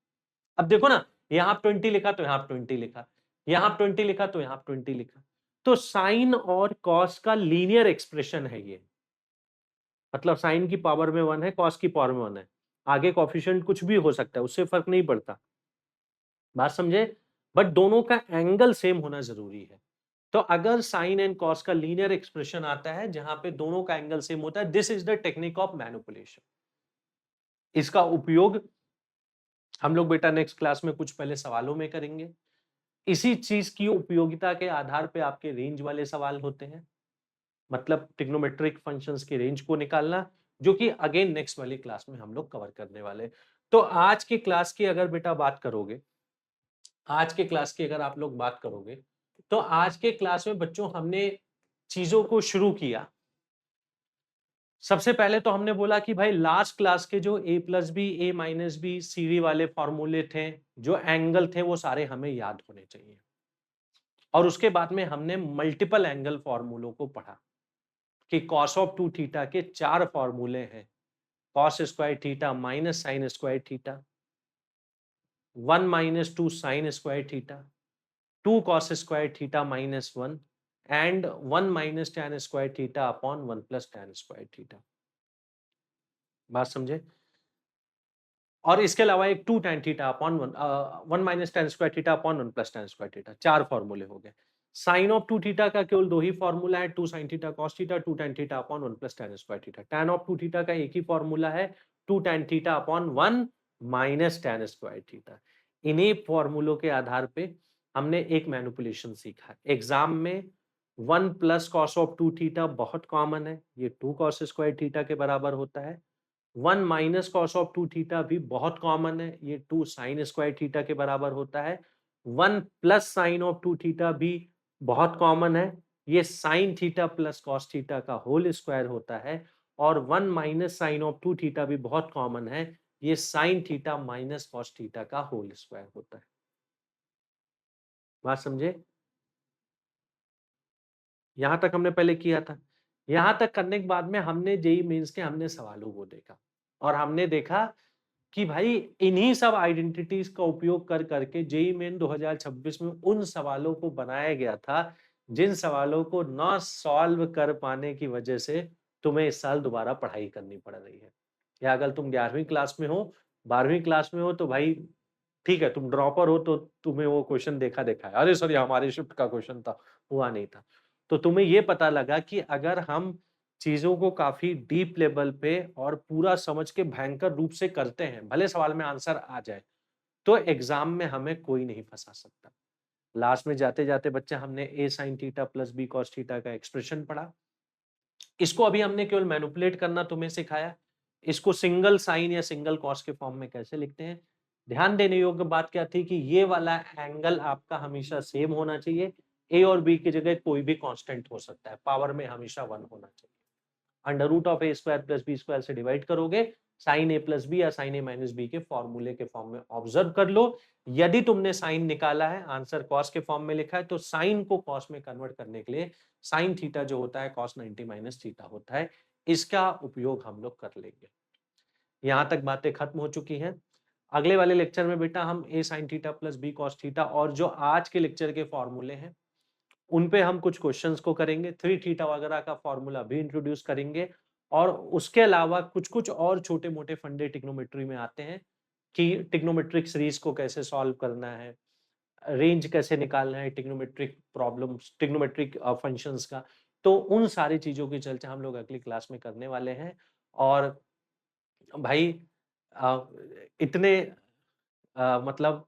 अब देखो ना, यहां 20 लिखा तो यहां 20 लिखा, यहां 20 लिखा तो यहां 20 लिखा, तो साइन और कॉस का लीनियर एक्सप्रेशन है ये। मतलब साइन की पावर में 1 है, कॉस की पावर में 1 है, आगे कोएफिशिएंट कुछ भी हो सकता है, उससे फर्क नहीं पड़ता। बात समझे? बट दोनों का एंगल सेम होना जरूरी है। तो अगर साइन एंड कॉस का लीनियर एक्सप्रेशन आता है जहां पे दोनों का एंगल सेम होता है, this is the technique of manipulation. इसका उपयोग हम लोग बेटा नेक्स्ट क्लास में कुछ पहले सवालों में करेंगे। इसी चीज की उपयोगिता के आधार पे आपके रेंज वाले सवाल होते हैं, मतलब ट्रिग्नोमेट्रिक फंक्शंस की रेंज को निकालना, जो कि अगेन नेक्स्ट वाली क्लास में हम लोग कवर करने वाले। तो आज की क्लास की अगर बेटा बात करोगे, आज के क्लास की अगर आप लोग बात करोगे, तो आज के क्लास में बच्चों हमने चीजों को शुरू किया। सबसे पहले तो हमने बोला कि भाई लास्ट क्लास के जो a plus B A minus B सीरी वाले फॉर्मूले थे, जो एंगल थे, वो सारे हमें याद होने चाहिए। और उसके बाद में हमने मल्टीपल एंगल फॉर्मूलों को पढ़ा कि कॉस ऑफ 2 थीटा के 4 फॉर्मूले हैं, cos square theta minus sine square theta, 1 minus 2 sign square theta, 2 cos square theta minus 1 and 1 minus tan square theta upon 1 plus tan square theta. बात समझे? और इसके अलावा एक 2 tan theta upon 1 minus tan square theta upon 1 plus tan square theta, 4 फॉर्मूले हो गए। Sign of 2 theta का केवल 2 ही फॉर्मूला है, 2 sin theta cos theta, 2 tan theta upon 1 plus tan square theta. tan of 2 theta का एक ही फॉर्मूला है, 2 tan theta upon 1 minus tan square theta. इन्हीं फॉर्मूलों के आधार पे हमने एक मैनिपुलेशन सीखा। एग्जाम में 1 प्लस कॉस ऑफ 2 थीटा बहुत कॉमन है, ये 2 cos स्क्वायर थीटा के बराबर होता है। 1 माइनस कॉस ऑफ 2 थीटा भी बहुत कॉमन है, ये 2 साइन स्क्वायर थीटा के बराबर होता है। 1 प्लस साइन ऑफ 2 थीटा भी बहुत कॉमन है, ये sign theta plus cos theta का होल स्क्वायर होता है। और 1 माइनस साइन ऑफ 2 थीटा भी बहुत कॉमन है, ये sine theta minus cos theta का होल स्क्वायर होता है। बात समझे? यहां तक हमने पहले किया था। यहां तक करने के बाद में हमने जेईई मेंस के हमने सवालों को देखा, और हमने देखा कि भाई इन्हीं सब आइडेंटिटीज का उपयोग कर करके जेईई मेन 2026 में उन सवालों को बनाया गया था जिन सवालों को ना सॉल्व कर पाने की वजह से तुम्हें इस साल दोबारा पढ़ाई करनी पड़ रही है। या अगर तुम 11वीं क्लास में हो, 12वीं क्लास में हो, तो भाई ठीक है, तुम ड्रॉपर हो तो तुम्हें वो क्वेश्चन देखा देखा है, अरे सर ये हमारे शिफ्ट का क्वेश्चन था, हुआ नहीं था। तो तुम्हें ये पता लगा कि अगर हम चीजों को काफी डीप लेवल पे और पूरा समझ के भयंकर रूप से करते हैं, भले सवाल में आंसर आ जाए, तो एग्जाम में हमें कोई नहीं फंसा सकता। लास्ट में जाते जाते बच्चे हमने A sine theta plus B cos theta का एक्सप्रेशन पढ़ा। इसको अभी हमने केवल मैनिपुलेट करना तुम्हें सिखाया। इसको सिंगल साइन या सिंगल कॉस के फॉर्म में कैसे लिखते हैं। ध्यान देने योग्य बात क्या थी कि ये वाला एंगल आपका हमेशा सेम होना चाहिए, ए और बी की जगह कोई भी कांस्टेंट हो सकता है, पावर में हमेशा 1 होना चाहिए। Under root of A square plus B square से डिवाइड करोगे, साइन ए प्लस बी या साइन ए माइनस बी के फॉर्मूले के फॉर्म में ऑब्जर्व कर लो। यदि तुमने साइन निकाला है, आंसर कॉस के फॉर्म में लिखा है, तो साइन को कॉस में कन्वर्ट करने के लिए साइन थीटा जो होता है कॉस 90 माइनस थीटा होता है, इसका उपयोग हम लोग कर लेंगे। यहां तक बातें खत्म हो चुकी हैं। अगले वाले लेक्चर में बेटा हम A sine theta plus B cos theta और जो आज के लेक्चर के फॉर्मूले हैं उन पे हम कुछ क्वेश्चंस को करेंगे। 3 थीटा वगैरह का फॉर्मूला भी इंट्रोड्यूस करेंगे, और उसके अलावा कुछ कुछ और छोटे मोटे फंडे ट्रिग्नोमेट्री में आते हैं, कि ट्रिग्नोमेट्रिक सीरीज को कैसे सॉल्व करना है, रेंज कैसे निकालना है, ट्रिग्नोमेट्रिक प्रॉब्लम्स, ट्रिग्नोमेट्रिक फंक्शंस का। तो उन सारी चीज़ों की चर्चा हम लोग अगली क्लास में करने वाले हैं। और भाई अ, इतने मतलब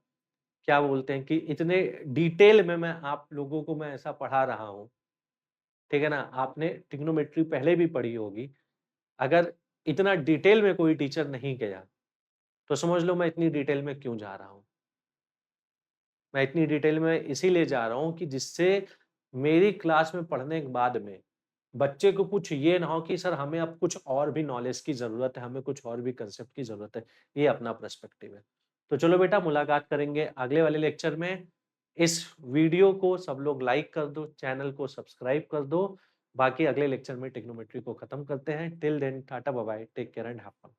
क्या बोलते हैं कि इतने डिटेल में मैं आप लोगों को मैं ऐसा पढ़ा रहा हूँ, ठीक है ना? आपने ट्रिग्नोमेट्री पहले भी पढ़ी होगी, अगर इतना डिटेल में कोई टीचर नहीं गया, तो समझ लो मैं इतनी डिटेल में क्यों जा रहा हूँ। मैं इतनी डिटेल में इसीलिए जा रहा हूँ कि जिससे मेरी क्लास में पढ़ने के बाद में बच्चे को कुछ ये ना हो कि सर हमें अब कुछ और भी नॉलेज की ज़रूरत है, हमें कुछ और भी कंसेप्ट की ज़रूरत है। ये अपना पर्सपेक्टिव है। तो चलो बेटा मुलाकात करेंगे अगले वाले लेक्चर में। इस वीडियो को सब लोग लाइक कर दो, चैनल को सब्सक्राइब कर दो। बाकी अगले लेक्चर में ट्रिग्नोमेट्री को खत्म करते हैं। Till then tata bye bye, take care and have fun.